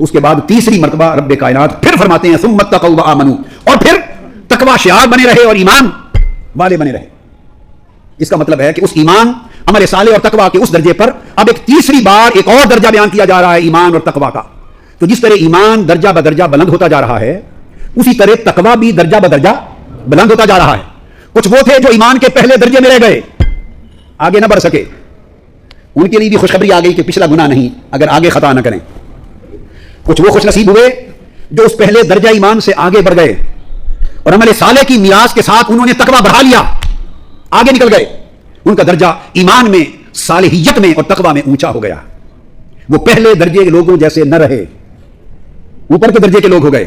تو اس کے بعد تیسری مرتبہ رب کائنات پھر فرماتے ہیں ثم اتقوا وآمنوا، اور پھر تقوی شعار بنے رہے اور ایمان والے بنے رہے۔ اس کا مطلب ہے کہ اس ایمان، عمل صالح اور تقوی کے اس درجے پر اب ایک تیسری بار ایک اور درجہ بیان کیا جا رہا ہے ایمان اور تقوی کا۔ تو جس طرح ایمان درجہ بدرجہ بلند ہوتا جا رہا ہے، اسی طرح تقوی بھی درجہ بدرجہ بلند ہوتا جا رہا ہے۔ کچھ وہ تھے جو ایمان کے پہلے درجے میں رہ گئے، آگے نہ بڑھ سکے، ان کے لیے بھی خوشخبری آ گئی کہ پچھلا گناہ نہیں اگر آگے خطا نہ کریں۔ کچھ وہ خوش نصیب ہوئے جو اس پہلے درجہ ایمان سے آگے بڑھ گئے اور عمل صالح کی میراث کے ساتھ انہوں نے تقوی بڑھا لیا، آگے نکل گئے، ان کا درجہ ایمان میں، صالحیت میں اور تقوی میں اونچا ہو گیا۔ وہ پہلے درجے کے لوگوں جیسے نہ رہے، اوپر کے درجے کے لوگ ہو گئے۔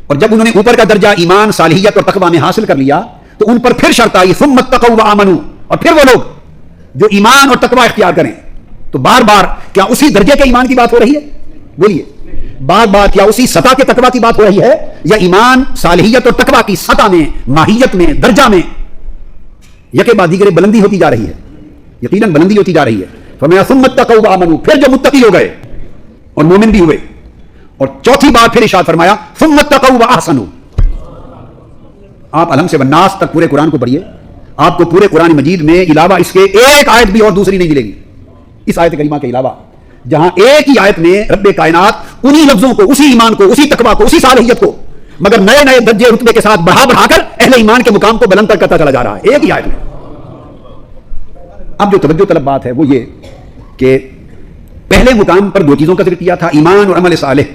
اور جب انہوں نے اوپر کا درجہ ایمان، صالحیت اور تقوی میں حاصل کر لیا تو ان پر پھر شرط آئی ثم اتقوا وآمنوا، اور پھر وہ لوگ جو ایمان اور تقوی اختیار کریں۔ تو بار بار کیا اسی درجے کے ایمان کی بات ہو رہی ہے؟ بولیے، بار بار کیا اسی سطح کے تقوی کی بات ہو رہی ہے، یا ایمان، صالحیت اور تقوی کی سطح میں، ماہیت میں، درجہ میں یکے بعد دیگرے بلندی ہوتی جا رہی ہے؟ یقیناً بلندی ہوتی جا رہی ہے۔ فرمایا ثم اتقوا وآمنوا، پھر جو متقی ہو گئے اور مومن بھی ہوئے، اور چوتھی بار پھر ارشاد فرمایا ثم اتقوا واحسنوا۔ آپ الحم سے والناس تک پورے قرآن کو پڑھیے، آپ کو پورے قرآن مجید میں علاوہ اس کے ایک آیت بھی اور دوسری نہیں ملے گی اس آیت کریمہ کے علاوہ، جہاں ایک ہی آیت میں رب کائنات انہی لفظوں کو، اسی ایمان کو، اسی تقوی کو، اسی صالحیت کو، مگر نئے نئے درجے رتبے کے ساتھ بڑھا بڑھا کر اہل ایمان کے مقام کو بلند کرتا چلا جا رہا ہے ایک ہی آیت میں۔ اب جو توجہ طلب بات ہے وہ یہ کہ پہلے مقام پر دو چیزوں کا ذکر کیا تھا، ایمان اور عمل صالح۔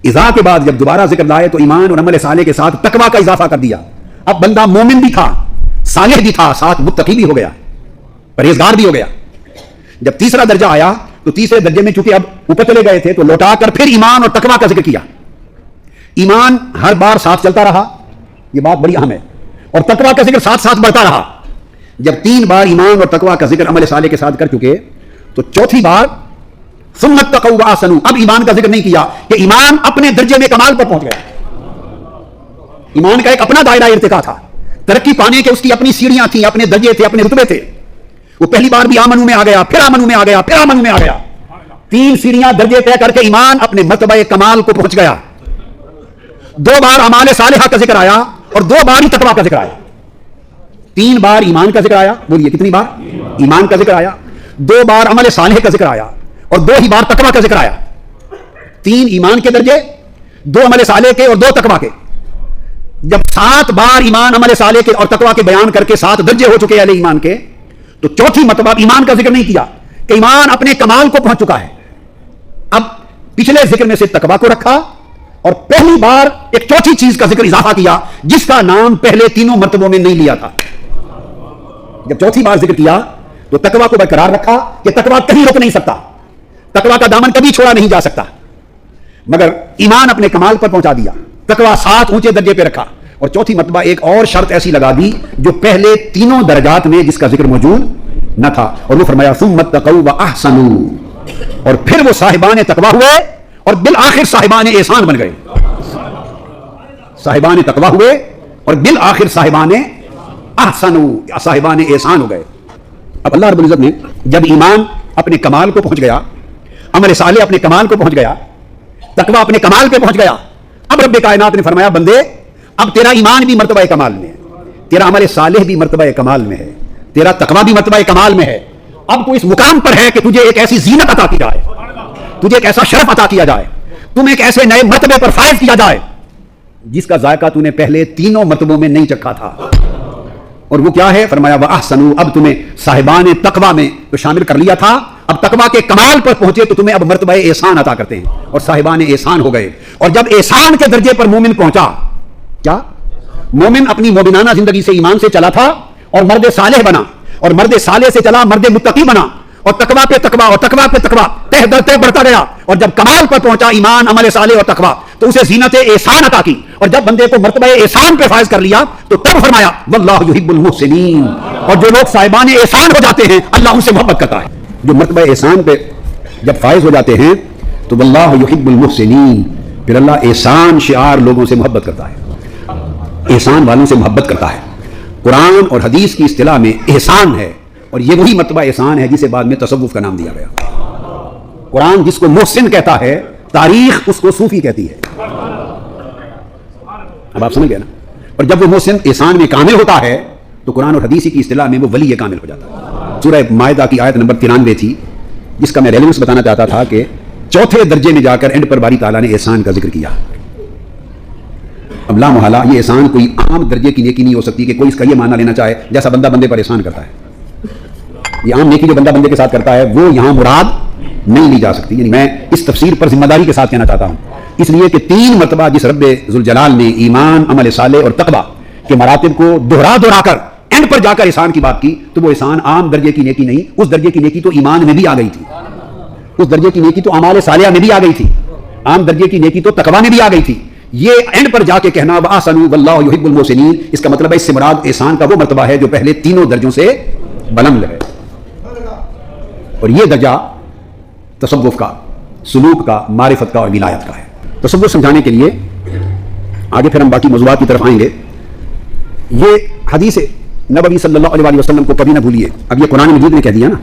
اضافہ کے بعد جب دوبارہ ذکر لائے تو ایمان اور عمل صالح کے ساتھ تقوی کا اضافہ کر دیا۔ اب بندہ مومن بھی تھا، صالح بھی تھا، ساتھ متقی بھی ہو گیا، پرہیزگار بھی ہو گیا۔ جب تیسرا درجہ آیا تو تیسرے درجے میں چونکہ اب اوپر چلے گئے تھے تو لوٹا کر پھر ایمان اور تقوی کا ذکر کیا۔ ایمان ہر بار ساتھ چلتا رہا، یہ بات بڑی اہم ہے، اور تقوی کا ذکر ساتھ ساتھ بڑھتا رہا۔ جب 3 بار ایمان اور تقوی کا ذکر عمل صالح کے ساتھ کر چکے تو چوتھی بار ثم اتقوا واحسنوا، اب ایمان کا ذکر نہیں کیا کہ ایمان اپنے درجے میں کمال پر پہنچ گیا۔ ایمان کا ایک اپنا دائرہ ارتقا تھا، ترقی پانے کے اس کی اپنی سیڑھیاں تھیں، اپنے درجے تھے، اپنے رتبے تھے۔ وہ پہلی بار بھی آمنو میں آ گیا، پھر آمنو میں آ گیا، پھر آمنو میں آ گیا، 3 سیڑھیاں درجے طے کر کے ایمان اپنے مرتبہ کمال کو پہنچ گیا۔ 2 بار اعمال صالحہ کا ذکر آیا اور 2 بار ہی تقوی کا ذکر آیا۔ 3 بار ایمان کا ذکر آیا، بولیے کتنی بار؟ ایمان کا ذکر آیا، 2 بار عمل صالح کا ذکر آیا اور 2 ہی بار تقوی کا ذکر آیا۔ 3 ایمان کے درجے، 2 عمل صالح کے اور 2 تقوی کے۔ جب 7 بار ایمان، عمل صالح کے اور تقوی کے بیان کر کے 7 درجے ہو چکے اہل ایمان کے، تو چوتھی مرتبہ ایمان کا ذکر نہیں کیا کہ ایمان اپنے کمال کو پہنچ چکا ہے۔ اب پچھلے ذکر میں سے تقوی کو رکھا اور پہلی بار ایک چوتھی چیز کا ذکر اضافہ کیا جس کا نام پہلے تینوں مرتبوں میں نہیں لیا تھا۔ جب چوتھی بار ذکر کیا تو تقوی کو برقرار رکھا کہ تقوی کہیں رک نہیں سکتا، تقوی کا دامن کبھی چھوڑا نہیں جا سکتا، مگر ایمان اپنے کمال پر پہنچا دیا، تقوی 7 اونچے درجے پہ رکھا، اور چوتھی مرتبہ ایک اور شرط ایسی لگا دی جو پہلے تینوں درجات میں جس کا ذکر موجود نہ تھا، اور وہ فرمایا ثم اتقوا واحسنوا، اور پھر وہ صاحبان تقوی ہوئے اور بالآخر صاحبان احسان بن گئے۔ صاحبان تقوی ہوئے اور بالآخر صاحبان احسنوا، صاحبان احسان ہو گئے۔ اب اللہ رب العزت نے جب ایمان اپنے کمال کو پہنچ گیا، عمل صالح اپنے کمال کو پہنچ گیا، تقوی اپنے کمال پہ پہنچ گیا، اب رب کائنات نے فرمایا بندے اب تیرا ایمان بھی مرتبہ کمال میں ہے، تیرا عمل صالح بھی مرتبہ کمال میں ہے، تیرا تقوی بھی مرتبہ کمال میں ہے۔ اب تو اس مقام پر ہے کہ تجھے ایک ایسی زینت عطا کی جائے، تجھے ایک ایسا شرف عطا کیا جائے، تم ایک ایسے نئے مرتبے پر فائز کیا جائے جس کا ذائقہ تو نے پہلے تینوں مرتبوں میں نہیں چکھا تھا۔ اور وہ کیا ہے؟ فرمایا واحسنوا، اب تمہیں صاحبان تقوی میں تو شامل کر لیا تھا، اب تقوی کے کمال پر پہنچے تو تمہیں اب مرتبہ احسان عطا کرتے ہیں اور صاحبان احسان ہو گئے۔ اور جب احسان کے درجے پر مومن پہنچا، کیا مومن اپنی مومنانہ زندگی سے ایمان سے چلا تھا اور مرد صالح بنا، اور مرد صالح سے چلا مرد متقی بنا، اور تقوی پہ تقوی اور تقوی پہ تقوی تہ در تہ بڑھتا گیا، اور جب کمال پر پہنچا ایمان، عمل صالح اور تقوی تو اسے زینت احسان عطا کی، اور جب بندے کو مرتبہ احسان پہ فائز کر لیا تو تب فرمایا واللہ یحب المحسنین، اور جو لوگ صاحبان احسان ہو جاتے ہیں اللہ ان سے محبت کرتا ہے۔ جو مرتبہ احسان پہ جب فائز ہو جاتے ہیں تو واللہ یحب المحسنین، پھر اللہ احسان شعار لوگوں سے محبت کرتا ہے، احسان والوں سے محبت کرتا ہے۔ قرآن اور حدیث کی اصطلاح میں احسان ہے، اور یہ وہی مرتبہ احسان ہے جسے بعد میں تصوف کا نام دیا گیا۔ قرآن جس کو محسن کہتا ہے، تاریخ اس کو صوفی کہتی ہے. اب آپ سمجھ گئے نا. اور جب وہ محسن احسان میں کامل ہوتا ہے تو قرآن اور حدیث کی اصطلاح میں وہ ولی کامل ہو جاتا ہے. سورہ مائدہ کی آیت نمبر 93 تھی، جس کا میں ریلیونس بتانا چاہتا تھا کہ چوتھے درجے میں جا کر اینڈ پر باری تعالیٰ نے احسان کا ذکر کیا. اب لا محالہ یہ احسان کوئی عام درجے کی نیکی نہیں ہو سکتی کہ کوئی اس کا یہ معنی لینا چاہے جیسا بندہ بندے پر احسان کرتا ہے. یہ عام نیکی جو بندہ بندے کے ساتھ کرتا ہے وہ یہاں مراد نہیں لی جا سکتی. یعنی میں اس تفسیر پر ذمہ داری کے ساتھ کہنا چاہتا ہوں، اس لیے کہ 3 مرتبہ جس رب ذوالجلال نے ایمان، عمل صالح اور تقویٰ کے مراتب کو دہرا کر اینڈ پر جا کر احسان کی بات کی، تو وہ احسان عام درجے کی نیکی نہیں، اس درجے کی نیکی تو ایمان میں بھی آ گئی تھی، اس درجے کی نیکی تو اعمال صالحہ میں بھی آ گئی تھی، عام درجے کی نیکی تو تقویٰ میں بھی آ گئی تھی. یہ اینڈ پر جا کے کہنا وَأَحْسَنُوا وَاللَّهُ يُحِبُّ الْمُحْسِنِينَ، اس کا مطلب ہے اس سے مراد احسان کا وہ مرتبہ ہے جو پہلے 3 درجوں سے بلند ہے. اور یہ درجہ تصوف کا، سلوک کا، معرفت کا اور ولایت کا ہے. تصوف سمجھانے کے لیے آگے پھر ہم باقی موضوعات کی طرف آئیں گے. یہ حدیث نبوی صلی اللہ علیہ وسلم کو کبھی نہ بھولیے. اب یہ قرآن مجید نے کہہ دیا نا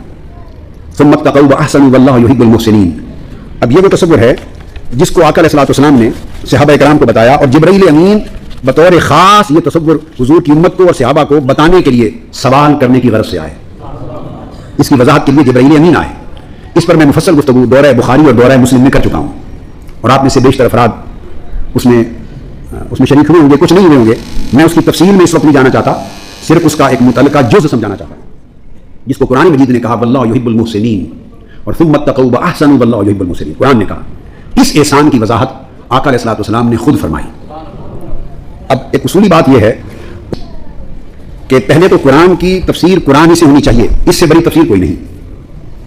ثم اتقوا واحسنوا واللہ یحب المحسنین. اب یہ وہ تصور ہے جس کو آقا علیہ السلام نے صحابہ کرام کو بتایا، اور جبرائیل امین بطور خاص یہ تصور حضور کی امت کو اور صحابہ کو بتانے کے لیے سوال کرنے کی غرض سے آئے. اس کی وضاحت کے لیے جبرائیل امین آئے. اس پر میں مفصل گفتگو دورہ بخاری اور دورہ مسلم میں کر چکا ہوں، اور آپ میں سے بیشتر افراد اس میں شریک ہوئے ہوں گے، کچھ نہیں ہوئے ہوں گے. میں اس کی تفصیل میں اس وقت نہیں جانا چاہتا، صرف اس کا ایک متعلقہ جز سمجھانا چاہتا ہوں، جس کو قرآن مجید نے کہا واللہ یحب المحسنین، اور ثم اتقوا واحسنوا واللہ یحب المحسنین. قرآن نے کہا، اس احسان کی وضاحت آقا علیہ السلام نے خود فرمائی. اب ایک اصولی بات یہ ہے کہ پہلے تو قرآن کی تفسیر قرآن ہی سے ہونی چاہیے، اس سے بڑی تفسیر کوئی نہیں.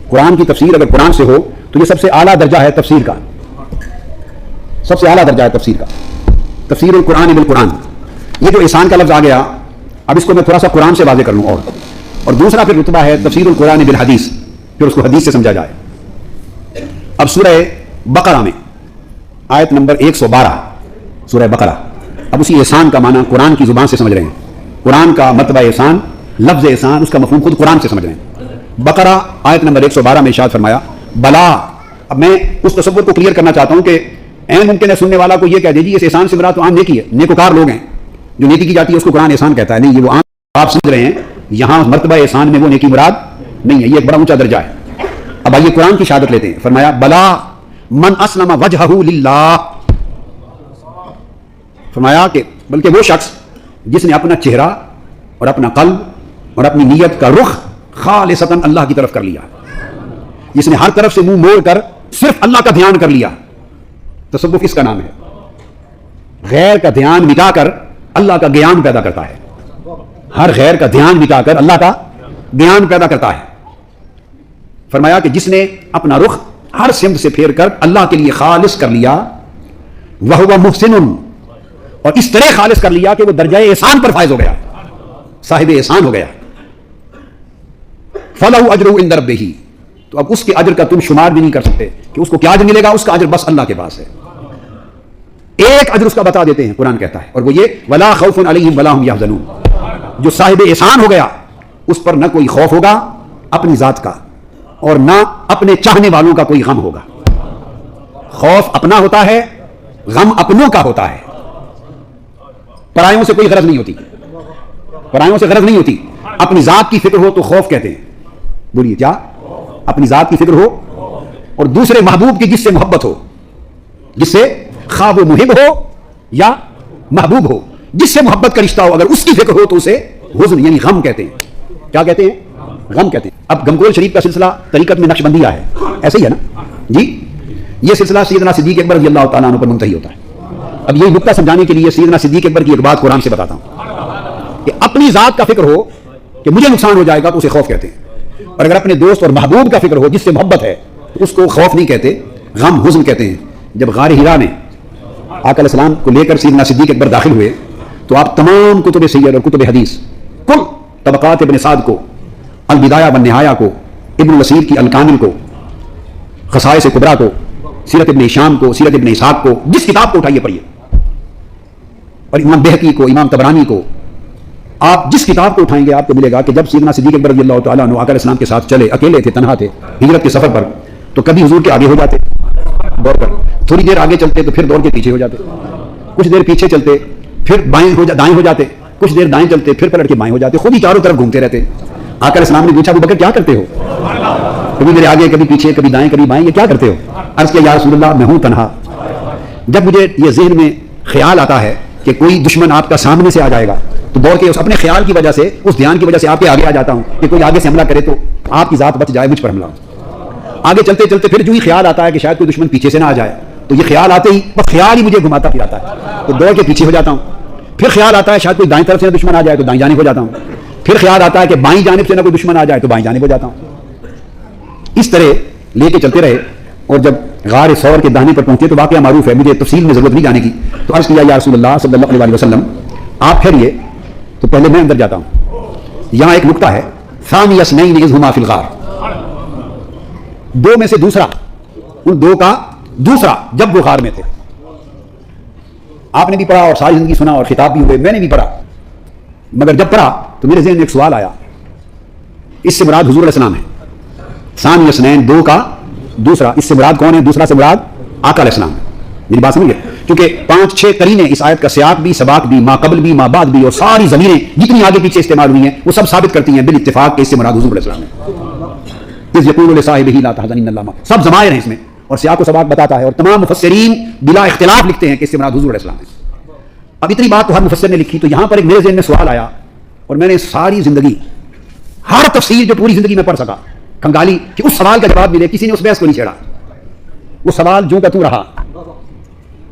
قرآن کی تفسیر اگر قرآن سے ہو تو یہ سب سے اعلیٰ درجہ ہے تفسیر کا، سب سے اعلیٰ درجہ ہے تفسیر کا. تفسیر القرآن بالقرآن، یہ جو احسان کا لفظ آ گیا، اب اس کو میں تھوڑا سا قرآن سے واضح کر لوں. اور دوسرا پھر رتبہ ہے تفسیر القرآن بالحدیث، پھر اس کو حدیث سے سمجھا جائے. اب سورہ بقرہ میں آیت نمبر 112 سورہ بقرہ، اب اسی احسان کا معنی قرآن کی زبان سے سمجھ رہے ہیں. قرآن کا مرتبہ احسان، لفظ احسان، اس کا مفہوم خود قرآن سے سمجھ رہے ہیں. بقرہ آیت نمبر 112 میں ارشاد فرمایا بلا. اب میں اس تصور کو کلیئر کرنا چاہتا ہوں کہ عین ممکن ہے سننے والا کو یہ کہہ دے جی اس احسان سے مراد تو عام نیکی ہے، نیکوکار لوگ ہیں، جو نیکی کی جاتی ہے اس کو قرآن احسان کہتا ہے. نہیں، یہ وہ عام آپ سمجھ رہے ہیں، یہاں مرتبہ احسان میں وہ نیکی مراد نہیں ہے، یہ ایک بڑا اونچا درجہ ہے. اب آئیے قرآن کی شہادت لیتے ہیں. فرمایا بلا من اسلم وجہہ للہ، فرمایا کہ بلکہ وہ شخص جس نے اپنا چہرہ اور اپنا قلب اور اپنی نیت کا رخ خالصتاً اللہ کی طرف کر لیا، جس نے ہر طرف سے منہ موڑ کر صرف اللہ کا دھیان کر لیا. تصوف اس کا نام ہے. غیر کا دھیان مٹا کر اللہ کا گیان پیدا کرتا ہے. ہر غیر کا دھیان مٹا کر اللہ کا گیان پیدا کرتا ہے. فرمایا کہ جس نے اپنا رخ ہر سمت سے پھیر کر اللہ کے لیے خالص کر لیا، وَهُوَ مُحْسِنٌ، اور اس طرح خالص کر لیا کہ وہ درجہ احسان پر فائز ہو گیا، صاحب احسان ہو گیا. فَلَهُ أَجْرُهُ عِندَ رَبِّهِ، تو اب اس کے اجر کا تم شمار بھی نہیں کر سکتے کہ اس کو کیا اجر ملے گا. اس کا اجر بس اللہ کے پاس ہے. ایک اجر اس کا بتا دیتے ہیں قرآن کہتا ہے، اور وہ یہ وَلَا خَوْفٌ عَلَيْهِمْ وَلَا هُمْ يَحْزَنُونَ، جو صاحب احسان ہو گیا اس پر نہ کوئی خوف ہوگا اپنی ذات کا، اور نہ اپنے چاہنے والوں کا کوئی غم ہوگا. خوف اپنا ہوتا ہے، غم اپنوں کا ہوتا ہے. پرایوں سے کوئی غرض نہیں ہوتی، پرایوں سے غرض نہیں ہوتی. اپنی ذات کی فکر ہو تو خوف کہتے ہیں. بولیے کیا؟ اپنی ذات کی فکر ہو اور دوسرے محبوب کی جس سے محبت ہو، جس سے خواہ وہ محب ہو یا محبوب ہو، جس سے محبت کا رشتہ ہو، اگر اس کی فکر ہو تو اسے حزن یعنی غم کہتے ہیں. کیا کہتے ہیں؟ غم کہتے ہیں. اب گنگول شریف کا سلسلہ طریقت میں نقش بندیہ ہے، ایسے ہی ہے نا جی. یہ سلسلہ سیدنا صدیق اکبر رضی اللہ تعالیٰ عنہ پر منتہی ہوتا ہے. اب یہ نکتہ سمجھانے کے لیے سیدنا صدیق اکبر کی ایک بات قرآن سے بتاتا ہوں کہ اپنی ذات کا فکر ہو کہ مجھے نقصان ہو جائے گا تو اسے خوف کہتے ہیں، اور اگر اپنے دوست اور محبوب کا فکر ہو جس سے محبت ہے تو اس کو خوف نہیں کہتے، غم حزن کہتے ہیں. جب غار ہرا میں آقا علیہ السلام کو لے کر سیدنا صدیق اکبر داخل ہوئے تو آپ تمام کتب سیر اور کتب حدیث، کل طبقات ابن سعد کو، البدایہ والنہایہ کو، ابن وسیر کی الکامل کو، خصائص کبریٰ کو، سیرت ابن ہشام کو، سیرت ابن اسحاق کو، جس کتاب کو اٹھائیے پڑھیے، اور امام بہقی کو، امام طبرانی کو، آپ جس کتاب کو اٹھائیں گے آپ کو ملے گا کہ جب سیدنا صدیق اکبر رضی اللہ تعالیٰ عنہ آقا علیہ السلام کے ساتھ چلے، اکیلے تھے، تنہا تھے، ہجرت کے سفر پر، تو کبھی حضور کے آگے ہو جاتے دوڑ کر, تھوڑی دیر آگے چلتے تو پھر دوڑ کے پیچھے ہو جاتے, کچھ دیر پیچھے چلتے پھر دائیں ہو جاتے, کچھ دیر دائیں چلتے پھر پلٹ کے بائیں ہو جاتے, خود ہی چاروں طرف گھومتے رہتے. آقا علیہ السلام نے پوچھا ابو بکر کیا کرتے ہو؟ کبھی میرے آگے کبھی پیچھے کبھی دائیں کبھی بائیں, یہ کیا کرتے ہو؟ عرض کیا یا رسول اللہ میں ہوں تنہا. جب مجھے یہ ذہن میں خیال آتا ہے کہ کوئی دشمن آپ کا سامنے سے آ جائے گا تو دوڑ کے اس اپنے خیال کی وجہ سے, اس دھیان کی وجہ سے آپ کے آگے آ جاتا ہوں کہ کوئی آگے سے حملہ کرے تو آپ کی ذات بچ جائے, مجھ پر حملہ ہو. آگے چلتے چلتے پھر جو ہی خیال آتا ہے کہ شاید کوئی دشمن پیچھے سے نہ آ جائے, تو یہ خیال آتے ہی بس خیال ہی مجھے گھماتا پھراتا ہے, تو دوڑ کے پیچھے ہو جاتا ہوں. پھر خیال آتا ہے شاید کوئی دائیں طرف سے دشمن آ جائے تو دائیں جانب ہو جاتا ہوں. پھر خیال آتا ہے کہ بائیں جانب سے نہ کوئی دشمن آ جائے تو بائیں جانب ہو جاتا ہوں. اس طرح لے کے چلتے رہے, اور جب غار ثور کے دانے پر پہنچے تو واقعہ معروف ہے, مجھے تفصیل میں ضرورت نہیں جانے کی. تو عرض کیا یا رسول اللہ صلی اللہ علیہ وسلم آپ ٹھہریے تو پہلے میں اندر جاتا ہوں. یہاں ایک نقطہ ہے, ثانی اثنین اذ ہما فی الغار, دو میں سے دوسرا, ان دو کا دوسرا جب وہ غار میں تھے. آپ نے بھی پڑھا اور ساری زندگی سنا اور خطاب بھی ہوئے, میں نے بھی پڑھا, مگر جب پڑھا تو میرے ذہن میں ایک سوال آیا, اس سے مراد حضور علیہ السلام ہے. ثانی اثنین دو کا دوسرا, اس سے مراد کون ہے؟ دوسرا سے مراد آقا علیہ السلام ہے. میری بات سمجھ گئے؟ کیونکہ 5-6 قرینے اس آیت کا سیاق بھی, سباق بھی, ما قبل بھی, ما بعد بھی, اور ساری ضمیریں جتنی آگے پیچھے استعمال ہوئی ہیں وہ سب ثابت کرتی ہیں بالاتفاق کہ اس سے مراد حضور علیہ السلام ہے. اذ یقول لصاحبہ لا تحزن ان اللہ معنا, سب ضمائر ہیں اس میں, اور سیاق و سباق بتاتا ہے, اور تمام مفسرین بلا اختلاف لکھتے ہیں کہ اس سے مراد حضور علیہ السلام ہے. اب اتنی بات تو ہر مفسر نے لکھی, تو یہاں پر ایک میرے ذہن میں سوال آیا, اور میں نے ساری زندگی ہر تفسیر جو پوری زندگی میں پڑھ سکا کھنگالی کہ اس سوال کا جواب ملے. کسی نے اس بحث کو نہیں چھیڑا, وہ سوال جو کا تو رہا,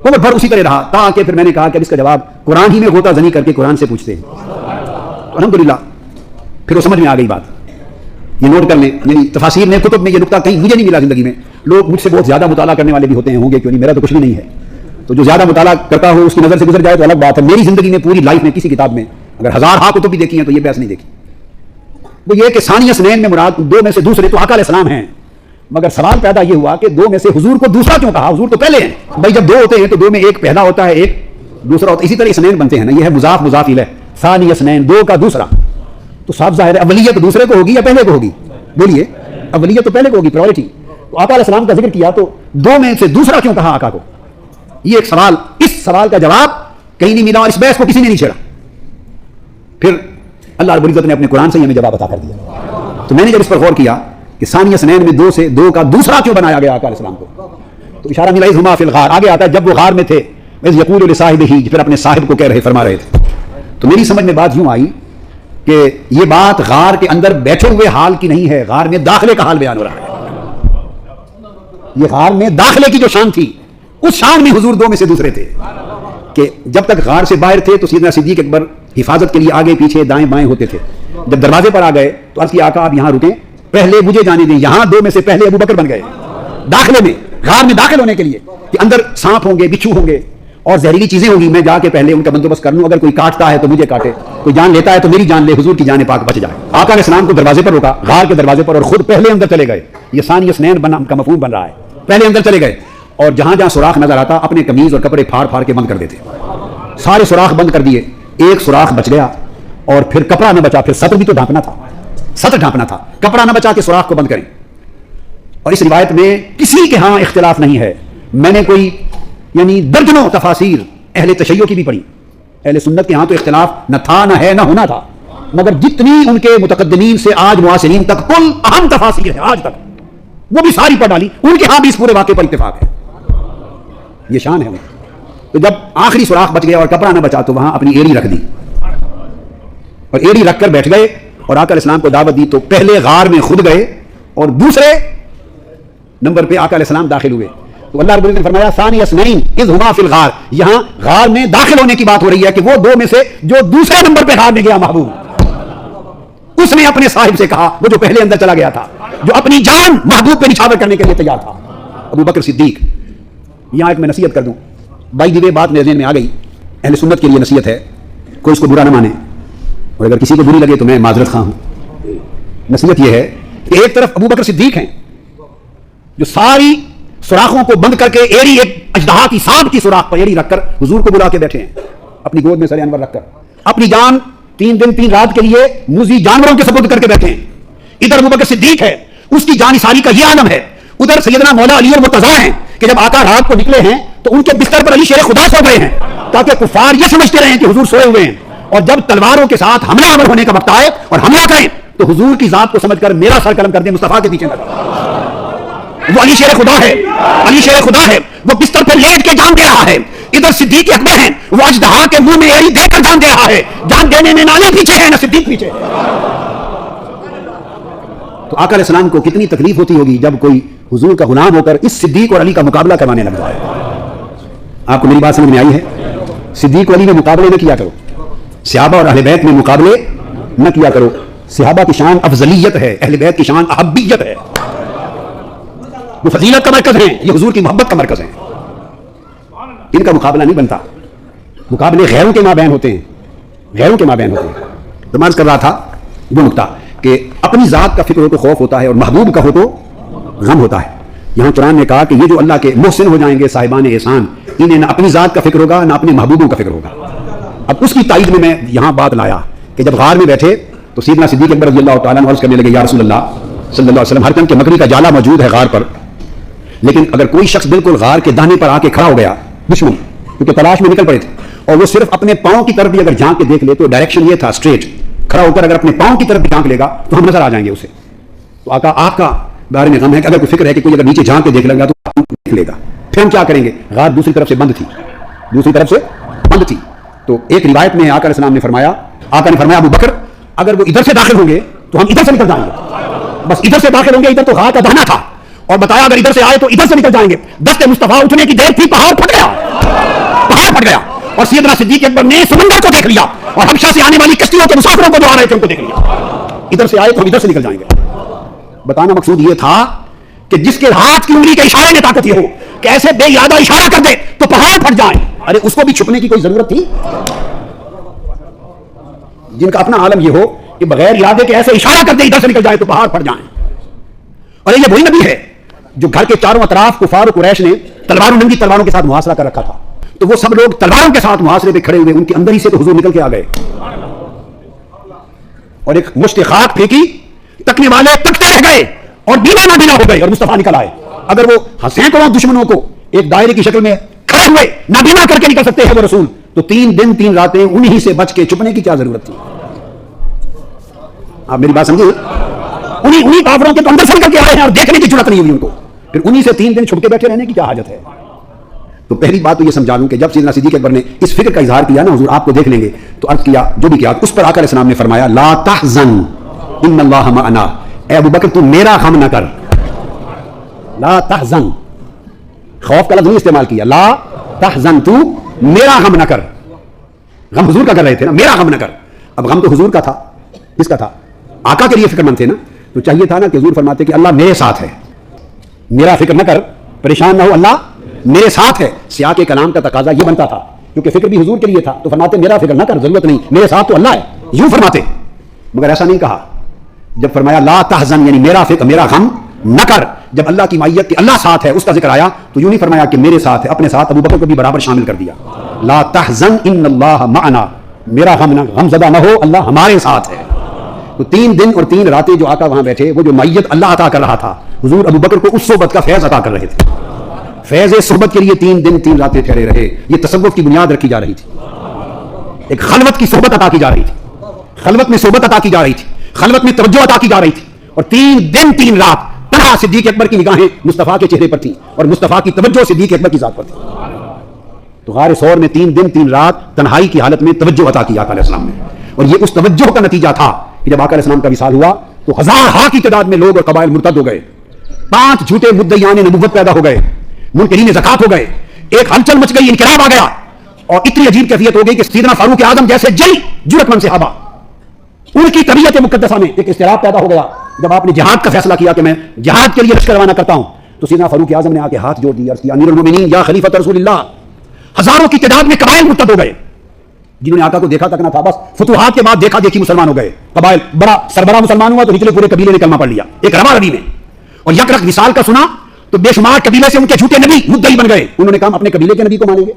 عمر بھر اسی طرح رہا, تاکہ پھر میں نے کہا کہ اس کا جواب قرآن ہی میں غوطہ زنی کر کے قرآن سے پوچھتے ہیں. الحمدللہ پھر وہ سمجھ میں آ گئی بات. یہ نوٹ کر لیں, یعنی تفاسیر میں, کتب میں یہ نقطہ کہیں مجھے نہیں ملا زندگی میں. لوگ مجھ سے بہت زیادہ مطالعہ کرنے والے بھی ہوتے ہیں, ہوں گے کیوں نہیں, میرا تو کچھ بھی نہیں ہے. تو جو زیادہ مطالعہ کرتا ہو اس کی نظر سے گزر جائے تو الگ بات ہے. میری زندگی میں پوری لائف میں کسی کتاب میں اگر 1000 کتب بھی دیکھی ہیں تو یہ بحث نہیں دیکھی. وہ یہ کہ ثانی اثنین میں مراد دو میں سے دوسرے تو آقا علیہ السلام ہیں, مگر سوال پیدا یہ ہوا کہ دو میں سے حضور کو دوسرا کیوں کہا؟ حضور تو پہلے ہیں بھائی. جب دو ہوتے ہیں تو دو میں ایک پہلا ہوتا ہے, ایک دوسرا ہوتا ہے. اسی طرح اثنین بنتے ہیں نا, یہ ہے مضاف مضاف الیہ, ثانی اثنین دو کا دوسرا. تو صاف ظاہر ہے اولیت دوسرے کو ہوگی یا پہلے کو ہوگی؟ بولیے, اولیت تو پہلے کو ہوگی, پرائورٹی. تو آقا علیہ السلام کا ذکر کیا تو دو میں سے دوسرا کیوں کہا آقا کو؟ یہ ایک سوال, اس سوال کا جواب کہیں نہیں ملا, اور اس بحث کو کسی نے نہیں چھیڑا. پھر اللہ رب العزت نے اپنے قرآن سے ہمیں جواب عطا کر دیا. تو میں نے جب اس پر غور کیا کہ ثانی اثنین میں دو سے دو کا دوسرا کیوں بنایا گیا آقا علیہ السلام کو, تو اشارہ ملا اذ ہما فی الغار. آگے آتا ہے جب وہ غار میں تھے, اذ یقول لصاحبہ, پھر اپنے صاحب کو کہہ رہے, فرما رہے تھے. تو میری سمجھ میں بات یوں آئی کہ یہ بات غار کے اندر بیٹھے ہوئے حال کی نہیں ہے, غار میں داخلے کا حال بیان ہو رہا ہے. یہ غار میں داخلے کی جو شان تھی, اس شان میں حضور دو میں سے دوسرے تھے. کہ جب تک غار سے باہر تھے تو سیدنا صدیق اکبر حفاظت کے لیے آگے پیچھے دائیں بائیں ہوتے تھے. جب دروازے پر آ گئے تو عرض کیا آقا آپ یہاں رکیں, پہلے مجھے جانے دیں. یہاں دو میں سے پہلے ابو بکر بن گئے داخلے میں, غار میں داخل ہونے کے لیے, کہ اندر سانپ ہوں گے, بچھو ہوں گے اور زہریلی چیزیں ہوں گی. میں جا کے پہلے ان کا بندوبست کر لوں, اگر کوئی کاٹتا ہے تو مجھے کاٹے, کوئی جان لیتا ہے تو میری جان لے, حضور کی جان پاک بچ جائے. آقا علیہ السلام کو دروازے پر روکا, غار کے دروازے پر, اور خود پہلے اندر چلے گئے. یہ ثانی اثنین کا مفہوم بن رہا ہے, پہلے اندر چلے گئے, اور جہاں جہاں سوراخ نظر آتا اپنے قمیض اور کپڑے پھاڑ پھاڑ کے بند کر دیتے. سارے سوراخ بند کر دیے, ایک سوراخ بچ گیا, اور پھر کپڑا نہ بچا, پھر سطر بھی تو ڈھانپنا تھا, سطر ڈھانپنا تھا, کپڑا نہ بچا کے سوراخ کو بند کریں. اور اس روایت میں کسی کے ہاں اختلاف نہیں ہے. میں نے کوئی یعنی درجنوں تفاسیر اہل تشیع کی بھی پڑھی, اہل سنت کے ہاں تو اختلاف نہ تھا, نہ ہے, نہ ہونا تھا, مگر جتنی ان کے متقدمین سے آج معاصرین تک کل اہم تفاسیر ہے آج تک, وہ بھی ساری پڑھ ڈالی, ان کے ہاں بھی اس پورے واقعے پر اتفاق ہے. یہ شان ہے. تو جب آخری سوراخ بچ گیا اور کپڑا نہ بچا تو وہاں اپنی ایڑی رکھ دی, اور ایڑی رکھ کر بیٹھ گئے, اور آقا علیہ السلام کو دعوت دی. تو پہلے غار میں خود گئے, اور دوسرے نمبر پہ آقا علیہ السلام داخل ہوئے. تو اللہ رب العزت نے فرمایا ثانی اثنین اذ ہما فی الغار. یہاں غار میں داخل ہونے کی بات ہو رہی ہے کہ وہ دو میں سے جو دوسرے نمبر پہ غار میں گیا محبوب, اس نے اپنے صاحب سے کہا, وہ جو پہلے اندر چلا گیا تھا, جو اپنی جان محبوب پہ نچھاور کرنے کے لیے تیار تھا, ابو بکر صدیق. یہاں ایک میں نصیحت کر دوں, بائی دی وے بات میرے ذہن میں آ گئی, اہل سنت کے لیے نصیحت ہے, کوئی اس کو برا نہ مانے, اور اگر کسی کو بری لگے تو میں معذرت خواہ ہوں. نصیحت یہ ہے کہ ایک طرف ابو بکر صدیق ہیں جو ساری سوراخوں کو بند کر کے ایڑی, ایک اژدہا کی سانپ کی سوراخ پر ایڑی رکھ کر حضور کو بلا کے بیٹھے ہیں, اپنی گود میں سر انور رکھ کر, اپنی جان 3 دن 3 رات کے لیے موذی جانوروں کے سپرد کر کے بیٹھے ہیں. ادھر ابو بکر صدیق ہے, اس کی جان ساری کا یہ عالم ہے, ادھر سیدنا مولا علی المرتضیٰ ہیں کہ جب آقا رات کو نکلے ہیں تو ان کے بستر پر علی شیر خدا سو گئے ہیں تاکہ کفار یہ سمجھتے رہیں کہ حضور سوئے ہوئے ہیں، اور جب تلواروں کے ساتھ حملہ آور ہونے کا وقت آئے اور حملہ کریں تو حضور کی ذات کو سمجھ کر میرا سر قلم کر دیں، مصطفیٰ کے پیچھے لگا۔ وہ علی شیر خدا ہے، علی شیر خدا ہے، وہ بستر پر لیٹ کے جان دے رہا ہے۔ ادھر صدیق اکبر ہیں، وہ اژدہا کے منہ میں ایڑی دے کر جان دے رہا ہے۔ جان دینے میں نہ علی پیچھے ہے نہ صدیق پیچھے۔ تو آقا علیہ السلام کو کتنی تکلیف ہوتی ہوگی جب کوئی حضور کا غلام ہو کر اس صدیق اور علی کا مقابلہ کروانے لگ جائے۔ آپ کو میری بات سمجھ میں آئی ہے؟ صدیق و علی میں مقابلے نہ کیا کرو، صحابہ اور اہل بیت میں مقابلے نہ کیا کرو۔ صحابہ کی شان افضلیت ہے، اہل بیت کی شان احبیت ہے۔ وہ فضیلت کا مرکز ہیں، یہ حضور کی محبت کا مرکز ہیں، ان کا مقابلہ نہیں بنتا۔ مقابلے غیروں کے مابین ہوتے ہیں، غیروں کے مابین ہوتے ہیں۔ تو میں عرض کر رہا تھا وہ نقطہ کہ اپنی ذات کا فکر ہو تو خوف ہوتا ہے اور محبوب کا ہو تو غم ہوتا ہے۔ یہاں قرآن نے کہا کہ یہ جو اللہ کے محسن ہو جائیں گے صاحبان احسان، انہیں نہ اپنی ذات کا فکر ہوگا نہ اپنے محبوبوں کا فکر ہوگا۔ اب اس کی تائید میں یہاں بات لایا کہ جب غار میں بیٹھے تو سیدنا صدیق اکبر رضی اللہ تعالیٰ عنہ عرض کرنے لگے، یا رسول اللہ صلی اللہ علیہ وسلم، ہر قسم کے مکڑی کا جالا موجود ہے غار پر، لیکن اگر کوئی شخص بالکل غار کے دانے پر آ کے کھڑا ہو گیا، دشمن کیونکہ تلاش میں نکل پڑے تھے، اور وہ صرف اپنے پاؤں کی طرف بھی اگر جھانک کے دیکھ لے تو ڈائریکشن یہ تھا اسٹریٹ، کھڑا ہو کر اگر اپنے پاؤں کی طرف بھی جھانک لے گا تو ہم نظر آ جائیں گے اسے۔ تو آقا آپ کا بارے میں غم ہے کہ اگر کوئی فکر ہے کہ کوئی اگر نیچے جھانک کے دیکھ لے گا تو دیکھ لے گا، پھر ہم کیا کریں گے؟ غار دوسری طرف سے بند تھی، دوسری طرف سے بند تھی۔ تو ایک روایت میں آقا علیہ السلام نے فرمایا، آقا نے فرمایا ابو بکر اگر وہ ادھر سے داخل ہوں گے تو ہم ادھر سے نکل جائیں گے، بس ادھر سے داخل ہوں گے، ادھر تو غار کا دہنا تھا، اور بتایا اگر ادھر سے آئے تو ادھر سے نکل جائیں گے۔ دست مصطفیٰ اٹھنے کی دیر تھی، پہاڑ پھٹ گیا، پہاڑ پھٹ گیا، اور سیدنا صدیق اکبر نے سمندر کو دیکھ لیا اور حبشہ سے آنے والی کشتیوں کے مسافروں کو جو آ رہے تھے ان کو دیکھ لیا۔ ادھر سے آئے تو ہم ادھر سے نکل جائیں گے۔ بتانا مقصود یہ تھا کہ جس کے ہاتھ کی انگلی کے اشارے میں طاقت یہ ہو کہ ایسے بے ارادہ اشارہ کر دے تو پہاڑ پھٹ جائیں، ارے اس کو بھی چھپنے کی کوئی ضرورت تھی؟ جن کا اپنا عالم یہ ہو کہ بغیر ارادے کے ایسے اشارہ کر دے ادھر سے نکل جائے تو پہاڑ پھٹ جائیں۔ اور یہ وہی نبی ہے جو گھر کے چاروں اطراف کفار و قریش نے تلواروں، ننگی تلواروں کے ساتھ محاصرہ کر رکھا تھا، تو وہ سب لوگ تلواروں کے ساتھ محاصرے پہ کھڑے ہوئے، ان کے اندر ہی سے تو حضور نکل کے آ گئے، اور ایک مشت خاک پھینکی، تکنے والے تکتے رہ گئے اور بینا نہ بینا ہو گئے، اور مصطفیٰ نکل آئے۔ اگر وہ سینکڑوں دشمنوں کو ایک دائرے کی شکل میں کھڑے ہوئے نہ بینا کر کے نکل سکتے ہیں وہ رسول، تو 3 دن 3 راتیں انہی سے بچ کے چھپنے کی کیا ضرورت تھی؟ آپ میری بات سمجھے؟ انہی کافروں کے تو اندر سے نکل کے آئے ہیں اور دیکھنے کی ضرورت نہیں ہوئی ان کو، پھر انہی سے 3 دن چھپ کے بیٹھے رہنے کی کیا حاجت ہے؟ تو پہلی بات تو یہ سمجھا لوں کہ جب سیدنا صدیق اکبر نے اس فکر کا اظہار کیا نا حضور آپ کو دیکھ لیں گے، تو عرض کیا جو بھی کیا، اس پر آقا علیہ السلام نے فرمایا لا تحزن ان اللہ معنا، اے ابو بکر تو میرا غم نہ کر، لا تحزن، خوف کا لفظ نہیں استعمال کیا، لا تحزن تو میرا غم نہ کر، غم حضور کا کر رہے تھے نا، میرا غم نہ کر۔ اب غم تو حضور کا تھا، کس کا تھا؟ آقا کے لیے فکر مند تھے نا، تو چاہیے تھا نا کہ حضور فرماتے کہ اللہ میرے ساتھ ہے، میرا فکر نہ کر، پریشان نہ ہو، اللہ میرے ساتھ ہے۔ سیاق کلام کا تقاضا یہ بنتا تھا کیونکہ فکر بھی حضور کے لیے تھا، تو فرماتے میرا فکر نہ کر، ضرورت نہیں، میرے ساتھ تو اللہ ہے، یوں فرماتے، مگر ایسا نہیں کہا۔ جب فرمایا لا تحزن یعنی میرا فکر، میرا غم نہ کر، جب اللہ کی معیت کہ اللہ ساتھ ہے اس کا ذکر آیا تو یوں نہیں فرمایا کہ میرے ساتھ ہے، اپنے ساتھ ابو بکر کو بھی برابر شامل کر دیا، لا تحزن ان اللہ معنا، میرا غم زدہ نہ ہو، اللہ ہمارے ساتھ ہے۔ تو 3 دن اور 3 راتیں جو آقا وہاں بیٹھے، وہ جو معیت اللہ عطا کر رہا تھا، حضور ابو بکر کو اس صحبت کا فیض عطا کر رہے تھے، فیض صحبت کے لیے 3 دن 3 راتیں ٹھہرے رہے۔ یہ تصوف کی بنیاد رکھی جا رہی تھی، ایک خلوت کی صحبت عطا کی جا رہی تھی، خلوت میں صحبت عطا کی جا رہی تھی، خلوت میں توجہ عطا کی جا رہی تھی، اور 3 دن 3 رات تنہا صدیق اکبر کی نگاہیں مصطفیٰ کے چہرے پر تھیں اور مصطفیٰ کی توجہ صدیق اکبر کی ذات پر تھی۔ تو غار ثور میں 3 دن 3 رات تنہائی کی حالت میں توجہ عطا کی آقا علیہ السلام نے، اور یہ اس توجہ کا نتیجہ تھا کہ جب آقا علیہ السلام کا وصال ہوا تو 1000 کی تعداد میں لوگ اور قبائل مرتد ہو گئے، 5 جھوٹے مدعیان نبوت پیدا ہو گئے، منکرین زکات ہو گئے، ایک ہلچل مچ گئی، انقلاب آ گیا، اور اتنی عجیب کیفیت ہو گئی کہ سیدنا فاروق اعظم جیسے جرأت مند صحابہ، ان کی طبیعت مقدسہ میں ایک اضطراب پیدا ہو گیا۔ جب آپ نے جہاد کا فیصلہ کیا کہ میں جہاد کے لیے لشکر روانہ کرتا ہوں، تو سیدنا فاروق اعظم نے آ کے ہاتھ جوڑ دیا، عرض کیا امیر المومنین یا خلیفۃ رسول اللہ، 1000 کی تعداد میں قبائل مرتد ہو گئے، جنہوں نے آقا کو دیکھا تک نہ تھا، بس فتوحات کے بعد دیکھا دیکھی مسلمان ہو گئے، قبائل بڑا سربراہ مسلمان ہوا تو نچلے پورے قبیلے نے کلمہ پڑھ لیا ایک روا روی میں، اور یک رک وصال کا سنا تو بے شمار قبیلے سے ان کے جھوٹے نبی مدعی بن گئے، انہوں نے کہا اپنے قبیلے کے نبی کو مانیں گے۔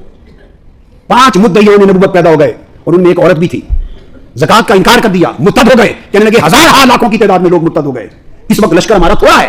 5 مدعیوں نے نبوت پیدا ہو گئے، اور ان میں ایک عورت بھی تھی، زکات کا انکار کر دیا، مرتد ہو گئے، کہنے لگے 1000 لاکھوں کی تعداد میں لوگ مرتد ہو گئے۔ اس وقت لشکر ہمارا تھوڑا ہے،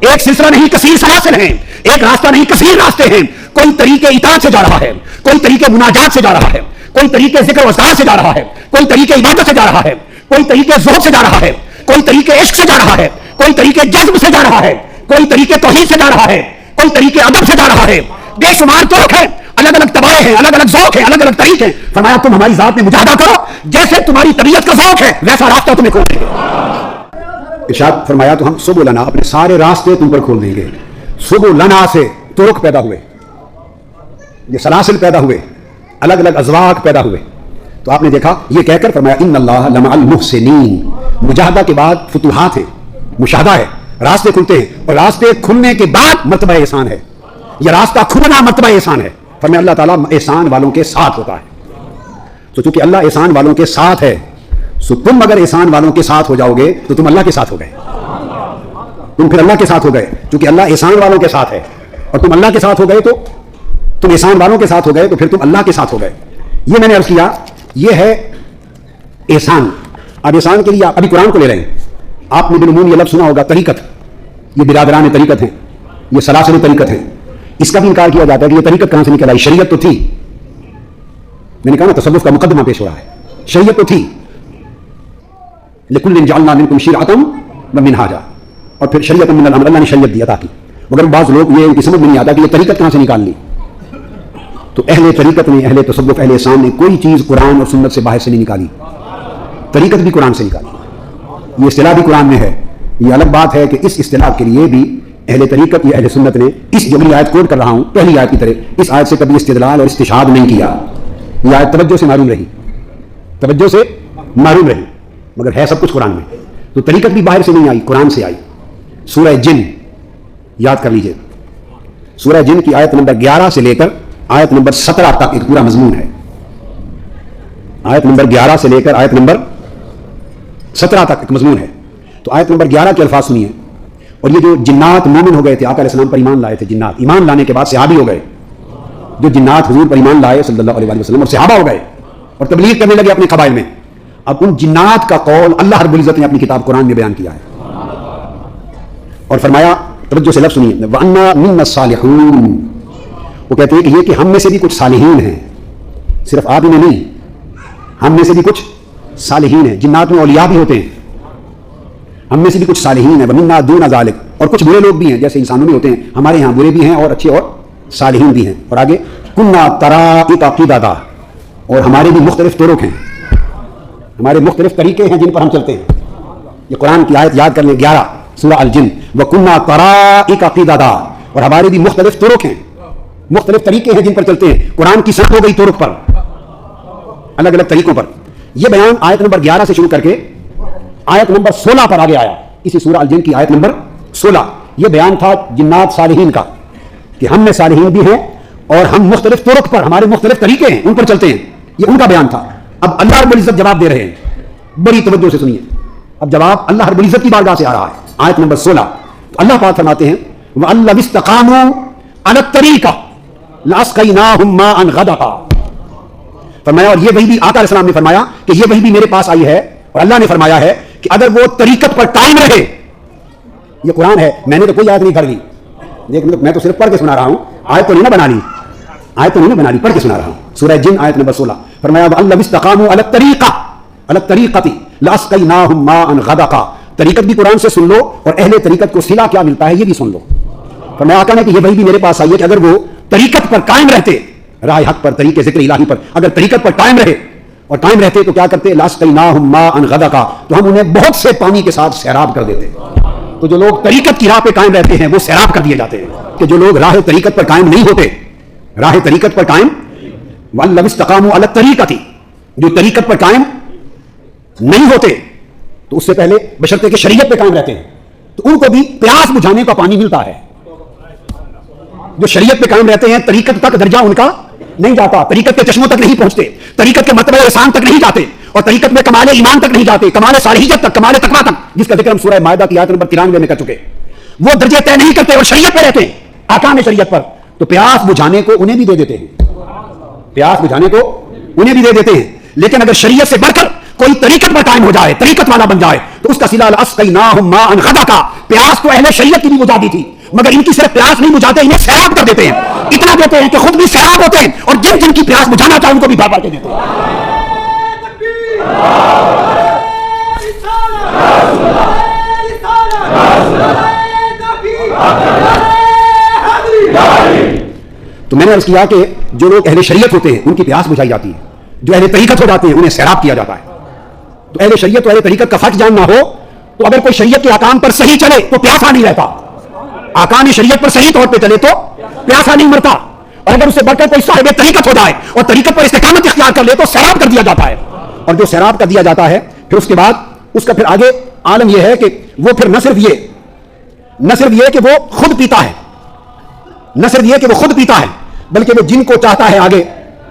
ایک سلسلہ نہیں کثیر سلاسل ہیں، ایک راستہ نہیں کثیر راستے ہیں. کوئی طریقے اطاعت سے جا رہا ہے، کوئی طریقے مناجات سے جا رہا ہے، کوئی طریقے ذکر و اذکار سے جا رہا ہے، کوئی طریقے عبادت سے جا رہا ہے، کوئی طریقے زہد سے جا رہا ہے، کوئی طریقے عشق سے جا رہا ہے، کوئی طریقے جذب سے جا رہا ہے، کوئی طریقے توحید سے جا رہا ہے، کوئی طریقے ادب سے جا رہا ہے. بے شمار طرق ہیں، الگ الگ تباہ ہیں، الگ الگ ذوق ہیں، الگ الگ طریقے ہیں. فرمایا تم ہماری ذات میں مجاہدہ کرو، جیسے تمہاری طبیعت کا ذوق ہے ویسا راستہ تمہیں کھول دیں گے. ارشاد فرمایا تو ہم سبل لنا، اپنے سارے راستے تم پر کھول دیں گے. سبل لنا سے طرق پیدا ہوئے، یہ سلاسل پیدا ہوئے، الگ الگ ازواق پیدا ہوئے. تو آپ نے دیکھا یہ کہہ کر فرمایا ان اللہ لمع المحسنین. مجاہدہ کے بعد فتوحات ہیں، مشاہدہ ہے، راستے کھلتے ہیں، اور راستے کھلنے کے بعد مرتبہ احسان ہے. یہ راستہ کھلنا مرتبہ احسان ہے. فرمایا اللہ تعالیٰ احسان والوں کے ساتھ ہوتا ہے. تو چونکہ اللہ احسان والوں کے ساتھ ہے، سو تم اگر احسان والوں کے ساتھ ہو جاؤ گے تو تم اللہ کے ساتھ ہو گئے، تم پھر اللہ کے ساتھ ہو گئے. چونکہ اللہ احسان والوں کے ساتھ ہے اور تم اللہ کے ساتھ ہو گئے تو تم احسان والوں کے ساتھ ہو گئے، تو پھر تم اللہ کے ساتھ ہو گئے. یہ میں نے عرض کیا، یہ ہے احسان. اب احسان کے لیے ابھی قرآن کو لے رہے ہیں. آپ نے بالعموم یہ لفظ سنا ہوگا طریقت. یہ برادران طریقت ہیں، یہ سلاسل طریقت ہیں. اس کا بھی انکار کیا جاتا ہے کہ یہ طریقت کہاں سے نکل آئی. شریعت تو تھی، میں نے کہا نا تصوف کا مقدمہ پیش ہو رہا ہے. شریعت تو تھی، لکل جعلنا منکم شرعۃ ومنہاجا، اور پھر شریعت من الامر، اللہ نے شریعت دی عطا کی. مگر بعض لوگ یہ ان کی سمجھ میں نہیں آتا کہ یہ طریقت کہاں سے نکال لی. تو اہل طریقت نے، اہل تصوف، اہل احسان نے کوئی چیز قرآن اور سنت سے باہر سے نہیں نکالی. طریقت بھی قرآن سے نکالی. یہ اصطلاح بھی قرآن میں ہے. یہ الگ بات ہے کہ اس اصطلاح کے لیے بھی اہل طریقت یا اہل سنت نے اس جو آیت کوٹ کر رہا ہوں پہلی آیت کی طرح اس آیت سے کبھی استدلال اور استشہاد نہیں کیا. یہ آیت توجہ سے معلوم رہی، توجہ سے معلوم رہی، مگر ہے سب کچھ قرآن میں. تو طریقت بھی باہر سے نہیں آئی، قرآن سے آئی. سورہ جن یاد کر لیجئے. سورہ جن کی آیت نمبر 11 سے لے کر آیت نمبر 17 تک ایک پورا مضمون ہے. آیت نمبر 11 سے لے کر آیت نمبر 17 تک ایک مضمون ہے. تو آیت نمبر 11 کے الفاظ سنیے. اور یہ جو جنات مومن ہو گئے تھے، آقا علیہ السلام پر ایمان لائے تھے، جنات ایمان لانے کے بعد صحابی ہو گئے. جو جنات حضور پر ایمان لائے صلی اللہ علیہ وسلم اور صحابہ ہو گئے اور تبلیغ کرنے لگے اپنے قبائل میں. اب ان جنات کا قول اللہ رب العزت نے اپنی کتاب قرآن میں بیان کیا ہے اور فرمایا، توجہ سے لفظ سنیے، وَأَنَّا مِنَّا الصَّالِحُونَ. وہ کہتے ہیں کہ یہ کہ ہم میں سے بھی کچھ صالحین ہیں، صرف آپ ہی میں نہیں، ہم میں سے بھی کچھ صالحین ہیں. جنات میں اولیاء بھی ہوتے ہیں، ہم میں سے بھی کچھ صالحین ہیں. وَمِنَّا دُونَ ذَلِكَ، اور کچھ برے لوگ بھی ہیں جیسے انسانوں میں ہوتے ہیں، ہمارے یہاں برے بھی ہیں اور اچھے اور صالحین بھی ہیں. اور آگے كُنَّا طَرَائِقَ قِدَدًا، اور ہمارے بھی مختلف طرق ہیں، ہمارے مختلف طریقے ہیں جن پر ہم چلتے ہیں. یہ قرآن کی آیت یاد کر لیں 11 سورہ الجن. وَكُنَّا طَرَائِقَ قِدَدًا، اور ہمارے بھی مختلف طرق ہیں، مختلف طریقے ہیں جن پر چلتے ہیں. قرآن کی سند ہو گئی طرق پر، الگ الگ طریقوں پر. یہ بیان آیت نمبر 11 سے شروع کر کے آیت نمبر 16 پر آگے آیا. اسی سورہ الجن کی آیت نمبر 16. یہ بیان تھا جنات صالحین کا کہ ہم میں صالحین بھی ہیں اور ہم مختلف طرق پر، ہمارے مختلف طریقے ہیں، ان پر چلتے ہیں. یہ ان کا بیان تھا. اب اللہ رب العزت جواب دے رہے ہیں، بڑی توجہ سے سنیے. اب جواب اللہ رب العزت کی بارگاہ سے آ رہا ہے. آیت نمبر 16 اللہ پاک فرماتے ہیں وَأَن لَوِ اسْتَقَامُوا عَلَى الطَّرِيقَةِ لَأَسْقَيْنَاهُم مَّاءً غَدَقًا. فرمایا، اور یہ وحی بھی آقا علیہ السلام نے فرمایا کہ یہ وحی بھی میرے پاس آئی ہے اور اللہ نے فرمایا ہے کہ اگر وہ طریقت پر قائم رہے. یہ قرآن ہے، میں نے تو کوئی آیت نہیں گھڑ لی، لیکن میں تو صرف پڑھ کے سنا رہا ہوں، آیت تو نہیں نہ بنا لی، آیت تو نہیں نہ بنا لی، پڑھ کے سنا رہا ہوں. سورہ جن آیت نمبر 16 فرمایا وَأَن لَوِ اسْتَقَامُوا عَلَى الطَّرِيقَةِ لَأَسْقَيْنَاهُم مَّاءً غَدَقًا. طریقت بھی قرآن سے سن لو اور اہل طریقت کو صلہ کیا ملتا ہے یہ بھی سن لو. فرمایا آقا نے کہ یہ وحی بھی میرے پاس آئی ہے کہ اگر وہ طریقت پر قائم رہتے، راہ حق پر، طریقے ذکر الہی پر اگر طریقت پر قائم رہے اور قائم رہتے تو کیا کرتے؟ لَأَسْقَيْنَاهُم مَّاءً غَدَقًا، تو ہم انہیں بہت سے پانی کے ساتھ سیراب کر دیتے. تو جو لوگ طریقت کی راہ پہ قائم رہتے ہیں وہ سیراب کر دیے جاتے ہیں. کہ جو لوگ راہ طریقت پر قائم نہیں ہوتے، راہ طریقت پر قائم، وَأَن لَوِ اسْتَقَامُوا عَلَى الطَّرِيقَةِ، جو طریقت پر قائم نہیں ہوتے تو اس سے پہلے بشرطے کہ شریعت پہ قائم رہتے ہیں تو ان کو بھی پیاس بجھانے کا پانی ملتا ہے. جو شریعت پہ قائم رہتے ہیں طریقت تک درجہ ان کا نہیں جاتا، طریقت کے چشموں تک نہیں پہنچتے، طریقت کے مرتبہ احسان تک نہیں جاتے، اور طریقت میں کمال ایمان تک نہیں جاتے، کمال صالحیت تک، کمال تقویٰ تک، جس کا ذکر ہم سورہ مائدہ کی آیت نمبر 93 میں کر چکے. وہ درجے طے نہیں کرتے اور شریعت پہ رہتے ہیں، احکام شریعت پر. تو پیاس بجھانے کو انہیں بھی دے دیتے ہیں، پیاس بجھانے کو انہیں بھی دے دیتے ہیں. لیکن اگر شریعت سے بڑھ کر کوئی طریقت پر قائم ہو جائے, طریقت والا بن جائے, تو اس کا صلہ لاسقیناہم ماء غدقا, پیاس تو اہل شریعت کی بھی بجھا دی تھی, مگر ان کی صرف پیاس نہیں بجھاتے, انہیں سیراب کر دیتے ہیں, اتنا دیتے ہیں کہ خود بھی سیراب ہوتے ہیں, اور جن جن کی پیاس بجھانا چاہے ان کو بھی بھر بھر کے دیتے ہیں. تو میں نے عرض کیا کہ جو لوگ اہل شریعت ہوتے ہیں ان کی پیاس بجھائی جاتی ہے, جو اہل طریقت ہو جاتے ہیں انہیں سیراب کیا جاتا ہے. تو اہل شریعت و اہل طریقت کا فرق جاننا ہو تو اگر کوئی شریعت کے احکام پر صحیح چلے تو پیاسا نہیں رہتا, احکام شریعت پر صحیح طور پہ چلے تو پیاسا نہیں مرتا, اور اگر اسے بڑھ کر کوئی صاحب طریقت ہو جائے اور طریقت پر استقامت اختیار کر لے تو سیراب کر دیا جاتا ہے. اور جو سیراب کر دیا جاتا ہے پھر اس کے بعد اس کا پھر آگے عالم یہ ہے کہ وہ پھر نہ صرف یہ کہ وہ خود پیتا ہے, نہ صرف یہ کہ وہ خود پیتا ہے, بلکہ وہ جن کو چاہتا ہے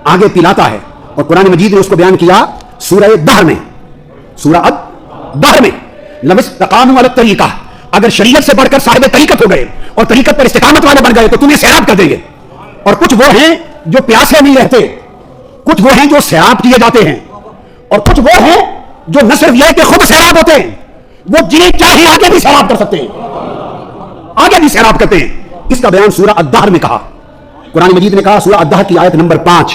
آگے پلاتا ہے. اور قرآن مجید نے اس کو بیان کیا سورہ دہر میں, سورہ الدہر میں, لو استقاموا علی الطریقہ, اگر شریعت سے بڑھ کر صاحب طریقت ہو گئے اور طریقت پر استقامت والے بن گئے تو تمہیں سیراب کر دیں گے. اور کچھ وہ ہیں جو پیاسے نہیں رہتے, کچھ وہ ہیں جو سیراب کیے جاتے ہیں, اور کچھ وہ ہیں جو نہ صرف یہ کہ خود سیراب ہوتے ہیں, وہ جنہیں چاہے آگے بھی سیراب کر سکتے ہیں, آگے بھی سیراب کرتے ہیں. اس کا بیان سورہ الدہر میں کہا, قرآن مجید نے کہا سورہ الدہر کی آیت نمبر 5,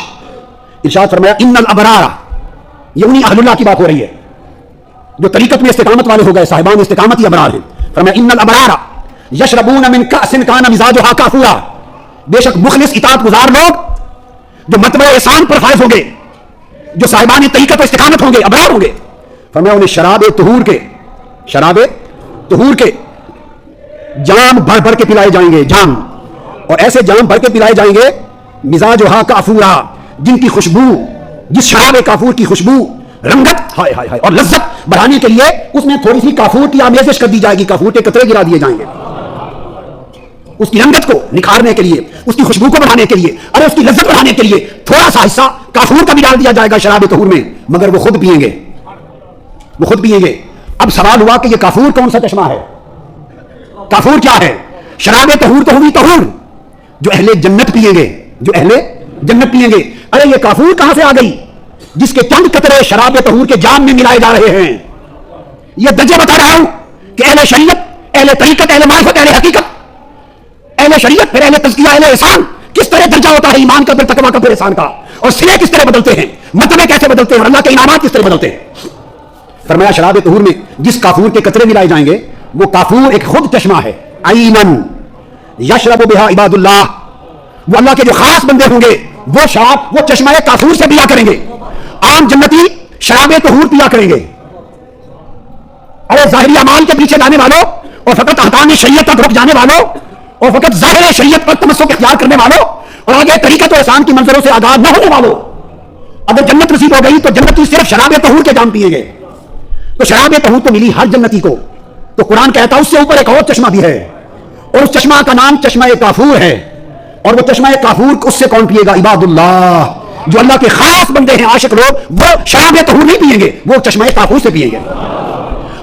ارشاد فرمایا ان الابرار, یہ انہی اہل اللہ کی بات ہو رہی ہے جو طریقت میں استقامت والے ہو گئے, صاحبان استقامت ہی ابرار ہیں. فرمایا ان الابرار یشربون من کأس کان مزاجها کافورا, بے شک مخلص اطاعت گزار لوگ جو مطلب احسان پر فائز ہوں گے, جو صاحبان طریقت و استقامت ہوں گے, ابرار ہوں گے, فرمایا انہیں شراب طہور کے جام بھر بھر کے پلائے جائیں گے, جام, اور ایسے جام بھر کے پلائے جائیں گے مزاجها کافورا, جن کی خوشبو, جس شراب کافور کی خوشبو, رنگت ہائے ہائے ہائے اور لذت بڑھانے کے لیے اس میں تھوڑی سی کافور کی آمیزش کر دی جائے گی, کافور کے قطرے گرا دیے جائیں گے, اس کی رنگت کو نکھارنے کے لیے, اس کی خوشبو کو بڑھانے کے لیے, ارے اس کی لذت بڑھانے کے لیے تھوڑا سا حصہ کافور کا بھی ڈال دیا جائے گا شراب طہور میں, مگر وہ خود پیئیں گے. اب سوال ہوا کہ یہ کافور کون سا چشمہ ہے, کافور کیا ہے؟ شراب طہور تو ہوئی طہور, جو اہل جنت پیئیں گے, ارے یہ کافور کہاں سے آ گئی جس کے چند قطرے شراب طہور کے جام میں ملائے جا رہے ہیں؟ یہ درجے بتا رہا ہوں کہ اہل شریعت, اہل طریقت, اہل معرفت, اہل حقیقت, اہل شریعت پھر اہل تزکیہ, اہل احسان, کس طرح درجہ ہوتا ہے ایمان کا, پھر تقویٰ کا, پھر احسان کا, اور سلے کس طرح بدلتے ہیں, مرتبے کیسے بدلتے ہیں, اور اللہ کے انعامات کس طرح بدلتے ہیں. فرمایا شراب طہور میں جس کافور کے قطرے ملائے جائیں گے وہ کافور ایک خود چشمہ ہے, عینن یشرب بہا عباد اللہ, وہ اللہ کے جو خاص بندے ہوں گے وہ شراب, وہ چشمہ کافور سے پیا کریں گے. عام جنتی شراب طہور پیا کریں گے. ارے ظاہری اعمال کے پیچھے جانے والوں اور فقط احکام شریعت تک رک جانے والوں اور فقط ظاہر شریعت پر تمسک اختیار کرنے والوں اور آگے طریقت و احسان کی منظروں سے آگاہ نہ ہونے والوں, اگر جنت نصیب ہو گئی تو جنتی صرف شراب طہور کے جام پیئیں گے. تو شراب طہور تو ملی ہر جنتی کو, تو قرآن کہتا ہے اس سے اوپر ایک اور چشمہ بھی ہے, اور اس چشمہ کا نام چشمہ کافور ہے. اور وہ چشمہ کافور اس سے کون پیے گا؟ عباد اللہ, جو اللہ کے خاص بندے ہیں, عاشق لوگ, وہ شراب طہور نہیں پیئیں گے, وہ چشمہ کافور سے پیئیں گے.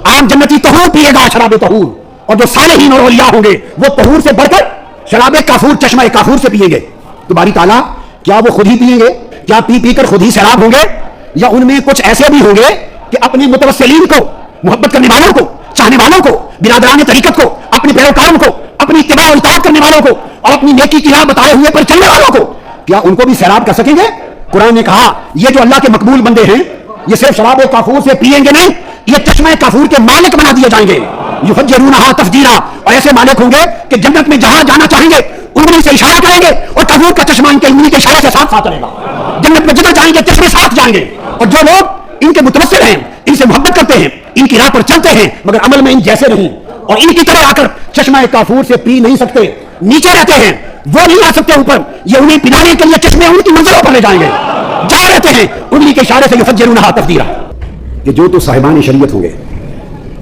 عام جنتی طہور پیے گا, شراب طہور, اور جو صالحین اور اولیاء ہوں گے وہ طہور سے بڑھ کر شراب کافور, چشمہ کافور سے پیئیں گے. تو باری تعالیٰ کیا وہ خود ہی پیئیں گے؟ کیا پی کر خود ہی سیراب ہوں گے, یا ان میں کچھ ایسے بھی ہوں گے کہ اپنے متوسلین کو, محبت کرنے والوں کو, چاہنے والوں کو, برادران طریقت کو, اپنے پیروکاروں کو, اپنی اتباع و اطاعت کرنے والوں کو, اور اپنی نیکی کی راہ بتائے ہوئے پر چلنے والوں کو, کیا ان کو بھی سیراب کر سکیں گے؟ قرآن نے کہا یہ جو اللہ کے مقبول بندے ہیں یہ صرف شراب کافور سے پیئیں گے نہیں, یہ چشمہ کافور کے مالک بنا دیے جائیں گے. یفجرونہا تفجیرا, اور ایسے مالک ہوں گے کہ جنت میں جہاں جانا چاہیں گے انگلی سے اشارہ کریں گے اور کافور کا چشمہ ان کے انگلی کے اشارے سے ساتھ ساتھ رہے گا. جنت میں جدھر جائیں گے چشمے ساتھ جائیں گے. اور جو لوگ ان کے متوسل ہیں, ان سے محبت کرتے ہیں, ان کی راہ پر چلتے ہیں مگر عمل میں ان جیسے نہیں, اور ان کی طرح آ کر چشمہ کافور سے پی نہیں سکتے, نیچے رہتے ہیں, وہ نہیں آ سکتے اوپر, یہ انہیں پلانے کے لیے چشمے ان کی منزلوں پر لے جائیں گے, جا رہتے ہیں انگلی کے اشارے سے. یفجرونہا تفجیرا, کہ جو تو صاحبان شریعت ہوں گے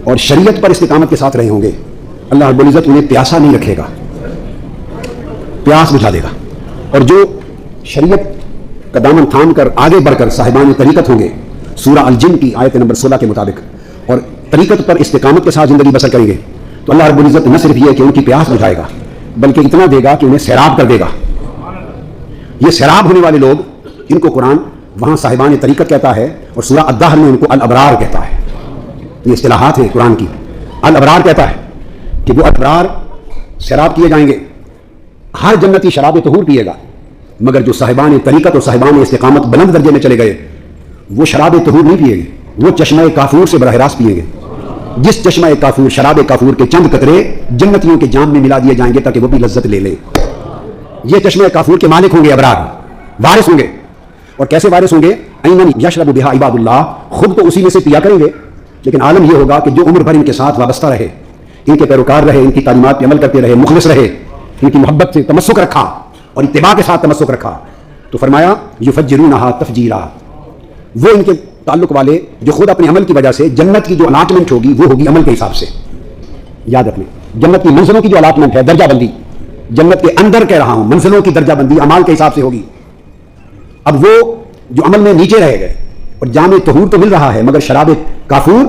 اور شریعت پر استقامت کے ساتھ رہے ہوں گے, اللہ رب العزت انہیں پیاسا نہیں رکھے گا, پیاس بجھا دے گا. اور جو شریعت کا دامن تھام کر آگے بڑھ کر صاحبان طریقت ہوں گے, سورہ الجن کی آیت نمبر 16 کے مطابق, اور طریقت پر استقامت کے ساتھ زندگی بسر کریں گے, تو اللہ رب العزت نہ صرف یہ کہ ان کی پیاس بجھائے گا بلکہ اتنا دے گا کہ انہیں سیراب کر دے گا. یہ سیراب ہونے والے لوگ, ان کو قرآن وہاں صاحبان طریقت کہتا ہے اور سورہ الدہر میں ان کو الابرار کہتا ہے. یہ اصطلاحات ہیں قرآن کی. الابرار کہتا ہے کہ وہ ابرار شراب پیے جائیں گے, ہر جنتی شراب طہور پیے گا, مگر جو صاحبان طریقت اور صاحبان استقامت بلند درجے میں چلے گئے وہ شراب طہور نہیں پیے گے, وہ چشمہ کافور سے براہ راست پیئیں گے. جس چشمہ کافور, شراب کافور کے چند قطرے جنتیوں کے جام میں ملا دیے جائیں گے تاکہ وہ بھی لذت لے لیں. یہ چشمہ کافور کے مالک ہوں گے ابرار, وارث ہوں گے. اور کیسے وارث ہوں گے؟ عیناً یشرب بہا عباد اللہ, خود تو اسی میں سے پیا کریں گے, لیکن عالم یہ ہوگا کہ جو عمر بھر ان کے ساتھ وابستہ رہے, ان کے پیروکار رہے, ان کی تعلیمات پہ عمل کرتے رہے, مخلص رہے, ان کی محبت سے تمسک رکھا اور اتباع کے ساتھ تمسک رکھا, تو فرمایا یفجرونہا تفجیرا, وہ ان کے تعلق والے جو خود اپنے عمل کی وجہ سے جنت کی جو الاٹمنٹ ہوگی وہ ہوگی عمل کے حساب سے. یاد رکھیں, جنت کی منزلوں کی جو الاٹمنٹ ہے, درجہ بندی, جنت کے اندر کہہ رہا ہوں, منزلوں کی درجہ بندی اعمال کے حساب سے ہوگی. اب وہ جو عمل میں نیچے رہ گئے اور جام طہور تو مل رہا ہے مگر شراب کافور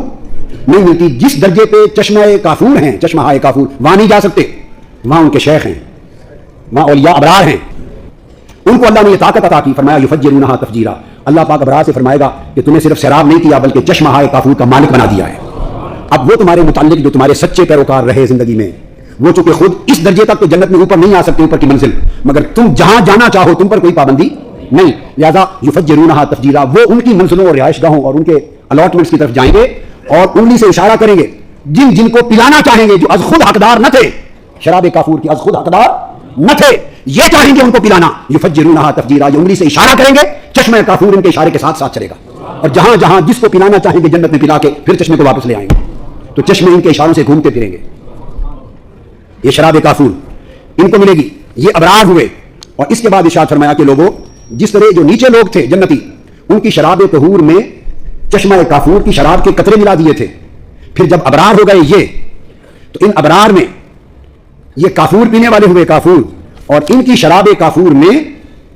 نہیں ملتی. جس درجے پہ چشمہ کافور ہیں, چشمہ کافور, وہاں نہیں جا سکتے, وہاں ان کے شیخ ہیں, وہاں اولیاء ابرار ہیں, ان کو اللہ نے یہ طاقت عطا کی. فرمایا یفجرونہا تفجیرا, اللہ پاک ابرار سے فرمائے گا کہ تمہیں صرف شراب نہیں کیا بلکہ چشمہ کافور کا مالک بنا دیا ہے. اب وہ تمہارے متعلق جو تمہارے سچے پیروکار رہے زندگی میں, وہ چونکہ خود اس درجے تک تو جنت میں اوپر نہیں آ سکتے, اوپر کی منزل, مگر تم جہاں جانا چاہو تم پر کوئی پابندی نہیں. لہذا یفجرونہا تفجیرا, وہ ان کی منزلوں اور رہائش گاہوں اور ان کے الاٹمنٹس کی طرف جائیں گے اور انگلی سے اشارہ کریں گے جن جن کو پلانا چاہیں گے, جو از خود حقدار نہ تھے, شراب کافور کی از خود حقدار نہ تھے, یہ چاہیں گے ان کو پلانا. یفجرونہا تفجیرا, یہ انگلی سے اشارہ کریں گے, چشمہ کافور ان کے اشارے کے ساتھ ساتھ چلے گا, اور جہاں جہاں جس کو پلانا چاہیں گے جنت میں پلا کے پھر چشمے کو واپس لے آئیں گے. تو چشمے ان کے اشاروں سے گھومتے پھریں گے. یہ شراب کافور ان کو ملے گی, یہ ابرار ہوئے. اور اس کے بعد ارشاد فرمایا کہ لوگوں, جس طرح جو نیچے لوگ تھے جنتی, ان کی شراب طہور میں چشمہ کافور کی شراب کے قطرے ملا دیے تھے, پھر جب ابرار ہو گئے یہ, تو ان ابرار میں یہ کافور پینے والے ہوئے کافور, اور ان کی شراب کافور میں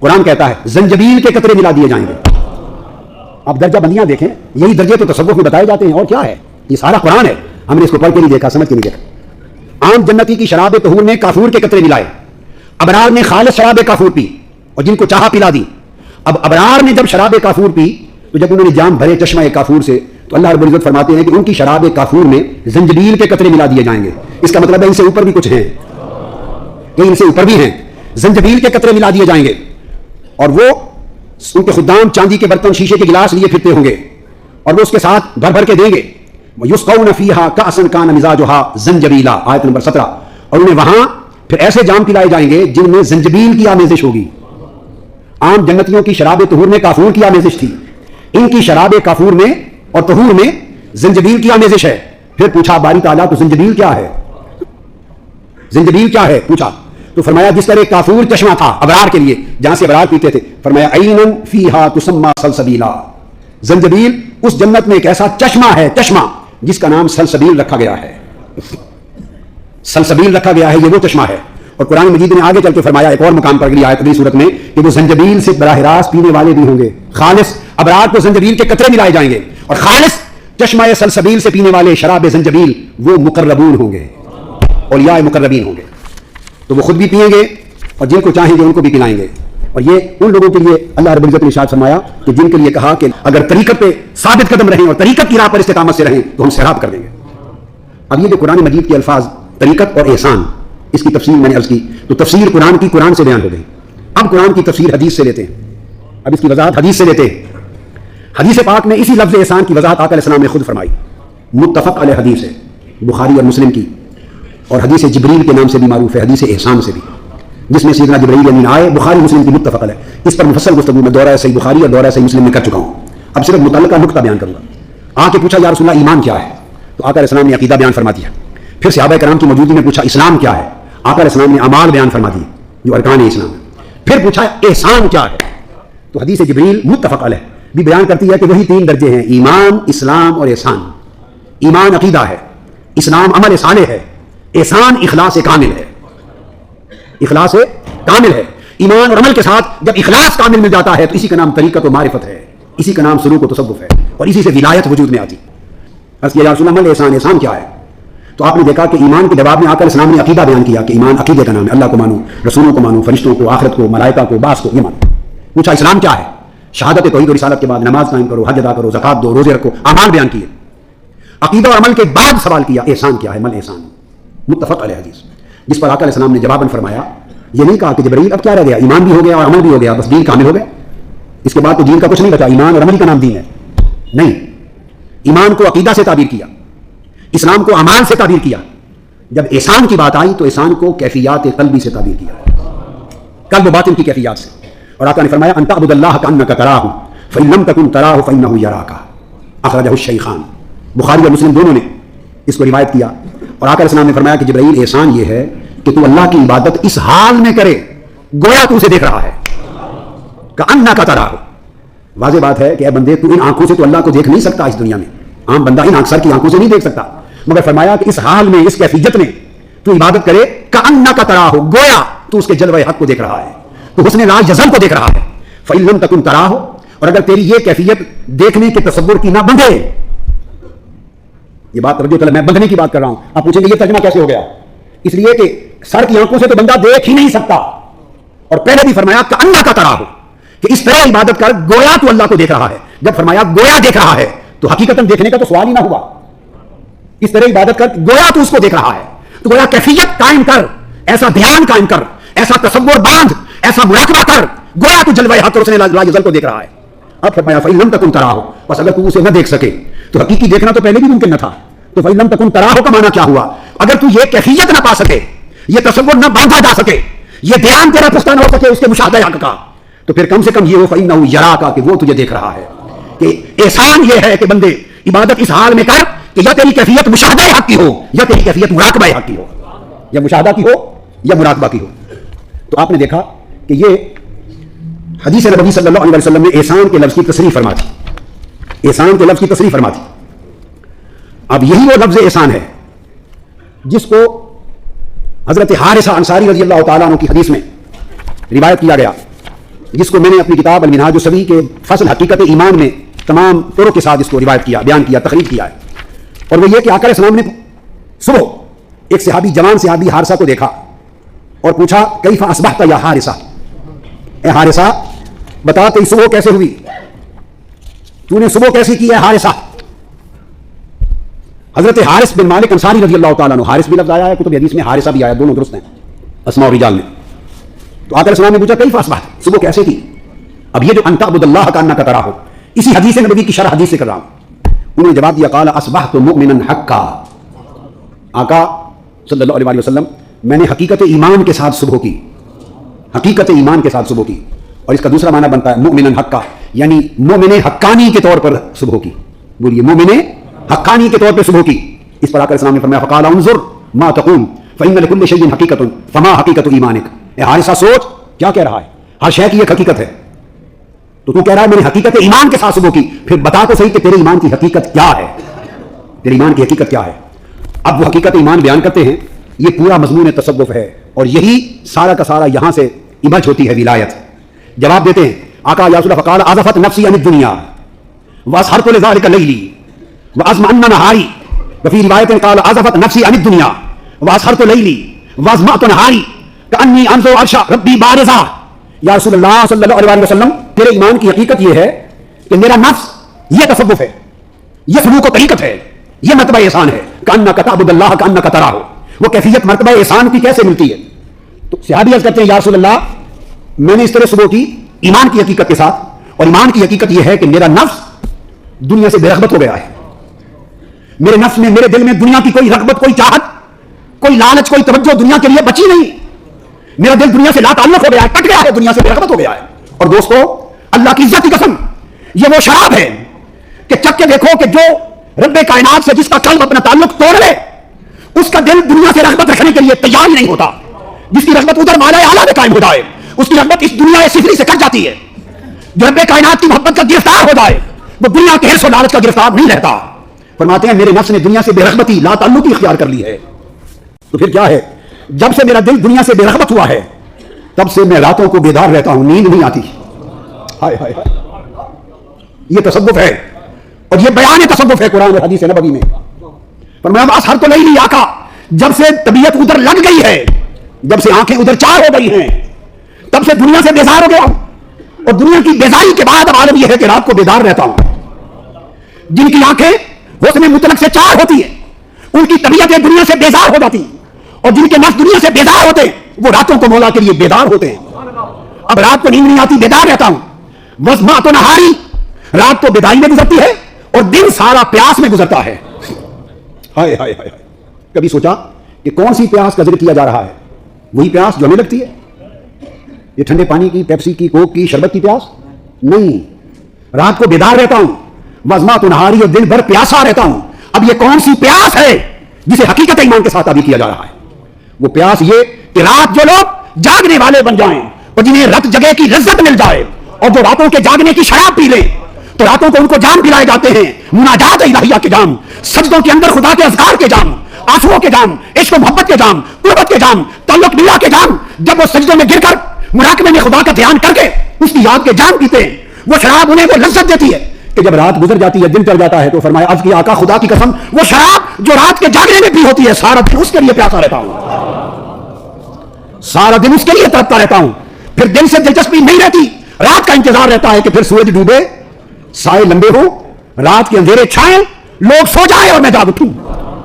قرآن کہتا ہے زنجبیل کے قطرے ملا دیے جائیں گے. اب درجہ بندیاں دیکھیں, یہی درجے تو تصوف میں بتائے جاتے ہیں, اور کیا ہے, یہ سارا قرآن ہے, ہم نے اس کو پڑھ کے نہیں دیکھا, سمجھ کے نہیں دیکھا. عام جنتی کی شراب طہور میں کافور کے قطرے ملائے, ابرار نے خالص شراب کافور پی اور جن کو چاہا پلا دی. اب ابرار نے جب شراب کافور پی تو جب انہوں نے جام بھرے چشمہ کافور سے, تو اللہ رب العزت فرماتے ہیں کہ ان کی شراب کافور میں زنجبیل کے قطرے ملا دیے جائیں گے. اس کا مطلب ہے ان سے اوپر بھی کچھ ہیں, کہ ان سے اوپر بھی ہیں, زنجبیل کے قطرے ملا دیے جائیں گے, اور وہ ان کے خدام چاندی کے برتن, شیشے کے گلاس لیے پھرتے ہوں گے, اور وہ اس کے ساتھ بھر بھر کے دیں گے. یسقون فیہا کأسا کان مزاجہا زنجبیلا, آیت نمبر 17. اور انہیں وہاں پھر ایسے جام پلائے جائیں گے جن میں زنجبیل کی آمیزش ہوگی. عام جنتیوں کی شراب طہور میں کافور کی آمیزش تھی, ان کی شراب کافور میں اور طہور میں زنجبیل کی آمیزش ہے. پھر پوچھا باری تعالیٰ تو زنجبیل کیا ہے, زنجبیل کیا ہے پوچھا, تو فرمایا جس طرح کافور چشمہ تھا ابرار کے لیے جہاں سے ابرار پیتے تھے, فرمایا عینن فیہا تسمى سلسبیلا, زنجبیل اس جنت میں ایک ایسا چشمہ ہے, چشمہ جس کا نام سلسبیل رکھا گیا ہے, سلسبیل رکھا گیا ہے, یہ وہ چشمہ ہے. اور قرآن مجید نے آگے چل کے فرمایا ایک اور مقام پر اگلی آیت اگلی صورت میں کہ وہ زنجبیل سے براہ راست پینے والے بھی ہوں گے. خالص ابرار کو زنجبیل کے قطرے ملائے جائیں گے, اور خالص چشمہ سلسبیل سے پینے والے شراب زنجبیل وہ مقربون ہوں گے, اولیاء مقربین ہوں گے. تو وہ خود بھی پئیں گے اور جن کو چاہیں گے ان کو بھی پلائیں گے. اور یہ ان لوگوں کے لیے اللہ رب العزت نے ارشاد فرمایا کہ جن کے لیے کہا کہ اگر طریقت پہ ثابت قدم رہیں اور طریقت کی راہ پر استقامت سے رہیں تو ہم سیراب کر دیں گے. اب یہ جو قرآن مجید کے الفاظ طریقت اور احسان, اس کی تفسیر میں نے عرض کی, تو تفسیر قرآن کی قرآن سے بیان ہو گئی. اب قرآن کی تفسیر حدیث سے لیتے ہیں, اب اس کی وضاحت حدیث سے لیتے ہیں. حدیث پاک میں اسی لفظ احسان کی وضاحت آقا علیہ السلام نے خود فرمائی, متفق علیہ حدیث ہے, بخاری اور مسلم کی, اور حدیث جبریل کے نام سے بھی معروف ہے, حدیث احسان سے بھی, جس میں سیدنا جبرائیل امین آئے. بخاری مسلم کی متفق علیہ. اس پر مفصل گفتگو میں دورہ صحیح بخاری اور دورہ صحیح مسلم میں کر چکا ہوں, اب صرف متعلقہ نقطہ بیان کروں گا. آ کے پوچھا یا رسول اللہ ایمان کیا ہے, تو آقا علیہ السلام نے عقیدہ بیان فرما دیا. پھر صحابہ کرام کی موجودگی میں پوچھا اسلام کیا ہے, آقا علیہ السلام نے اعمال بیان فرما دی جو ارکان اسلام ہے. پھر پوچھا احسان کیا ہے, تو حدیث جبریل متفق علیہ بھی بیان کرتی ہے کہ وہی 3 درجے ہیں, ایمان, اسلام اور احسان. ایمان عقیدہ ہے, اسلام عمل صالح ہے, احسان اخلاص کامل ہے. اخلاص کامل ہے. ایمان اور عمل کے ساتھ جب اخلاص کامل مل جاتا ہے تو اسی کا نام طریقت و معرفت ہے, اسی کا نام سلوک و تصوف ہے, اور اسی سے ولایت وجود میں آتی. بس یہ یا رسول اللہ عمل احسان کیا ہے, تو آپ نے دیکھا کہ ایمان کے جواب میں آقا علیہ السلام نے عقیدہ بیان کیا کہ ایمان عقیدے کا نام ہے, اللہ کو مانو, رسولوں کو مانو, فرشتوں کو, آخرت کو, ملائکہ کو, بعث کو, یہ مانو. پوچھا اسلام کیا ہے, شہادت توحید و رسالت کے بعد نماز قائم کرو، حج ادا کرو، زکات دو، روزے رکھو، اعمال بیان کیے. عقیدہ اور عمل کے بعد سوال کیا احسان کیا ہے، مل احسان. متفق علیہ حدیث، جس پر آقا علیہ السلام نے جواباً فرمایا، یہ نہیں کہا کہ جبرائیل اب کیا رہ گیا، ایمان بھی ہو گیا اور عمل بھی ہو گیا، بس دین کامل ہو گیا، اس کے بعد تو دین کا کچھ نہیں بچا، ایمان اور عمل کا نام دین ہے. نہیں، ایمان کو عقیدہ سے تعبیر کیا، اسلام کو اعمال سے تعبیر کیا. جب احسان کی بات آئی تو احسان کو کیفیات قلبی سے تعبیر کیا، قلب و باطن کی کیفیات سے. اور آقا نے فرمایا ان تعبد اللہ کأنک تراہ فإن لم تکن تراہ فإنہ یراک، اخرجہ الشیخان. بخاری اور مسلم دونوں نے اس کو روایت کیا. اور آقا علیہ السلام نے فرمایا کہ جبرائیل احسان یہ ہے کہ تو اللہ کی عبادت اس حال میں کرے گویا تو اسے دیکھ رہا ہے، کأنک تراہ. واضح بات ہے کہ اے بندے تو ان آنکھوں سے تو اللہ کو دیکھ نہیں سکتا اس دنیا میں، عام بندہ ان سر کی آنکھوں سے نہیں دیکھ سکتا، مگر فرمایا کہ اس حال میں، اس کیفیت میں تو عبادت کرے کأنک تراہ، گویا تو اس کے جلوہ حق کو دیکھ رہا ہے، تو حسن لا جزل کو دیکھ رہا ہے. فإن لم تکن تراہ، اور اگر تیری یہ کیفیت دیکھنے کے تصور کی نہ بندھے، یہ بات توجہ کریں، میں بندھنے کی بات کر رہا ہوں. آپ پوچھیں گے یہ ترجمہ کیسے ہو گیا؟ اس لیے کہ سر کی آنکھوں سے تو بندہ دیکھ ہی نہیں سکتا، اور پہلے بھی فرمایا کأنک تراہ، کہ اس طرح عبادت کر گویا تو اللہ کو دیکھ رہا ہے. جب فرمایا گویا دیکھ رہا ہے تو حقیقتاً دیکھنے کا تو سوال ہی نہ ہوا. اس طرح عبادت کر گویا تو اس کو دیکھ رہا ہے، تو گویا کیفیت قائم کر، ایسا دھیان قائم کر، ایسا تصور باندھ، ایسا مراقبہ کر، گویا تو جلوہ حق اور حسن لا جزل کو دیکھ رہا ہے. اب فرمایا فإن لم تکن تراہ، بس اگر تو اسے نہ دیکھ سکے تو حقیقی دیکھنا تو پہلے بھی ممکن نہ تھا. تو فإن لم تکن تراہ کا معنی کیا ہوا؟ اگر تو یہ کیفیت نہ پا سکے، یہ تصور نہ باندھا جا سکے، یہ دھیان تیرا پختہ نہ ہو سکے اس کے مشاہدہ حق کا، تو پھر کم سے کم یہ ہو فإنہ یراک، کہ وہ تجھے دیکھ رہا ہے. کہ احسان یہ ہے کہ بندے عبادت اس حال میں کر کہ یا تیری کیفیت مشاہدہ حق کی ہو یا تیری کیفیت مراقبہ حق کی ہو، یا مشاہدہ کی ہو یا مراقبہ کی ہو. تو آپ نے دیکھا کہ یہ حدیث نبوی صلی اللہ علیہ وسلم نے احسان کے لفظ کی تصریح فرما دی، احسان کے لفظ کی تصریح فرما دی. اب یہی وہ لفظ احسان ہے جس کو حضرت حارثہ انصاری رضی اللہ تعالیٰ عنہ کی حدیث میں روایت کیا گیا، جس کو میں نے اپنی کتاب المنہاج السوی کے فصل حقیقت ایمان میں تمام طرق کے ساتھ اس کو روایت کیا، بیان کیا، تخریج کیا ہے. اور وہ یہ کہ آقا علیہ السلام نے صبح ایک صحابی، جوان صحابی حارثہ کو دیکھا اور پوچھا کیف اصبحت یا حارثہ، اے حارثہ بتا تیری صبح کیسے ہوئی، تو نے صبح کیسی کی ہے حارثہ. حضرت حارث بن مالک انصاری رضی اللہ تعالیٰ عنہ، حارث بھی لفظ آیا ہے کتب حدیث میں، حارثہ بھی آیا، دونوں درست ہیں اسماء و رجال میں. تو آقا علیہ السلام نے پوچھا کیف اصبحت، صبح کیسے کی. اب یہ جو ان تعبد اللہ کأنک تراہ، اسی حدیث نبوی کی شرح حدیث سے کر رہا ہوں. انہوں نے جواب دیا قال اصبحت مؤمنا حقا، آقا صلی اللہ علیہ وسلم میں نے حقیقت ایمان کے ساتھ صبح کی، حقیقت ایمان کے ساتھ صبح کی. اور اس کا دوسرا معنی بنتا ہے مؤمنا حقا، یعنی مومن حقانی کے طور پر صبح کی. بولیے مومن حقانی کے طور پر صبح کی. اس پر آقا السلام نے فرمایا فقال انظر ما تقول فإن لكل شيء حقیقت فما حقیقت ایمانک. اے حارثہ سوچ کیا کہہ رہا ہے، ہر شے کی ایک حقیقت ہے، تو کہہ رہا ہے میں نے حقیقت ایمان کے ساتھ صبح کی، پھر بتا تو صحیح کہ تیرے ایمان کی حقیقت کیا ہے، تیرے ایمان کی حقیقت کیا ہے. اب وہ حقیقت ایمان بیان کرتے ہیں، یہ پورا مضمون تصوف ہے، اور یہی سارا کا سارا یہاں سے ایمرج ہوتی ہے ولایت. جواب دیتے ہیں آقا یا رسول اللہ فقال عزفت نفسی عن الدنیا واسحرت لذلك لیلی واظمأن نہاری. وفي روایت قال عزفت نفسی عن الدنیا واسحرت لیلی واظمأت نہاری کأنی انظر عرش ربی بارزا. یا رسول اللہ صلی اللہ علیہ وسلم تیرے ایمان کی حقیقت یہ ہے کہ میرا نفس یہ تصوف ہے، یہ سلوک و طریقت ہے، یہ مرتبہ احسان ہے. کأنک تعبد اللہ کأنک تراہ، وہ کیفیت مرتبہ احسان کی کیسے ملتی ہے. تو صحابی عرض کرتے ہیں یا رسول اللہ میں نے اس طرح صبح کی ایمان کی حقیقت کے ساتھ، اور ایمان کی حقیقت یہ ہے کہ میرا نفس دنیا سے بے رغبت ہو گیا ہے. میرے نفس میں، میرے دل میں دنیا کی کوئی رغبت، کوئی چاہت، کوئی لالچ، کوئی توجہ دنیا کے لیے بچی نہیں. میرا دل دنیا سے لا تعلق ہو گیا ہے، کٹ گیا ہے، دنیا سے بے رغبت ہو گیا ہے. اور دوستو اللہ کی عزت کی قسم یہ وہ شراب ہے کہ چک کے دیکھو کہ جو رب کائنات سے جس کا قلب اپنا تعلق توڑ لے اس کا دل دنیا سے رغبت رکھنے کے لیے تیار نہیں ہوتا. جس کی رغبت ادھر مالا اعلیٰ میں قائم ہو جائے اس کی رغبت اس دنیا صفری سے کٹ جاتی ہے. جو رب کائنات کی محبت کا گرفتار ہو جائے وہ دنیا کے حرص و لالچ کا گرفتار نہیں رہتا. فرماتے ہیں میرے نفس نے دنیا سے بے رغبتی، لا تعلقی اختیار کر لی ہے. تو پھر کیا ہے، جب سے میرا دل دنیا سے بے رغبت ہوا ہے تب سے میں راتوں کو بیدار رہتا ہوں، نیند نہیں آتی. ہائے ہائے ہائے، یہ تصوف ہے اور یہ بیان تصوف ہے قرآن اور حدیث نبوی میں. فرمایا بس ہر تو نہیں آقا جب سے طبیعت ادھر لگ گئی ہے، جب سے آنکھیں ادھر چار ہو گئی ہیں، تب سے دنیا سے بیزار ہو گیا ہوں. اور دنیا کی بیداری کے بعد اب عالم یہ ہے کہ رات کو بیدار رہتا ہوں. جن کی آنکھیں حسن مطلق سے چار ہوتی ہے ان کی طبیعتیں دنیا سے بیزار ہو جاتی ہیں, اور جن کے نفس دنیا سے بیزار ہوتے ہیں وہ راتوں کو مولا کے لیے بیدار ہوتے ہیں. اب رات کو نیند نہیں آتی, بیدار رہتا ہوں. وزمات و نہاری, رات تو بیداری میں گزرتی ہے اور دن سارا پیاس میں گزرتا ہے. ہائے ہائے ہائے, کبھی سوچا کہ کون سی پیاس کا ذکر کیا جا رہا ہے؟ وہی پیاس جو ہمیں لگتی ہے, یہ ٹھنڈے پانی کی, پیپسی کی, کوک کی, شربت کی پیاس نہیں. رات کو بیدار رہتا ہوں, وزمات و نہاری, اور دن بھر پیاسا رہتا ہوں. اب یہ کون سی پیاس ہے جسے حقیقت ایمان کے ساتھ ابھی کیا جا رہا ہے؟ وہ پیاس یہ کہ رات جو لوگ جاگنے والے بن جائیں اور جنہیں رت جگہ کی لذت مل جائے, اور جو راتوں کے جاگنے کی شراب پی لیں تو راتوں کو ان کو جام پلائے جاتے ہیں, مناجات الہیہ کے جام, سجدوں کے اندر خدا کے اذکار کے جام, آنسوؤں کے جام, عشق و محبت کے جام, قربت کے جام, تعلق باللہ کے جام. جب وہ سجدوں میں گر کر مراقبے میں خدا کا دھیان کر کے اس کی یاد کے جام پیتے ہیں, وہ شراب انہیں وہ لذت دیتی ہے کہ جب رات گزر جاتی ہے, دن چڑھ جاتا ہے, تو فرمایا عرض کی آقا خدا کی قسم وہ شراب جو رات کے جاگنے میں بھی ہوتی ہے سارا دن اس کے لیے پیاسا رہتا ہوں, سارا دن اس کے لیے تڑپتا رہتا ہوں. پھر دن سے دلچسپی نہیں رہتی, رات کا انتظار رہتا ہے کہ پھر سورج ڈوبے, سائے لمبے ہو, رات کے اندھیرے چھائیں, لوگ سو جائیں اور میں جاگ اٹھوں,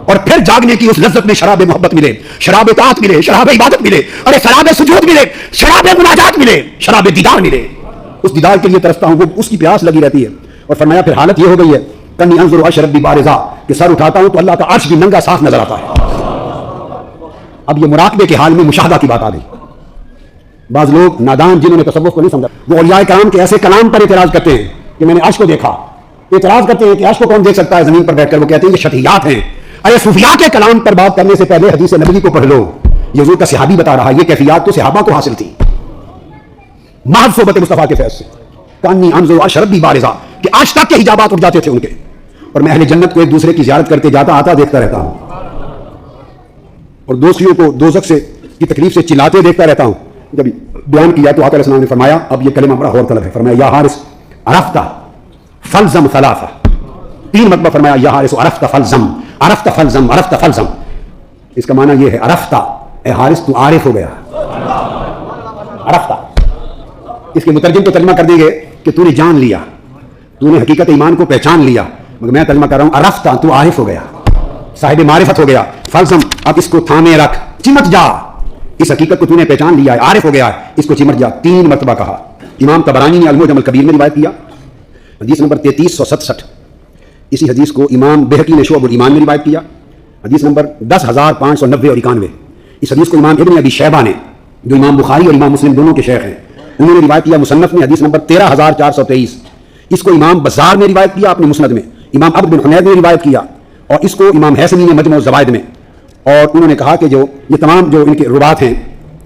اور پھر جاگنے کی اس لذت میں شراب محبت ملے, شراب طاعت ملے, شراب عبادت ملے, ارے شراب سجود ملے, شراب مناجات ملے, شراب دیدار ملے. اس دیدار کے لیے ترستا ہوں, وہ اس کی پیاس لگی رہتی ہے. اور فرمایا پھر حالت یہ ہو گئی ہے کنی انظر اشرب بارزا, کہ سر اٹھاتا ہوں تو اللہ کا عرش بھی ننگا صاف نظر آتا ہے. اب یہ مراقبے کے حال میں مشاہدہ کی بات آ گئی. بعض لوگ نادان جنہوں نے تصوف کو نہیں سمجھا, وہ اولیاء کرام کے ایسے کلام پر اعتراض کرتے ہیں کہ میں نے عرش کو دیکھا. اعتراض کرتے ہیں کہ عرش کو کون دیکھ سکتا ہے زمین پر بیٹھ کر؟ وہ کہتے ہیں یہ شرحیات ہیں. ارے صوفیاء کے کلام پر بات کرنے سے پہلے حدیث نبوی کو پڑھ لو, یہ حضور کا صحابی بتا رہا ہے. یہ کیفیات تو صحابہ کو حاصل تھی محض صحبت مصطفیٰ کے فیض سے. کانی انظر اشرب بارزا, کہ آج تک کے حجابات اٹھ جاتے تھے ان کے, اور میں اہل جنت کو ایک دوسرے کی زیارت کرتے جاتا آتا دیکھتا رہتا ہوں, اور دوستیوں کو دوزخ سے کی تکلیف سے چلاتے دیکھتا رہتا ہوں. جب بیان کیا تو آقا علیہ السلام نے فرمایا اب یہ کلمہ بڑا غور طلب ہے. فرمایا یا حارث عرفت فلزم ثلاثہ, 3 مرتبہ فرمایا یا حارث عرفت فلزم, عرفت فلزم, عرفت فلزم. اس کا معنی یہ ہے عرفت, اے حارث تو عارف ہو گیا. عرفت اس کے مترجم تو ترجمہ کر دیں گے کہ تو نے جان لیا, تو نے حقیقت ایمان کو پہچان لیا, مگر میں ترجمہ کر رہا ہوں عرفت تو عارف ہو گیا, صاحب معرفت ہو گیا. فلزم اب اس کو تھامے رکھ, چمٹ جا, اس حقیقت کو تو نے پہچان لیا ہے, عارف ہو گیا ہے, اس کو چمٹ جا. 3 مرتبہ کہا. امام طبرانی نے المعجم الکبیر میں روایت کیا, حدیث نمبر 3367. اسی حدیث کو امام بہقی نے شعب الایمان میں روایت کیا, حدیث نمبر 10590 اور 91. اس حدیث کو امام ابن ابی شیبہ نے, جو امام بخاری اور امام مسلم دونوں کے شیخ ہیں, انہوں نے روایت کیا مصنف میں, حدیث نمبر 13423. اس کو امام بزار نے روایت کیا اپنے مسند میں, امام عبد بن حمید نے روایت کیا, اور اس کو امام حیثمی نے مجمع الزوائد میں. اور انہوں نے کہا کہ جو یہ تمام جو ان کے روات ہیں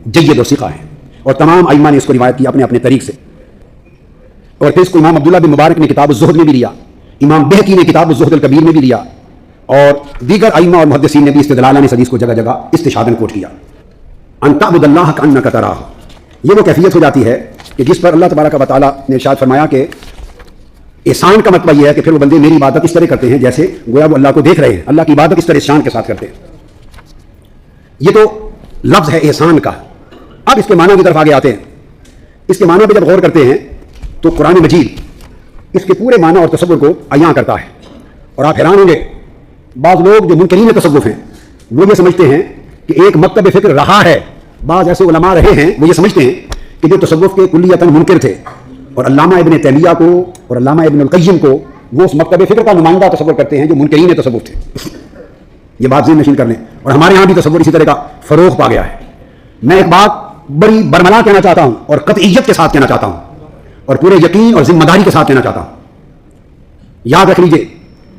جید و ثقہ ہیں, اور تمام ائمہ نے اس کو روایت کیا اپنے اپنے طریق سے. اور پھر اس کو امام عبداللہ بن مبارک نے کتاب الزہد میں بھی لیا, امام بہقی نے کتاب الزہد الکبیر میں بھی لیا, اور دیگر ائمہ اور محدثین نے بھی استدلالً اس حدیث کو جگہ جگہ استشہاداً کوٹ کیا. ان تعبد اللہ کأنک تراہ, یہ وہ کیفیت ہو جاتی ہے کہ جس پر اللہ تبارک و تعالیٰ نے ارشاد فرمایا کہ احسان کا مطلب یہ ہے کہ پھر وہ بندے میری عبادت اس طرح کرتے ہیں جیسے گویا وہ اللہ کو دیکھ رہے ہیں, اللہ کی عبادت اس طرح احسان کے ساتھ کرتے ہیں. یہ تو لفظ ہے احسان کا. اب اس کے معنی کی طرف آگے آتے ہیں. اس کے معنی پہ جب غور کرتے ہیں تو قرآن مجید اس کے پورے معنی اور تصور کو عیاں کرتا ہے, اور آپ حیران ہوں گے بعض لوگ جو منکرین تصوف ہیں وہ یہ سمجھتے ہیں کہ ایک مکتب فکر رہا ہے. بعض ایسے علماء رہے ہیں وہ یہ سمجھتے ہیں کہ جو تصوف کے کلیتاً منکر تھے, اور علامہ ابن تیمیہ کو اور علامہ ابن القیم کو وہ اس مکتب فکر کا نمائندہ تصور کرتے ہیں جو منکرین تصوف تھے. یہ بات ذہن نشین کر لیں. اور ہمارے ہاں بھی تصور اسی طرح کا فروغ پا گیا ہے. میں ایک بات بڑی برملا کہنا چاہتا ہوں اور قطعیت کے ساتھ کہنا چاہتا ہوں, اور پورے یقین اور ذمہ داری کے ساتھ کہنا چاہتا ہوں. یاد رکھ لیجئے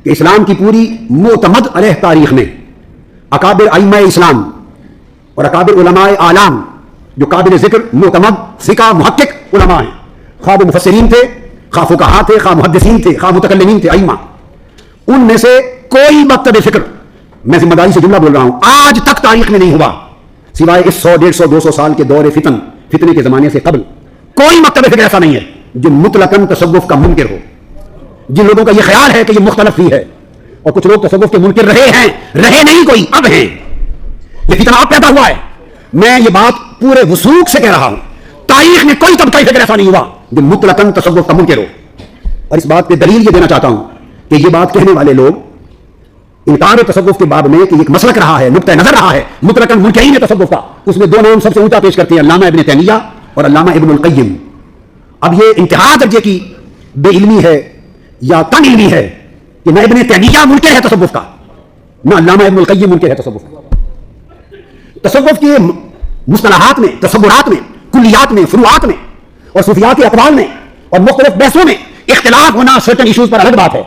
کہ اسلام کی پوری معتمد علیہ تاریخ میں اکابر ائمہ اسلام اور اکابر علماء اعلام جو قابل ذکر معتمد ثقہ محقق علماء ہیں, خواہ وہ مفسرین تھے, خواہ فقہاء تھے, خواہ محدثین تھے, خواہ متکلمین تھے, ائمہ, ان میں سے کوئی مکتب فکر, میں ذمہ داری سے جملہ بول رہا ہوں, آج تک تاریخ میں نہیں ہوا سوائے اس 100 150 200 سال کے دور فتنے کے زمانے سے قبل. کوئی مکتب فکر ایسا نہیں ہے جو مطلقاً تصوف کا منکر ہو. جن لوگوں کا یہ خیال ہے کہ یہ مختلف ہی ہے, اور کچھ لوگ تصوف کے منکر رہے ہیں, رہے نہیں کوئی, اب ہیں, یہ فتنہ اب پیدا ہوا ہے. میں یہ بات پورے وثوق سے کہہ رہا ہوں, تاریخ میں کوئی طبقہ فکر ایسا نہیں ہوا جو مطلقاً تصوف کا منکر ہو. اور اس بات پہ دلیل یہ دینا چاہتا ہوں کہ یہ بات کہنے والے لوگ انکار تصوف کے باب میں کہ ایک مسلک رہا ہے، نقطہ نظر رہا ہے مطلقاً منکرین تصوف کا، اس میں دو نام سب سے اونچا پیش کرتے ہیں، علامہ ابن تیمیہ اور علامہ ابن القیم. اب یہ انتہا درجے کی بے علمی ہے یا کم علمی ہے کہ نہ ابن تیمیہ منکر ہے تصوف کا، نہ علامہ ابن القیم منکر ہے تصوف کا. تصوف کے مصطلحات میں، تصورات میں، کلیات میں، فروعات میں اور صوفیات کے اقوال میں اور مختلف بحثوں میں اختلاف ہونا سرٹن ایشوز پر الگ بات ہے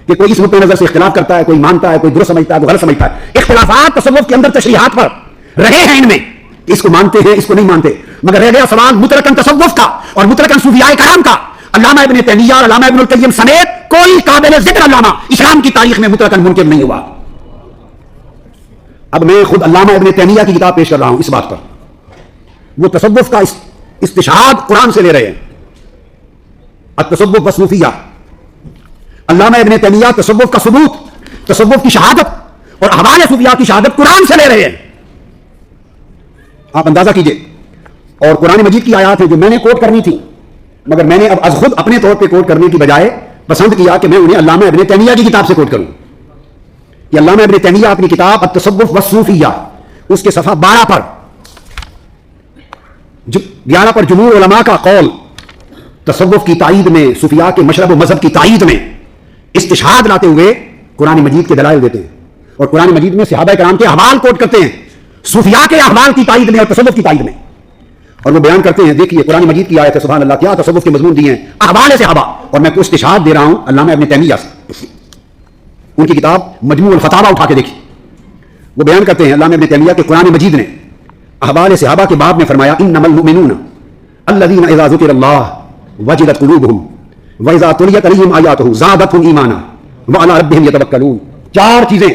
کہ کوئی اس نقطۂ نظر سے اختلاف کرتا ہے، کوئی مانتا ہے، کوئی درست سمجھتا ہے، کوئی غلط سمجھتا ہے. اختلافات تصوف کے اندر تشریحات پر رہے ہیں، ان میں اس کو مانتے ہیں، اس کو نہیں مانتے، مگر رہ گیا سوال مطلقاً تصوف کا اور مطلقاً صوفیاء کرام کا. علامہ ابن تیمیہ اور علامہ ابن القیم سمیت کوئی قابل ذکر علامہ اسلام کی تاریخ میں مطلقاً منکر نہیں ہوا. اب میں خود علامہ ابن تیمیہ کی کتاب پیش کر رہا ہوں اس بات پر. وہ تصوف کا استشہاد قرآن سے لے رہے ہیں، التصوف والصوفیہ. علامہ ابن تیمیہ تصوف کا ثبوت، تصوف کی شہادت اور احوال صوفیہ کی شہادت قرآن سے لے رہے ہیں. آپ اندازہ کیجئے. اور قرآن مجید کی آیات ہیں جو میں نے کوٹ کرنی تھی، مگر میں نے اب از خود اپنے طور پہ کوٹ کرنے کی بجائے پسند کیا کہ میں انہیں علامہ ابن تیمیہ کی کتاب سے کوٹ کروں. کہ علامہ ابن تیمیہ اپنی کتاب التصوف والصوفیہ اس کے صفحہ 12 پر 11 پر جمہور علماء کا قول تصوف کی تائید میں، صوفیاء کے مشرب و مذہب کی تائید میں استشہاد لاتے ہوئے قرآن مجید کے دلائل دیتے ہیں اور قرآن مجید میں صحابہ کرام کے احوال کوٹ کرتے ہیں صوفیاء کے احوال کی تائید میں اور تصوف کی تائید میں. اور وہ بیان کرتے ہیں، دیکھیے قرآن مجید کی آیت ہے، سبحان اللہ، کیا تصوف کے مضمون دیے ہیں، احوال صحابہ. اور میں کوئی استشہاد دے رہا ہوں علامہ ابن تیمیہ سے. ان کی کتاب مجموع الفتاوی اٹھا کے دیکھیے. وہ بیان کرتے ہیں علامہ ابن تیمیہ کہ قرآن مجید نے احوال صحابہ کے باب میں فرمایا انما المؤمنون الذين اذا ذكر الله وجلت قلوبهم واذا تليت عليهم آیاته زادتهم ایمانا وعلى ربهم يتوکلون. 4 چیزیں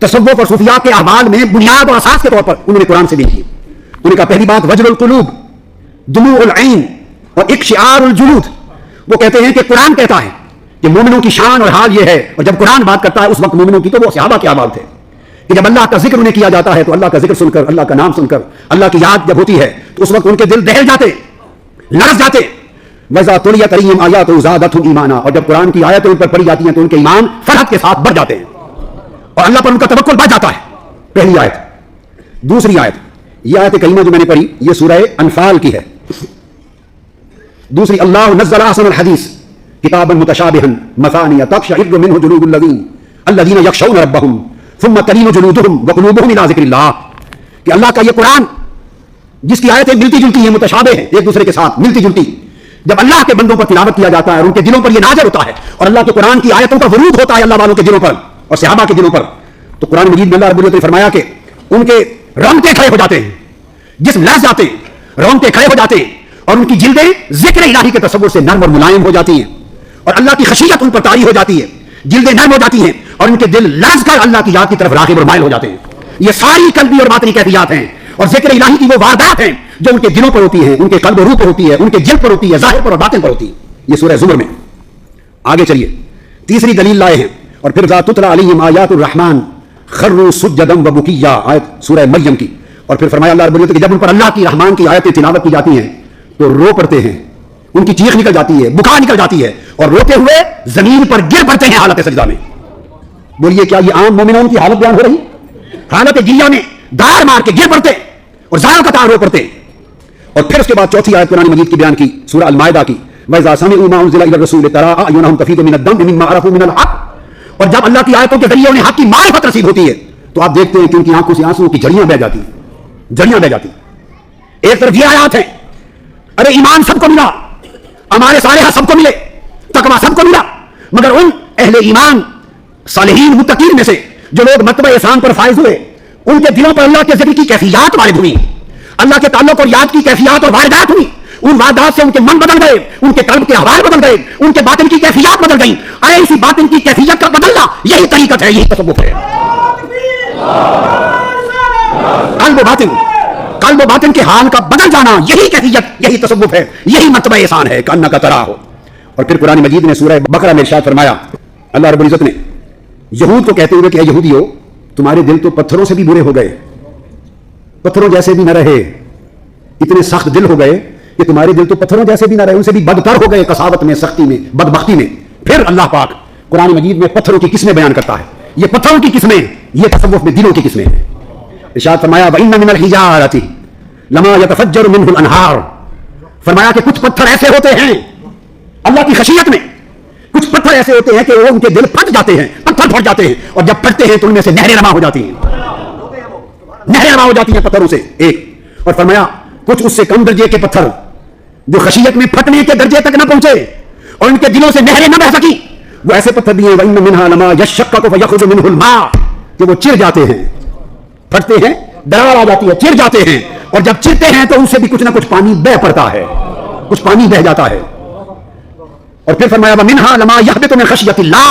تصوف اور صوفیاء کے احوال میں بنیاد اور اساس کے طور پر انہوں نے قرآن سے لی. انہوں نے کہا پہلی بات وجل القلوب، دموع العین اور اقشعار الجلود. وہ کہتے ہیں کہ قرآن کہتا ہے کہ مومنوں کی شان اور حال یہ ہے، اور جب قرآن بات کرتا ہے اس وقت مومنوں کی تو وہ صحابہ کے احوال تھے کہ جب اللہ کا ذکر انہیں کیا جاتا ہے تو اللہ کا ذکر سن کر، اللہ کا نام سن کر، اللہ کی یاد جب ہوتی ہے تو اس وقت ان کے دل دہل جاتے، لرز جاتے. وَإِذَا تُلِيَتْ عَلَيْهِمْ آیَاتُهُ زَادَتْهُمْ ایمانا. اور جب قرآن کی آیتیں ان پر پڑھی جاتی ہیں تو ان کے ایمان فرحت کے ساتھ بڑھ جاتے ہیں اور اللہ پر ان کا توکل بڑھ جاتا ہے. پہلی آیت. دوسری آیت، یہ آیت کریمہ جو میں نے پڑھی یہ سورہ انفال کی ہے. دوسری، اللہ نزل احسن الحدیث کتابا متشابہا مثانیہ تقشعر منہ جلود الذین یخشون ربہم ثم تلین جلودہم وقلوبہم الی ذکر اللہ. کہ اللہ کا یہ قرآن جس کی آیتیں ملتی جلتی ہیں، متشابہ ہیں ایک دوسرے کے ساتھ ملتی جلتی، جب اللہ کے بندوں پر تلاوت کیا جاتا ہے اور ان کے دلوں پر یہ نازل ہوتا ہے اور اللہ کے قرآن کی آیتوں کا ورود ہوتا ہے اللہ والوں کے دلوں پر اور صحابہ کے دلوں پر، تو قرآن مجید میں اللہ رب العزت نے فرمایا کہ ان کے رونگٹے کھڑے ہو جاتے ہیں، جسم لرز جاتے ہیں، رونگٹے کھڑے ہو جاتے ہیں اور ان کی جلدیں ذکر الہی کے تصور سے نرم اور ملائم ہو جاتی ہیں اور اللہ کی خشیت ان پر طاری ہو جاتی ہے، جلدیں نرم ہو جاتی ہیں اور ان کے دل لرز کر اللہ کی یاد کی طرف راغب اور مائل ہو جاتے ہیں. یہ ساری قلبی اور باطنی کیفیات ہیں اور ذکر الہی کی وہ واردات ہیں جو ان کے دلوں پر ہوتی ہیں، ان کے قلب و روح پر ہوتی ہے، ان کے جلد پر ہوتی ہے، ظاہر پر اور باطن پر ہوتی ہے. یہ سورہ زمر میں. آگے چلیے، تیسری دلیل لائے ہیں. اور پھر ذا تتلی علیہم آیات الرحمن خروا سجدا وبکیا، آیت سورہ مریم کی. اور پھر فرمایا اللہ رب العزت کہ جب ان پر اللہ کی رحمان کی آیتیں تلاوت کی جاتی ہیں تو رو پڑتے ہیں، ان کی چیخ نکل جاتی ہے، بکا نکل جاتی ہے اور روتے ہوئے زمین پر گر پڑتے ہیں حالت سجدہ میں. بولیے کیا یہ عام مومنوں کی حالت بیان ہو رہی؟ حالت جیہ میں دار مار کے گر پڑتے اور زاروں کا تار رو پڑتے. اور پھر اس کے بعد چوتھی آیت قرآن مجید کی بیان کی سورہ المائدہ کی، وَإِذَا سَمِعُوا مَا أُنزِلَ إِلَى الرَّسُولِ تَرَىٰ أَعْيُنَهُمْ تَفِيضُ مِنَ الدَّمْعِ مِمَّا عَرَفُوا مِنَ الْحَقِّ. اور جب اللہ کی آیتوں کے ذریعے انہیں حق کی معرفت نصیب ہوتی ہے تو آپ دیکھتے ہیں کہ ان کی آنکھوں سے آنسوؤں کی جھڑیاں بہہ جاتی ہیں، جھڑیاں بہہ جاتی ہیں. ایک طرف یہ آیات ہیں ارے ایمان سب کو ملا، ہمارے صالحہ سب کو ملے، تقویٰ سب کو ملا، مگر ان اہل ایمان صالحین متقین میں سے جو لوگ مرتبہ احسان پر فائز ہوئے ان کے دلوں پر اللہ کے ذکر کی کیفیات وارد ہوئی، اللہ کے تعلق اور یاد کی کیفیات اور واردات ہوئی. ان واردات سے ان کے من بدل گئے، ان کے قلب کے احوال بدل گئے، ان کے باطن کی کیفیات بدل گئیں. ارے اسی باطن کی کیفیت کا بدلنا یہی طریقت ہے، یہی تصوف ہے. قلب و باطن کے حال کا بدل جانا یہی کیفیت، یہی تصوف ہے، یہی مرتبہ احسان ہے کأنک تراہ ہو. اور پھر قرآن مجید نے سورہ بقرہ میں ارشاد فرمایا اللہ رب العزت نے یہود کو کہتے ہوئے کہ اے یہودیو تمہارے دل تو پتھروں سے بھی برے ہو گئے، پتھروں جیسے بھی نہ رہے، اتنے سخت دل ہو گئے کہ تمہارے دل تو پتھروں جیسے بھی نہ رہے، ان سے بھی بدتر ہو گئے قساوت میں، سختی میں، بدبختی میں۔ پھر اللہ پاک قرآن مجید میں پتھروں کی قسمیں بیان کرتا ہے۔ یہ پتھروں کی قسمیں، یہ تصوف میں دلوں کی قسمیں ہیں۔ ارشاد فرمایا وَإِنَّ مِنَ الْحِجَارَةِ لَمَا يَتَفَجَّرُ مِنْهُ الْأَنْهَارُ، فرمایا کہ کچھ پتھر ایسے ہوتے ہیں اللہ کی خشیت میں، کچھ پتھر ایسے ہوتے ہیں کہ وہ ان کے دل پھٹ جاتے ہیں، پتھر پھٹ جاتے ہیں، اور جب پھٹتے ہیں تو ان میں سے نہریں رواں ہو جاتی ہیں، نہریں رواں ہو جاتی ہیں پتھروں سے ایک۔ اور فرمایا کچھ اس سے کم درجے کے پتھر جو خشیت میں پھٹنے کے درجے تک نہ پہنچے اور ان کے دلوں سے نہریں نہ بہہ سکی، وہ ایسے پتھر بھی ہیں وَإِنَّ مِنْهَا لَمَا يَشَّقَّقُ فَيَخْرُجُ مِنْهُ الْمَاءُ، کہ وہ چر جاتے ہیں، پھٹتے ہیں، درار آ جاتی ہے، چر جاتے ہیں، اور جب چرتے ہیں تو ان سے بھی کچھ نہ کچھ پانی بہ پڑتا ہے، کچھ پانی بہ جاتا ہے۔ اور پھر فرمایا وَمِنْهَا لَمَا يَهْبِطُ مِنْ خَشْيَةِ اللَّهِ،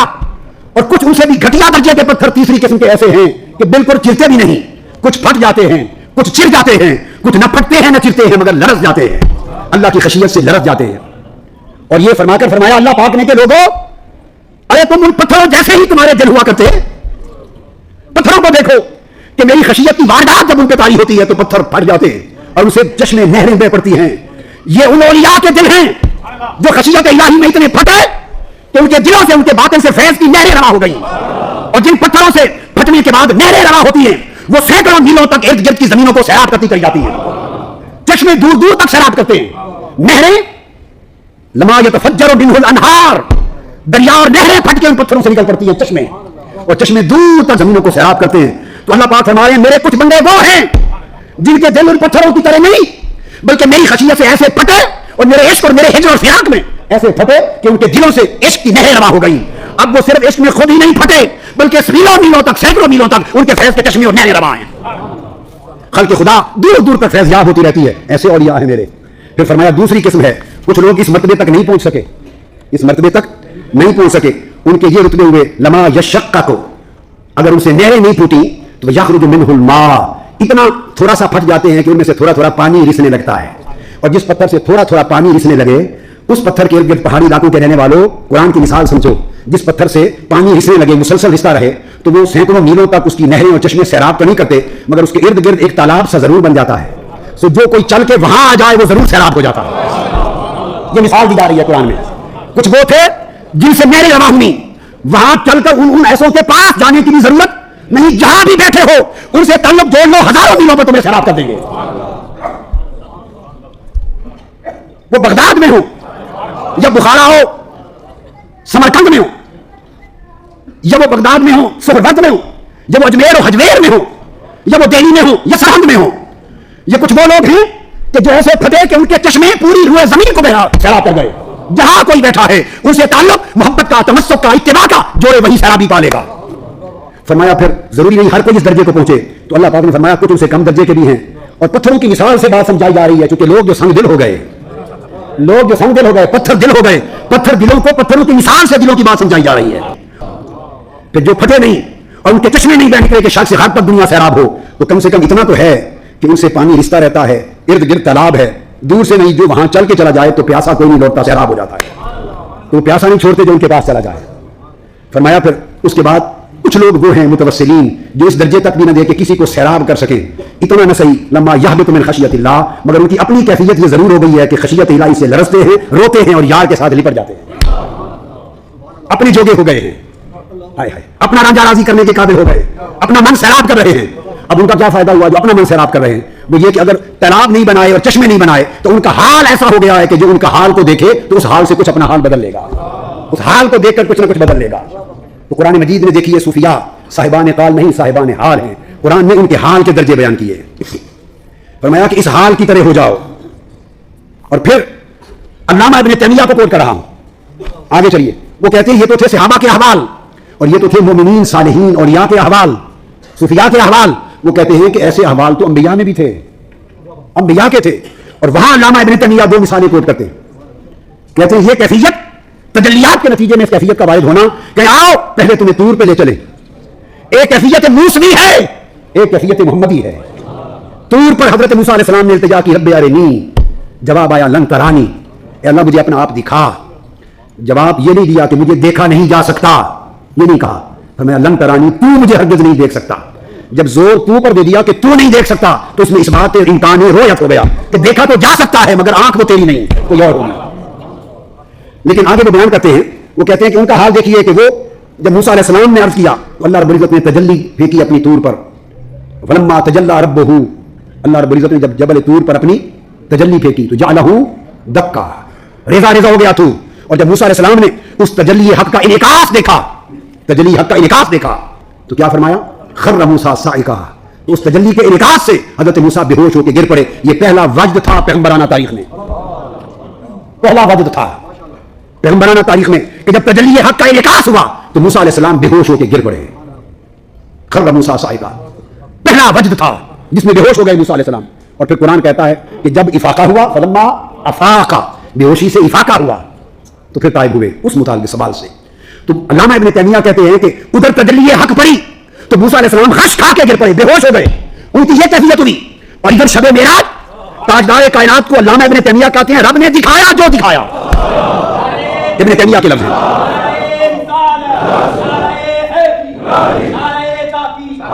اور کچھ ان سے بھی گھٹیا درجے کے پتھر تیسری قسم کے ایسے ہیں کہ بالکل چرتے بھی نہیں، کچھ پھٹ جاتے ہیں، کچھ چر جاتے ہیں، کچھ نہ پھٹتے ہیں نہ چرتے ہیں مگر لرز جاتے ہیں، اللہ کی خشیت سے لرز جاتے ہیں۔ اور یہ فرما کر فرمایا اللہ پاک نے کہ لوگوں، ارے تم ان پتھروں جیسے ہی تمہارے دل ہوا کرتے، پتھروں کو دیکھو کہ میری خشیت کی واردات جب ان پہ طاری ہوتی ہے تو پتھر پھٹ جاتے ہیں اور ان سے چشمے نہریں بہ پڑتی ہیں۔ یہ ان اولیاء کے دل ہیں جو خشیت الہی میں اتنے پھٹے کہ ان کے دلوں سے، ان کے باطن سے فیض کی نہریں رواں ہو گئی، اور جن پتھروں سے پھٹنے کے بعد نہریں رواں ہوتی ہیں وہ سینکڑوں میلوں تک ارد گرد کی زمینوں کو سیراب کرتی چلی جاتی ہیں، چشمے دور دور تک سیراب کرتے ہیں، نہریں لما يتفجر منه الانہار، دریا اور نہریں پھٹ کے ان پتھروں سے نکل پڑتی ہیں چشمے، اور چشمے دور تک زمینوں کو سیراب کرتے ہیں۔ تو اللہ پاک فرما رہے ہیں میرے کچھ بندے وہ ہیں جن کے دل ان پتھروں کی طرح نہیں بلکہ میری خشیت سے ایسے پھٹے اور میرے عشق اور میرے ہجر اور فراق میں ایسے پھٹے کہ ان کے دلوں سے عشق کی نہریں رواں ہو گئی۔ اب وہ صرف عشق میں خود ہی نہیں پھٹے بلکہ میلوں میلوں تک، سینکڑوں میلوں تک ان کے فیض کے چشمے اور نہریں رواں ہیں۔ خلق خدا دور دور تک فیض یاب ہوتی رہتی ہے، ایسے اولیاء ہیں میرے۔ پھر فرمایا دوسری قسم ہے، کچھ لوگ اس مرتبے تک نہیں پہنچ سکے، اس مرتبے تک نہیں پہنچ سکے، ان کے یہ رتبے ہوئے لما یشقق، اگر ان سے نہریں نہیں پھوٹی تو یخرج منہ الماء، اتنا تھوڑا سا پھٹ جاتے ہیں کہ ان میں سے تھوڑا تھوڑا پانی رسنے لگتا ہے، اور جس پتھر سے تھوڑا تھوڑا پانی رسنے لگے اس پتھر کے ارد گرد پہاڑی علاقوں کے رہنے والوں قرآن کی مثال سمجھو، جس پتھر سے پانی رسنے لگے، مسلسل رستا رہے تو وہ سینکڑوں میلوں تک اس کی نہریں اور چشمے سیراب تو نہیں کرتے مگر اس کے ارد گرد ایک تالاب سا ضرور بن جاتا ہے، سو جو کوئی چل کے وہاں آ جائے وہ ضرور سیراب ہو جاتا ہے۔ یہ مثال دی جا رہی ہے قرآن میں۔ کچھ وہ تھے جن سے نہریں رواں ہوئی، وہاں چل کر ان ایسوں کے پاس جانے کی بھی ضرورت نہیں، جہاں بھی بیٹھے ہو ان سے تعلق جوڑ لو، ہزاروں میلوں پر تمہیں سیراب کر دیں گے۔ وہ بغداد میں ہو یا بخارا ہو، سمرقند میں ہو، یا وہ بغداد میں ہو، سہروردھ میں ہو، یا وہ اجمیر و حجویر میں ہو، یا وہ دہلی میں ہو یا سرہند میں ہو، یہ کچھ وہ لوگ ہیں کہ جو ایسے پھٹے کہ ان کے چشمے پوری روئے زمین کو سیراب کر گئے۔ جہاں کوئی بیٹھا ہے ان سے تعلق محبت کا، تمسک کا، اتباع کا جوڑے وہی سیرابی پا لے گا۔ فرمایا پھر ضروری نہیں ہر کوئی اس درجے کو پہنچے، تو اللہ پاک نے فرمایا کچھ ان سے کم درجے کے بھی ہیں، اور پتھروں کی مثال سے بات سمجھائی جا رہی ہے چونکہ لوگ جو سنگ دل ہو گئے، لوگ جو سنگ دل ہو گئے، پتھر دل ہو گئے، پتھر دلوں کو پتھروں کی مثال سے دلوں کی بات سمجھائی جا رہی ہے۔ پھر جو پھٹے نہیں اور ان کے چشمے نہیں بہ نکلے کہ شاید سے ہر تک دنیا سیراب ہو، تو کم سے کم اتنا تو ہے کہ ان سے پانی رستا رہتا ہے، ارد گرد تالاب ہے، دور سے نہیں، جو وہاں چل کے چلا جائے تو پیاسا کوئی نہیں لوٹتا، سیراب ہو جاتا ہے، تو پیاسا نہیں چھوڑتے جو ان کے پاس چلا جائے۔ فرمایا پھر اس کے بعد کچھ لوگ وہ ہیں متوسلین جو اس درجے تک بھی نہ دے کہ کسی کو سیراب کر سکیں، اتنا نہ صحیح لما یہبط من خشیت اللہ، مگر ان کی اپنی کیفیت یہ ضرور ہو گئی ہے کہ خشیت الہی سے لرزتے ہیں، روتے ہیں اور یار کے ساتھ لپٹ جاتے ہیں، اپنی جوگے ہو گئے ہیں، اپنا رانجا راضی کرنے کے قابل ہو گئے، اپنا من سیراب کر رہے ہیں۔ اب ان کا کیا فائدہ ہوا جو اپنا من سیراب کر رہے ہیں؟ وہ یہ کہ اگر تالاب نہیں بنائے اور چشمے نہیں بنائے تو ان کا حال ایسا ہو گیا ہے کہ جو ان کا حال کو دیکھے تو اس حال سے کچھ اپنا حال بدل لے گا، اس حال کو دیکھ کر کچھ نہ کچھ بدل لے گا۔ تو قرآن مجید میں دیکھیے صوفیاء صاحبان قال نہیں صاحبان حال ہیں، قرآن نے ان کے حال کے درجے بیان کیے، فرمایا کہ اس حال کی طرح ہو جاؤ۔ اور پھر علامہ ابن تیمیہ کو کوٹ کر رہا ہوں، آگے چلیے، وہ کہتے ہیں یہ تو تھے صحابہ کے احوال اور یہ تو تھے مومنین صالحین اولیاء کے احوال، صوفیاء کے احوال۔ وہ کہتے ہیں کہ ایسے احوال تو انبیاء میں بھی تھے، انبیاء کے تھے، اور وہاں علامہ ابن تیمیہ دو مثالیں کوٹ کرتے ہیں، کہتے ہیں یہ کیفیت تجلیات کے نتیجے میں اس کیفیت کا وارد ہونا کہ آؤ پہلے تمہیں طور پہ لے چلے، ایک کیفیت موسوی ہے، ایک کیفیت محمدی ہے۔ طور پر حضرت موسیٰ علیہ السلام نے التجا کی رب ارنی، جواب آیا لن ترانی، اے اللہ مجھے اپنا آپ دکھا۔ جواب یہ نہیں دیا کہ مجھے دیکھا نہیں جا سکتا، یہ نہیں کہا، فرمایا لن ترانی، تو مجھے ہرگز نہیں دیکھ سکتا۔ جب زور تو پر دے دیا کہ تو نہیں دیکھ سکتا تو اس میں اس بات امکان رویت ہو گیا کہ دیکھا تو جا سکتا ہے مگر آنکھ وہ تیری نہیں کوئی اور ہوگی. لیکن آگے وہ بیان کرتے ہیں, وہ کہتے ہیں کہ ان کا حال دیکھیے کہ وہ جب موسیٰ علیہ السلام نے عرض کیا تو اللہ رب العزت نے تجلی پھینکی اپنی طور پر. فلما تجلی ربہ, اللہ رب العزت نے جب جبل طور پر اپنی تجلی پھینکی تو جعلہ دکا, ریزہ ریزہ ہو گیا تو. اور جب موسیٰ علیہ السلام نے اس تجلی حق کا انعکاس دیکھا, تجلی حق کا انعکاس دیکھا تو کیا فرمایا؟ خر موسیٰ صاعقا. اس تجلی کے انعکاس سے حضرت موسیٰ بے ہوش ہو کے گر پڑے. یہ پہلا وجد تھا پیغمبرانہ تاریخ میں, پہلا وجد تھا پیغمبرانہ تاریخ میں کہ جب تجلی حق کا انعکاس ہوا تو موسیٰ علیہ السلام بے ہوش ہو کے گر پڑے. خر موسیٰ صاعقا پہلا وجد تھا جس میں بے ہوش ہو گئے موسیٰ علیہ السلام. اور پھر قرآن کہتا ہے کہ جب افاقہ ہوا, فلما افاقہ, بے ہوشی سے افاقہ ہوا تو پھر طائب ہوئے اس متعلق سوال سے. تو علامہ ابن تیمیہ کہتے ہیں کہ ادھر تجلی حق پڑی تو موسیٰ علیہ السلام غش کھا کے گر پڑے, بے ہوش ہو گئے, ان کی یہ کیفیت ہوئی. اور ادھر شب معراج تاجدار کائنات کو علامہ ابن تیمیہ کہتے ہیں رب نے دکھایا جو دکھایا. ابن تیمیہ کے لفظ ہیں.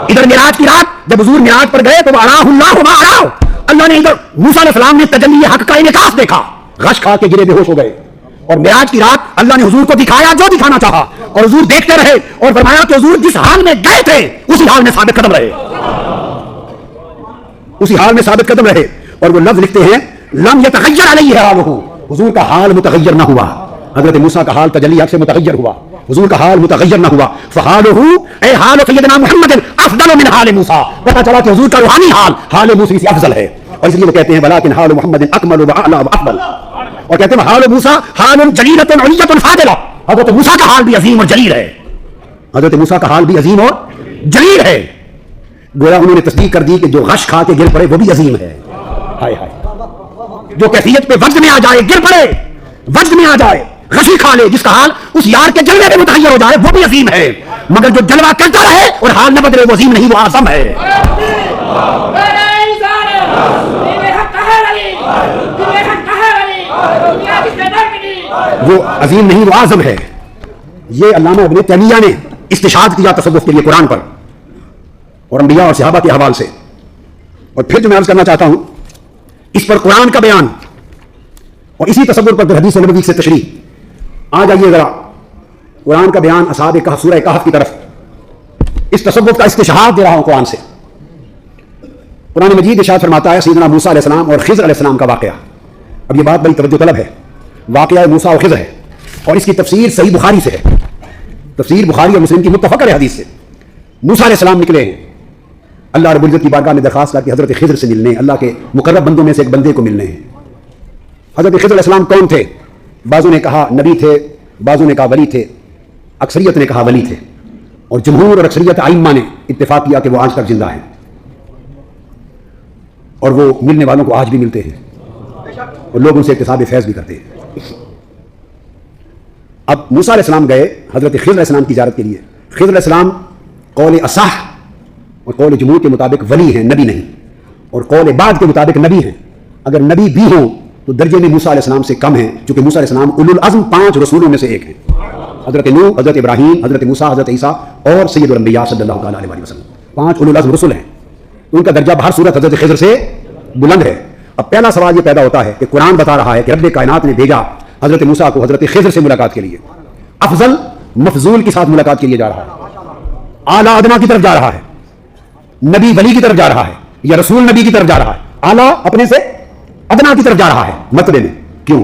ادھر معراج کی رات جب حضور معراج پر گئے تو اراہ اللہ ما اراہ, اللہ نے ادھر موسیٰ علیہ السلام نے تجلی حق کا انعکاس دیکھا, غش کھا کے گرے, بے ہوش ہو گئے. اور معراج کی رات اللہ نے حضور کو دکھایا جو دکھانا چاہا اور حضور دیکھتے رہے اور فرمایا کہ حضور جس حال میں گئے تھے اسی حال میں ثابت قدم رہے, اسی حال میں ثابت قدم رہے. اور وہ لفظ لکھتے ہیں لم یتغیر علیہ حالہ, حضور کا حال متغیر نہ ہوا. حضرت موسیٰ کا حال تجلی حق سے متغیر ہوا, حضور کا حال متغیر نہ ہوا. فحالہ اے حال سیدنا محمد افضل من حال موسیٰ, پتہ چلا کہ حضور کا روحانی حال حال موسیٰ سے افضل ہے. اور اس لیے وہ کہتے ہیں ولکن حال محمد اکمل واعلی وافضل. اور کہتے ہیں حال موسیٰ حال جلیلۃ علیۃ فاضلہ, حضرت موسیٰ کا حال بھی عظیم اور جلیل ہے, حضرت موسیٰ کا حال بھی عظیم اور جلیل ہے. گویا انہوں نے تصدیق کر دی کہ جو غش کھا کے گر پڑے وہ بھی عظیم ہے. ہائے ہائے, جو کیفیت پہ وجد میں آ جائے, گر پڑے وجد میں آ جائے, غشی کھا لے, جس کا حال اس یار کے جلوے میں متغیر ہو جائے وہ بھی عظیم ہے. مگر جو جلوہ کرتا رہے اور حال نہ بدلے وہ عظیم نہیں, وہ اعظم ہے. وہ عظیم نہیں, وہ اعظم ہے. یہ علامہ ابن تیمیہ نے استشہاد کیا تصوف کے لیے قرآن پر اور انبیاء اور صحابہ کے حوالے سے. اور پھر جو میں عرض کرنا چاہتا ہوں اس پر قرآن کا بیان اور اسی تصور پر حدیث نبوی سے تشریح. آ جائیے ذرا قرآن کا بیان اصحاب کہف سورہ کہف کی طرف. اس تصور کا استشہاد دے رہا ہوں قرآن سے. قرآن مجید ارشاد فرماتا ہے سیدنا موسیٰ علیہ السلام اور خضر علیہ السلام کا واقعہ. اب یہ بات بڑی توجہ طلب ہے, واقعہ موسیٰ اور خضر ہے اور اس کی تفسیر صحیح بخاری سے ہے, تفسیر بخاری اور مسلم کی متفق ہے حدیث سے. موسیٰ علیہ السلام نکلے ہیں اللہ رب العزت کی بارگاہ میں درخواست کر کے حضرت خضر سے ملنے, اللہ کے مقرب بندوں میں سے ایک بندے کو ملنے ہیں. حضرت خضر علیہ السلام کون تھے؟ بعضوں نے کہا نبی تھے, بعضوں نے کہا ولی تھے, اکثریت نے کہا ولی تھے, اور جمہور اور اکثریت ائمہ نے اتفاق کیا کہ وہ آج تک زندہ ہیں اور وہ ملنے والوں کو آج بھی ملتے ہیں اور لوگ ان سے اکتساب فیض بھی کرتے ہیں. اب موسیٰ علیہ السلام گئے حضرت خضر علیہ السلام کی زیارت کے لیے. خضر علیہ السلام قول اصح اور قول جمہور کے مطابق ولی ہیں, نبی نہیں, اور قول بعد کے مطابق نبی ہیں. اگر نبی بھی ہوں تو درجے میں موسیٰ علیہ السلام سے کم ہیں, چونکہ موسیٰ علیہ السلام اولو العزم 5 رسولوں میں سے ایک ہیں. حضرت نوح, حضرت ابراہیم, حضرت موسیٰ, حضرت عیسیٰ اور سید الانبیاء صلی اللہ تعالیٰ علیہ وسلم, 5 اولو العزم رسول ہیں. ان کا درجہ بہر صورت حضرت خضر سے بلند ہے. اب پہلا سوال یہ پیدا ہوتا ہے کہ قرآن بتا رہا ہے کہ رب کائنات نے بھیجا حضرت موسیٰ کو حضرت خضر سے ملاقات کے لیے, افضل مفضول کے ساتھ ملاقات کے لیے جا رہا ہے, اعلیٰ ادنا کی طرف جا رہا ہے, نبی ولی کی طرف جا رہا ہے یا رسول نبی کی طرف جا رہا ہے, اعلیٰ اپنے سے ادنا کی طرف جا رہا ہے مرتبے میں. کیوں؟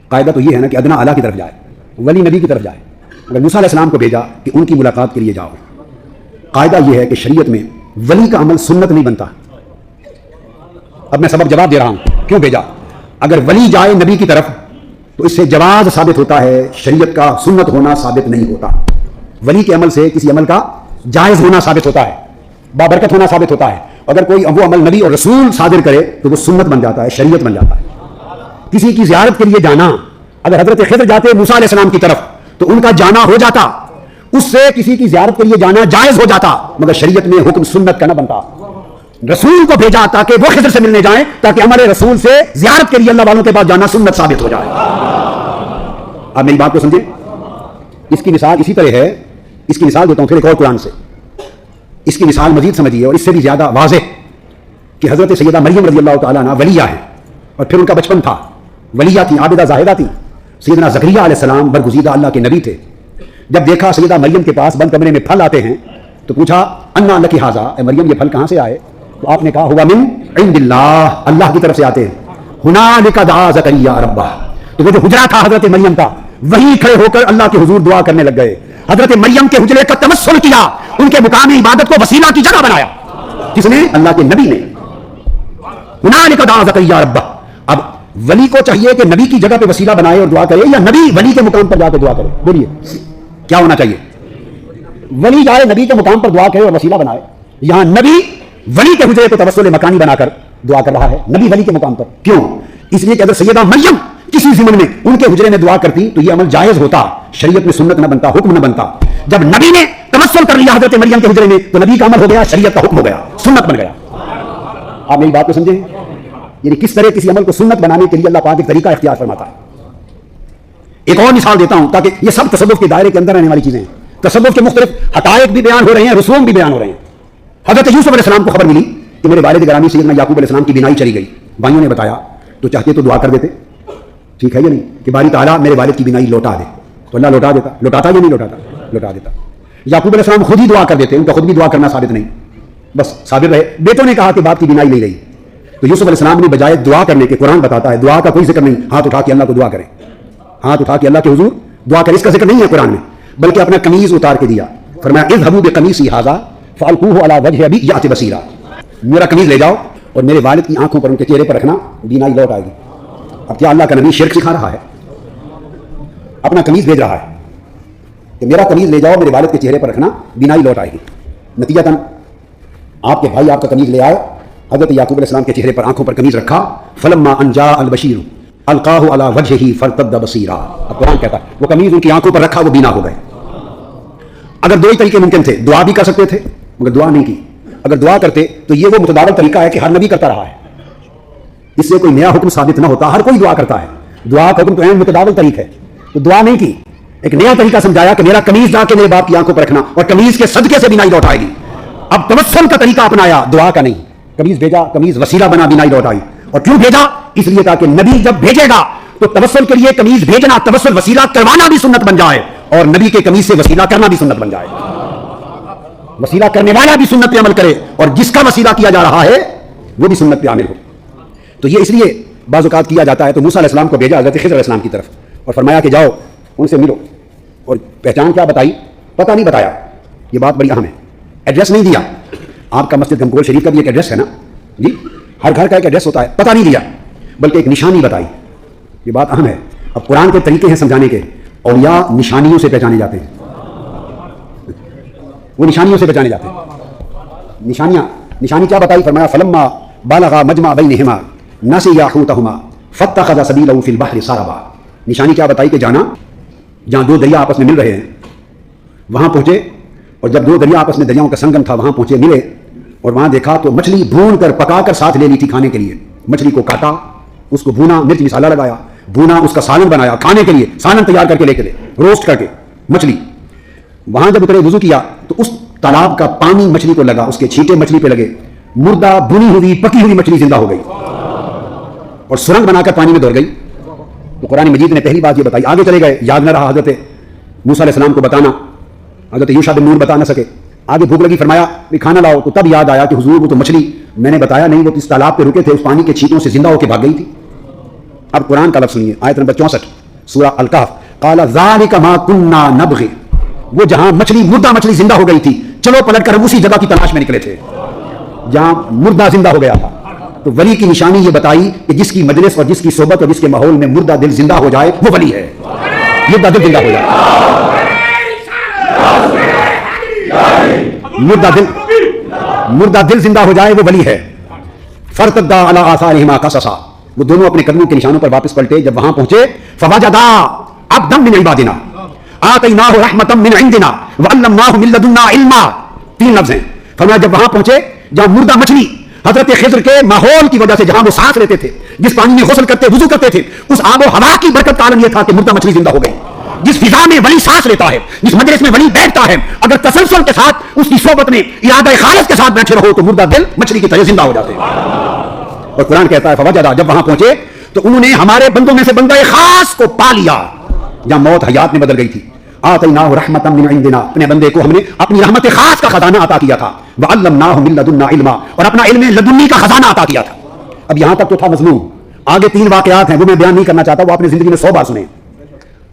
قاعدہ تو یہ ہے نا کہ ادنا اعلیٰ کی طرف جائے, ولی نبی کی طرف جائے. اگر موسیٰ علیہ السلام کو بھیجا کہ ان کی ملاقات کے لیے جاؤ, قاعدہ یہ ہے کہ شریعت میں ولی کا عمل سنت نہیں بنتا. اب میں سبب جواب دے رہا ہوں کیوں بھیجا. اگر ولی جائے نبی کی طرف تو اس سے جواز ثابت ہوتا ہے, شریعت کا سنت ہونا ثابت نہیں ہوتا. ولی کے عمل سے کسی عمل کا جائز ہونا ثابت ہوتا ہے, بابرکت ہونا ثابت ہوتا ہے. اگر کوئی وہ عمل نبی اور رسول صادر کرے تو وہ سنت بن جاتا ہے, شریعت بن جاتا ہے. کسی کی زیارت کے لیے جانا, اگر حضرت خضر جاتے موسیٰ علیہ السلام کی طرف تو ان کا جانا ہو جاتا, اس سے کسی کی زیارت کے لیے جانا جائز ہو جاتا, مگر شریعت میں حکم سنت کا نہ بنتا. رسول کو بھیجا تاکہ وہ خضر سے ملنے جائیں, تاکہ ہمارے رسول سے زیارت کے لیے اللہ والوں کے پاس جانا سنت ثابت ہو جائے. آپ میری بات کو سمجھیں. اس کی مثال اسی طرح ہے, اس کی مثال دیتا ہوں پھر ایک اور قرآن سے. اس کی مثال مزید سمجھیے اور اس سے بھی زیادہ واضح کہ حضرت سیدہ مریم رضی اللہ تعالیٰ عنہ ولیہ ہیں اور پھر ان کا بچپن تھا، ولیہ تھی، عابدہ زاہدہ تھی. سیدنا زکریا علیہ السلام برگزیدہ اللہ کے نبی تھے. جب دیکھا سیدہ مریم کے پاس بند کمرے میں پھل آتے ہیں تو پوچھا انا لکی ھذا، اے مریم یہ پھل کہاں سے آئے؟ تو آپ نے کہا ہوا من عند اللہ، اللہ کی طرف سے آتے ہیں. ہنالک دعا زکریا ربہ، تو وہ جو حجرہ تھا حضرت مریم کا وہیں کھڑے ہو کر اللہ کے حضور دعا کرنے لگ گئے. حضرت مریم کے حجرے کا تمثل کیا، ان کے مقام عبادت کو وسیلہ کی جگہ بنایا. کس نے؟ اللہ کے نبی نے. ہنالک دعا زکریا ربہ. اب ولی کو چاہیے کہ نبی کی جگہ پہ وسیلہ بنائے اور دعا کرے، یا نبی ولی کے مقام پر جا کے دعا کرے؟ بولیے کیا ہونا چاہیے؟ ولی جائے نبی کے مقام پر دعا کرے اور وسیلہ بنائے. یہاں نبی ولی کے حجرے کو توسل مکانی بنا کر دعا کر رہا ہے، نبی ولی کے مقام پر. کیوں؟ اس لیے کہ اگر سیدہ مریم کسی زمن میں ان کے حجرے میں دعا کرتی تو یہ عمل جائز ہوتا، شریعت میں سنت نہ بنتا، حکم نہ بنتا. جب نبی نے توسل کر لیا حضرت مریم کے حجرے میں تو نبی کا عمل ہو گیا، شریعت کا حکم ہو گیا، سنت بن گیا. آپ میری بات کو سمجھیں؟ یعنی کس طرح کسی عمل کو سنت بنانے کے لیے اللہ پاک ایک طریقہ اختیار فرماتا ہے. ایک اور مثال دیتا ہوں تاکہ یہ سب تصوف کے دائرے کے اندر رہنے والی چیزیں ہیں. تصوف کے مختلف حقائق بھی بیان ہو رہے ہیں، رسوم بھی بیان ہو رہے ہیں. حضرت یوسف علیہ السلام کو خبر ملی کہ میرے والد گرامی سیدنا یعقوب علیہ السلام کی بینائی چلی گئی. بھائیوں نے بتایا تو چاہتے تو دعا کر دیتے، ٹھیک ہے یا نہیں، کہ باری تعالیٰ میرے والد کی بینائی لوٹا دے، تو اللہ لوٹا دیتا. لوٹاتا یا نہیں لوٹاتا؟ لوٹا دیتا. یعقوب علیہ السلام خود ہی دعا کر دیتے، ان کا خود بھی دعا کرنا ثابت نہیں، بس ثابت رہے. بیٹوں نے کہا کہ باپ کی بینائی نہیں رہی، تو یوسف علیہ السلام نے بجائے دعا کرنے کے، قرآن بتاتا ہے دعا کا کوئی ذکر نہیں، ہاتھ اٹھا کے اللہ کو دعا کریں، ہاتھ اٹھا کے اللہ کے حضور دعا کریں، اس کا ذکر نہیں ہے قرآن میں، بلکہ اپنا قمیض اتار کے دیا. فرمایا اذهبوا بقمیصی ھذا فالقوه علی وجه ابی یأتی بصیرا، میرا قمیض لے جاؤ اور میرے والد کی آنکھوں پر، ان کے چہرے پر رکھنا، بینائی لوٹ آئے گی. اب کیا اللہ کا نبی شرک سکھا رہا ہے؟ اپنا قمیض بھیج رہا ہے کہ میرا قمیض لے جاؤ، میرے والد کے چہرے پر رکھنا، بینائی لوٹ آئے گی. نتیجتاً آپ کے بھائی آپ کا قمیض لے آئے، حضرت یعقوب علیہ السلام کے چہرے پر آنکھوں پر قمیض رکھا. فلما ان جاء البشیر القاہ علی وجہہ فارتد بصیرا. اب قرآن کہتا ہے وہ قمیض ان کی آنکھوں پر رکھا، وہ بینا ہو گئے. اگر دو ہی طریقے ممکن تھے، دعا بھی کر سکتے تھے مگر دعا نہیں کی. اگر دعا کرتے تو یہ وہ متداول طریقہ ہے کہ ہر نبی کرتا رہا ہے، اس سے کوئی نیا حکم ثابت نہ ہوتا، ہر کوئی دعا کرتا ہے. دعا کا حکم تو اہم متداول طریقہ ہے، تو دعا نہیں کی، ایک نیا طریقہ سمجھایا کہ میرا قمیض لا کے میرے باپ کی آنکھوں پر رکھنا اور قمیض کے صدقے سے بینائی لوٹ آئے گی. اب توسل کا طریقہ اپنایا، دعا کا نہیں. قمیض بھیجا، قمیض وسیلہ بنا، بینائی لوٹ آئی. اور کیوں بھیجا؟ اس لیے تاکہ نبی جب بھیجے گا تو توسل کے لیے قمیض بھیجنا، توسل وسیلہ کروانا بھی سنت بن جائے، اور نبی کے قمیض سے وسیلہ کرنا بھی سنت بن جائے. وسیلہ کرنے والا بھی سنت پہ عمل کرے اور جس کا وسیلہ کیا جا رہا ہے وہ بھی سنت پہ عامل ہو. تو یہ اس لیے بعض اوقات کیا جاتا ہے. تو موسیٰ علیہ السلام کو بھیجا حضرت خضر علیہ السلام کی طرف اور فرمایا کہ جاؤ ان سے ملو. اور پہچان کیا بتائی؟ پتہ نہیں بتایا. یہ بات بڑی اہم ہے. ایڈریس نہیں دیا. آپ کا مسجد گنگول شریف کا بھی ایک ایڈریس ہے نا جی، ہر گھر کا ایک ایڈریس ہوتا ہے. پتہ نہیں دیا بلکہ ایک نشانی بتائی. یہ بات اہم ہے. اب قرآن کے طریقے ہیں سمجھانے کے. اولیاء نشانیوں سے پہچانے جاتے ہیں، وہ نشانیوں سے پہچانے جاتے ہیں. نشانی کیا بتائی؟ فرمایا فلما بالغا مجمع بینہما نسیا حوتہما فاتخذ سبیلہ فی البحر سربا. نشانی کیا بتائی کہ جانا جہاں دو دریا آپس میں مل رہے ہیں وہاں پہنچے، اور جب دو دریا آپس میں دریاؤں کا سنگم تھا وہاں پہنچے، ملے، اور وہاں دیکھا تو مچھلی بھون کر پکا کر ساتھ لے لی تھی کھانے کے لیے. مچھلی کو کاٹا، اس کو بھونا، مرچ مسالہ لگایا، بھونا، اس کا سالن بنایا کھانے کے لیے، سالن تیار کر کے لے کے روسٹ کر کے مچھلی. وہاں جب اترے وضو کیا تو اس تالاب کا پانی مچھلی کو لگا، اس کے چھینٹے مچھلی پہ لگے، مردہ بھنی ہوئی پکی ہوئی مچھلی زندہ ہو گئی اور سرنگ بنا کر پانی میں دوڑ گئی. تو قرآن مجید نے پہلی بات یہ بتائی. آگے چلے گئے، یاد نہ رہا حضرت موسیٰ علیہ السلام کو بتانا، حضرت یوشع بن نون بتا نہ سکے. آگے بھوک لگی، فرمایا کہ کھانا لاؤ. تو تب یاد آیا کہ حضور وہ تو مچھلی میں نے بتایا نہیں، وہ اس تالاب پہ رکے تھے، اس پانی کے چھینٹوں سے زندہ ہو کے بھاگ گئی تھی. اب قرآن کا لفظ سنیے، آیت نمبر 64 سورہ الکہف. قال ذلک ما كنا نبغي، وہ جہاں مچھلی مردہ مچھلی زندہ ہو گئی تھی، چلو پلٹ کر ہم اسی جگہ کی تلاش میں نکلے تھے جہاں مردہ زندہ ہو گیا تھا. تو ولی کی نشانی یہ بتائی کہ جس کی مجلس اور جس کی صحبت اور جس کے ماحول میں مردہ دل زندہ ہو جائے وہ ولی ہے. مردہ دل زندہ ہو جائے، مردہ دل زندہ ہو جائے وہ ولی ہے. فارتدا علی آثارہما قصصا، وہ دونوں اپنے قدموں کے نشانوں پر واپس پلٹے. جب وہاں پہنچے فوجدا عبدا من عبادنا آتیناہ رحمتا من عندنا وعلمناہ من لدنا علما. 3 لفظ ہیں. فرمایا جب وہاں پہنچے جہاں مردہ مچھلی حضرت خضر کے ماحول کی وجہ سے جہاں وہ سانس لیتے تھے، جس پانی میں غسل کرتے وضو کرتے تھے، اس آب و ہوا کی برکت کا عالم یہ تھا کہ مردہ مچھلی زندہ ہو گئی. جس فضا میں ولی سانس لیتا ہے, جس مجلس میں ولی بیٹھتا ہے, اگر تسلسل کے ساتھ اس کی صحبت میں ارادہ خالص کے ساتھ بیٹھے رہو تو مردہ دل مچھلی کی طرح زندہ ہو جاتے ہیں. اور قرآن کہتا ہے فوجدہ, جب وہاں پہنچے تو انہوں نے ہمارے بندوں میں سے بندہ خاص کو پا لیا جہاں موت حیات میں بدل گئی تھی. آتیناہ رحمۃ من عندنا, اپنے بندے کو ہم نے اپنی رحمت خاص کا خزانہ عطا کیا تھا. وعلمناہ من لدنا علما, اور اپنا علم لدنی کا خزانہ عطا کیا تھا. اب یہاں تک تو تھا مضمون, آگے 3 واقعات ہیں وہ میں بیان نہیں کرنا چاہتا, وہ آپ نے زندگی میں 100 بار سنے.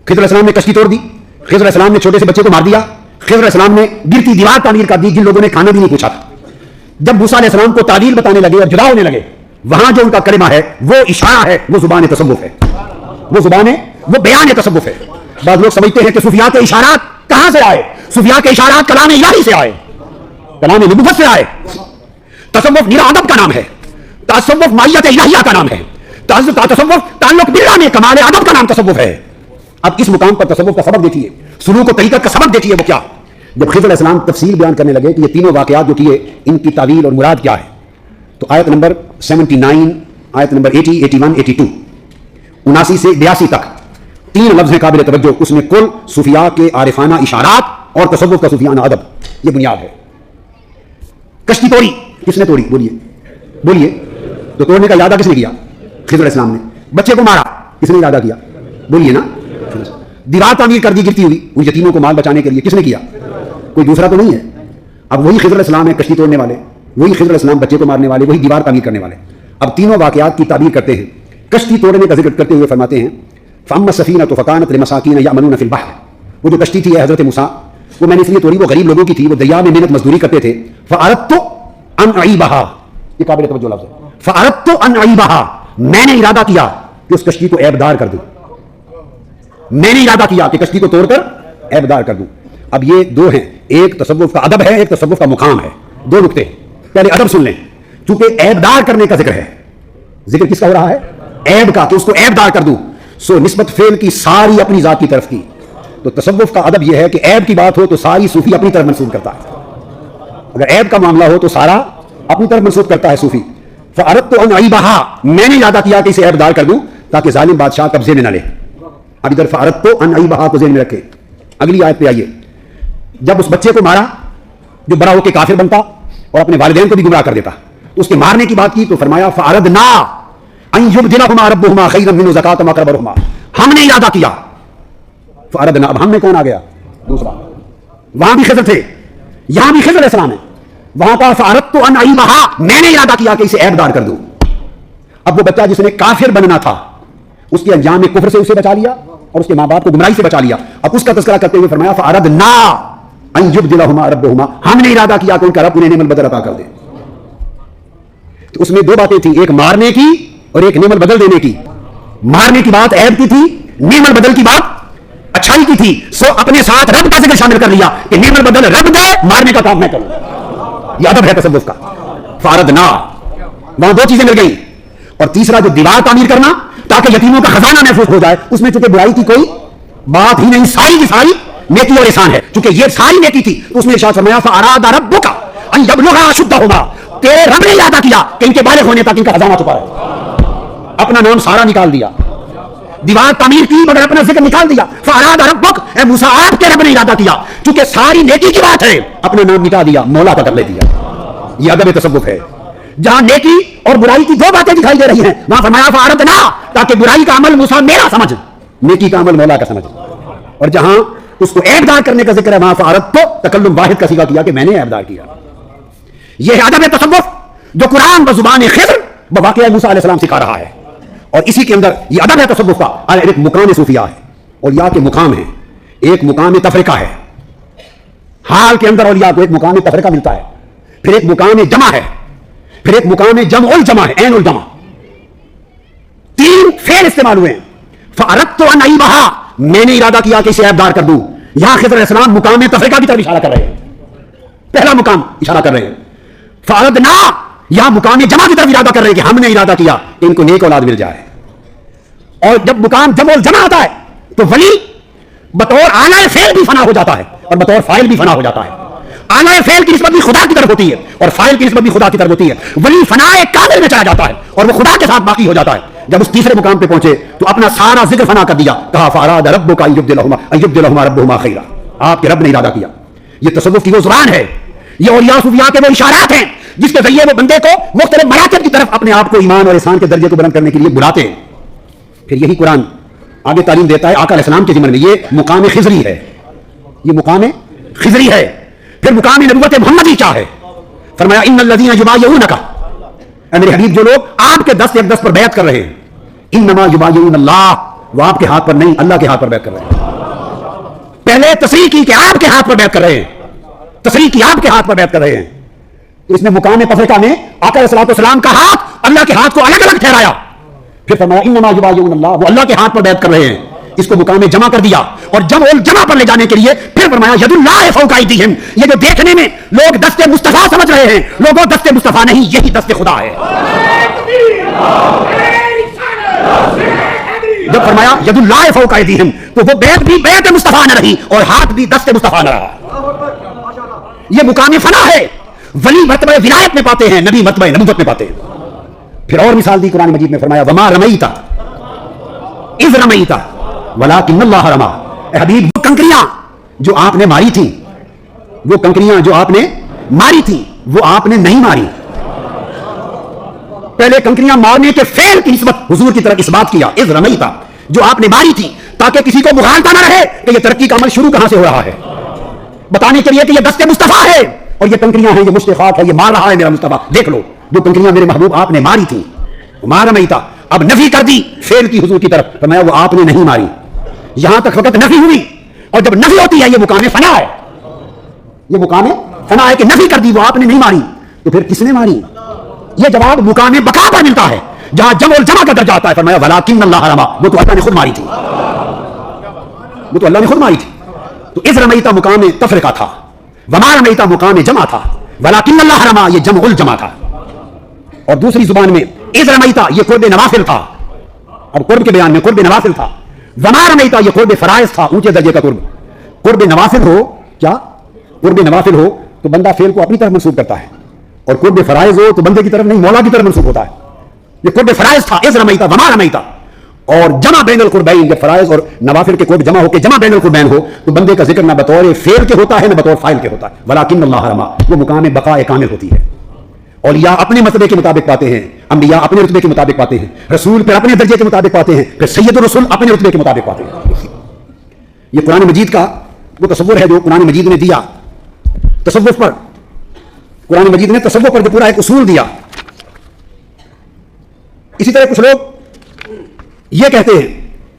خضر علیہ السلام نے کشتی توڑ دی, خضر علیہ السلام نے چھوٹے سے بچے کو مار دیا, خضر علیہ السلام نے گرتی دیوار تعمیر کر دی جن لوگوں نے کھانا بھی نہیں پوچھا تھا. جب موسیٰ علیہ السلام کو تعلیل بتانے لگے اور جدا ہونے لگے, وہاں جو ان کا کلمہ ہے وہ اشارہ ہے, وہ زبان تصوف ہے, وہ زبان ہے, وہ بیان تصوف ہے. بعض لوگ سمجھتے ہیں کہ صوفیاء کے اشارات کہاں سے آئے؟ صوفیاء کے اشارات کلام الہی سے آئے, کلام نبوت سے آئے. تصوف نیرا ادب کا نام ہے, تصوف مائیت الہیہ کا نام ہے, تصوف تعلق باللہ میں کمال ادب کا نام تصوف ہے. اب اس مقام پر تصوف کا سبق دیکھیے, سلوک و طریقت کا سبق دیکھیے وہ کیا. جب خضر علیہ السلام تفصیل بیان کرنے لگے کہ یہ تینوں واقعات جو کیے ان کی تعویل اور مراد کیا ہے, تو آیت نمبر 79, آیت نمبر 80, 81, 82, 79 سے 82 تک 3 لفظ ہیں قابل توجہ. اس میں کل صوفیاء کے عارفانہ اشارات اور تصوف کا صوفیانہ ادب, یہ بنیاد ہے. کشتی توڑی, کس نے توڑی؟ بولیے. تو توڑنے کا ارادہ کس نے کیا؟ خضر علیہ السلام نے. بچے کو مارا, کس نے ارادہ کیا؟ بولیے نا. دیوار تعمیر کر دی گرتی ہوئی, ان یتیموں کو مال بچانے کے لیے, کس نے کیا؟ کوئی دوسرا تو نہیں ہے. اب وہی خضر علیہ السلام ہے کشتی توڑنے والے, وہی خضر علیہ السلام بچے کو مارنے والے, وہی دیوار تعمیر کرنے والے. اب تینوں واقعات کی تعبیر کرتے ہیں. کشتی توڑنے کا ذکر کرتے ہوئے فرماتے ہیں فَأَمَّا السَّفِينَةُ فَكَانَتْ لِمَسَاكِينَ يَعْمَلُونَ فِي الْبَحْرِ, وہ جو کشتی تھی حضرت موسیٰ, وہ میں نے اس لیے توڑی, وہ غریب لوگوں کی تھی, وہ دریا میں محنت مزدوری کرتے تھے. فَأَرَدتُّ أَنْ أَعِيبَهَا, یہ قابل توجہ لفظ ہے. فَأَرَدتُّ أَنْ أَعِيبَهَا, میں نے ارادہ کیا کہ اس کشتی کو عیبدار کر دوں, میں نے ارادہ کیا کہ کشتی کو توڑ کر عیبدار کر دوں. اب یہ 2 ہیں, ایک تصوف کا ادب ہے, ایک تصوف کا مقام ہے. 2 نقطے. پہلے ادب سن لیں, چونکہ عیبدار کرنے کا ذکر ہے. ذکر کس کا ہو رہا ہے؟ عیب کا, کہ اس کو عیبدار کر دوں. سو نسبت فعل کی ساری اپنی ذات کی طرف کی. تو تصوف کا ادب یہ ہے کہ عیب کی بات ہو تو ساری صوفی اپنی طرف منسوب کرتا ہے, اگر عیب کا معاملہ ہو تو سارا اپنی طرف منسوب کرتا ہے صوفی. فَأَرَدتُّ أَنْ أَعِيبَهَا, میں نے ارادہ کیا کہ اسے عیبدار کر دوں تاکہ ظالم بادشاہ قبضے میں نہ لے. اب ادھر فَأَرَدتُّ أَنْ أَعِيبَهَا کو ذہن میں رکھیں. اگلی آیت پہ آئیے. جب اس بچے کو مارا جو بڑا ہو کے کافر بنتا اور اپنے والدین کو بھی گمراہ کر دیتا, اس کے مارنے کی بات کی تو فرمایا فَأَرَدْنَا أَنْ يُبْدِلَهُمَا رَبُّهُمَا خَيْرًا مِنْهُ زَكَاةً وَأَقْرَبَ رُحْمًا, ہم نے ارادہ کیا. فَأَرَدْنَا, اب ہم میں کون آ گیا؟ دوسرا. وہاں بھی خضر تھے, یہاں بھی خضر علیہ السلام ہے. وہاں کا فَأَرَدتُّ أَنْ أَعِيبَهَا, میں نے ارادہ کیا کہ اسے عیبدار کر دوں. اب وہ بچہ جس نے کافر بننا تھا, اس کے انجام میں کفر سے اسے بچا لیا اور اس کے ماں باپ کو گمراہی سے بچا لیا. اب اس کا تذکرہ کرتے ہوئے فرمایا فَأَرَدْنَا أَنْ يُبْدِلَهُمَا رَبُّهُمَا, ہم نے ارادہ کیا کہ ان کا رب انہیں نعمت بدل عطا کر دے. تو اس میں 2 باتیں تھیں, ایک مارنے کی اور ایک نعمت بدل دینے کی. مارنے کی بات عیب کی تھی, نعمت بدل کی بات اچھائی کی تھی. سو اپنے ساتھ رب کا ذکر شامل کر لیا کہ نعمت بدل رب دے, مارنے کا کام میں کروں. یہ ادب ہے تصوف کا. فَأَرَدْنَا, وہاں 2 چیزیں مل گئی. اور تیسرا جو دیوار تعمیر کرنا تاکہ یتیموں کا خزانہ محفوظ ہو جائے, اس میں چونکہ برائی کی کوئی بات ہی نہیں, ساری کی ساری نیکی اور احسان ہے. چونکہ یہ ساری نیکی تھی تو اس نے ارشاد فرمایا فَأَرَادَ رَبُّكَ أَن يَبْلُغَا أَشُدَّهُمَا, تیرے رب نے ارادہ کیا کہ ان کے بالغ ہونے تک ان کا خزانہ چھپا رہے. اپنا نام سارا نکال دیا, دیوار تعمیر کی مگر اپنا ذکر نکال دیا. فَأَرَادَ رَبُّكَ, اے موسیٰ آپ کے رب نے ارادہ کیا, چونکہ ساری نیکی کی بات ہے, اپنا نام مٹا دیا, مولا کا کر لے دیا. یہ ادب تصوف ہے. جہاں نیکی اور برائی کی 2 باتیں دکھائی دے رہی ہیں, وہاں فرمایا فَأَرَدْنَا, تاکہ برائی کا عمل موسیٰ میرا سمجھ, نیکی کا عمل مولا کا سمجھ. اور جہاں اس کو عیبدار کرنے کا ذکر ہے وہاں فَأَرَدْتُ, تکلم واحد کا صیغہ کیا کہ میں نے عیبدار کیا. یہ ہے ادب تصوف جو قرآن بزبان خضر بواقعہ موسیٰ علیہ السلام سکھا رہا ہے. اور اسی کے اندر یہ ادب ہے تصوف کا. ایک مقام صوفیاء ہے, اولیاء کے مقام ہے, ایک مقام تفرقہ ہے. حال کے اندر اولیاء کو ایک مقام تفرقہ ملتا ہے, پھر ایک مقام جمع ہے, پھر ایک مقام جمع الجمع ہے, عین الجمع. 3 فعل استعمال ہوئے ہیں. فَأَرَدتُّ أَنْ أَعِيبَهَا, میں نے ارادہ کیا کہ اسے عیبدار کر دوں. یہاں خضر علیہ السلام مقام تفرقہ کی طرف اشارہ کر رہے ہیں, پہلا مقام اشارہ کر رہے ہیں. فَأَرَدْنَا, یہاں مقام جمع کی طرف ارادہ کر رہے ہیں کہ ہم نے ارادہ کیا کہ ان کو نیک اولاد مل جائے. اور جب مقام جمع الجمع آتا ہے تو ولی بطور اعلی فعل بھی فنا ہو جاتا ہے اور بطور فاعل بھی فنا ہو جاتا ہے. اعلی فعل کی نسبت بھی خدا کی طرف ہوتی ہے اور فاعل کی نسبت بھی خدا کی طرف ہوتی ہے. ولی فنا کامل میں چلا جاتا ہے اور وہ خدا کے ساتھ باقی ہو جاتا ہے. جب اس تیسرے مقام پہ پہنچے تو اپنا سارا ذکر فنا کر دیا, کہا فاراد ربک ان یبدلہما ربہما خیرا, آپ کے رب نے ارادہ کیا. یہ تصوف کی وہ زبان ہے, یہ اولیاء صوفیاء کے وہ اشارات ہیں جس کے ذریعے وہ بندے کو مختلف مراتب کی طرف اپنے آپ کو ایمان اور احسان کے درجے کو بلند کرنے کے لیے بلاتے ہیں. پھر یہی قرآن آگے تعلیم دیتا ہے آقا علیہ السلام کے ذمن میں, یہ مقام خضری ہے, یہ مقام خضری ہے. پھر مقام نبوت محمدی کیا ہے؟ فرمایا ان الذین یبایعونک, اے میرے حبیب جو لوگ آپ کے دست اقدس پر بیعت کر رہے ہیں, انما یبایعون اللہ, وہ آپ کے ہاتھ پر نہیں اللہ کے ہاتھ پر بیعت کر رہے ہیں. پہلے تصریح کی کہ آپ کے ہاتھ پر بیعت کر رہے ہیں, تصریح کی آپ کے ہاتھ پر بیعت کر رہے ہیں. اس نے مقام تفریقہ میں آقا علیہ السلام کا ہاتھ اللہ کے ہاتھ کو الگ الگ ٹھہرایا. پھر فرمایا انما یبایعون اللہ, وہ اللہ کے ہاتھ پر بیعت کر رہے ہیں. اس کو مقام جمع کر دیا, اور جمع الجمع پر لے جانے کے لیے پھر فرمایا ید اللہ فوق ایدیہم. یہ جو دیکھنے میں لوگ دست مصطفیٰ سمجھ رہے ہیں, لوگوں دست مصطفیٰ نہیں, یہی دست خدا ہے. جب فرمایا ید اللہ فوق ایدیہم تو وہ بیعت بھی بیعت مصطفیٰ نہ رہی اور ہاتھ بھی دست مصطفیٰ نہ رہا. یہ مقام فنا ہے. ولی مرتبہ ولایت میں پاتے ہیں, نبی مرتبہ نبوت میں پاتے ہیں. پھر اور مثال دی قرآن مجید میں, فرمایا وما رمیت اذ رمیت ولکن اللہ رمی. اے حبیب وہ کنکریاں جو آپ نے ماری تھیں, وہ کنکریاں جو آپ نے ماری تھیں وہ آپ نے نہیں ماری. پہلے کنکریاں مارنے کے فعل کی نسبت حضور کی طرف اس بات کیا, اذ رمیت, جو آپ نے ماری تھی, تاکہ کسی کو مغالطہ نہ رہے کہ یہ ترقی کا عمل شروع کہاں سے ہو رہا ہے, بتانے کے لیے کہ یہ دست مصطفیٰ ہے اور یہ کنکریاں ہیں, یہ مشت خاک ہے, یہ مار رہا ہے میرا مصطفیٰ, دیکھ لو جو کنکریاں میرے محبوب آپ نے ماری تھیں. مار رمیتا, اب نفی کر دی فعل کی حضور کی طرف, فرمایا وہ آپ نے نہیں ماری. یہاں تک وقت نفی ہوئی, اور جب نفی ہوتی ہے یہ مقام فنا ہے, یہ مقام فنا ہے کہ نفی کر دی وہ آپ نے نہیں ماری, تو پھر کس نے ماری؟ یہ جواب مقام بقا پر ملتا ہے جہاں جمع الجمع کا درجہ آتا ہے. فرمایا ولکن اللہ رمی, وہ تو اللہ نے خود ماری تھی, وہ تو اللہ نے خود ماری تھی. تو اذ رمیتا مقام تفرقہ تھا, وما رمیتا مقام جمع تھا, ولکن اللہ رمی یہ جمع الجمع تھا. اور دوسری زبان میں اذ رمیتا یہ قرب نوافل تھا, اب قرب کے بیان میں قرب نوافل تھا. وما رمیتا یہ قرب فرائض تھا, اونچے درجے کا قرب. قرب نوافل ہو, کیا قرب نوافل ہو تو بندہ فعل کو اپنی طرف منسوب کرتا ہے, اور قرب فرائض ہو تو بندے کی طرف نہیں مولا کی طرف منسوب ہوتا ہے. یہ قرب فرائض تھا اذ رمیتا وما رمیتا. اور جمع بین القربین, جب فرائض اور نوافل کے قرب جمع ہو کے جمع بین القربین ہو تو بندے کا ذکر نہ بطور فعل کے ہوتا ہے نہ بطور فاعل کے ہوتا ہے. ولکن اللہ رمی, وہ مقام بقاء کامل ہوتی ہے. اولیاء اپنے مرتبے کے مطابق پاتے ہیں, انبیاء اپنے رتبے کے مطابق پاتے ہیں, رسول پھر اپنے درجے کے مطابق پاتے ہیں, پھر سید الرسول اپنے رتبے کے مطابق پاتے ہیں. یہ قرآن مجید کا وہ تصور ہے جو قرآن مجید نے دیا تصوف پر. قرآن مجید نے تصوف پر جو پورا ایک اصول دیا. اسی طرح کچھ لوگ یہ کہتے ہیں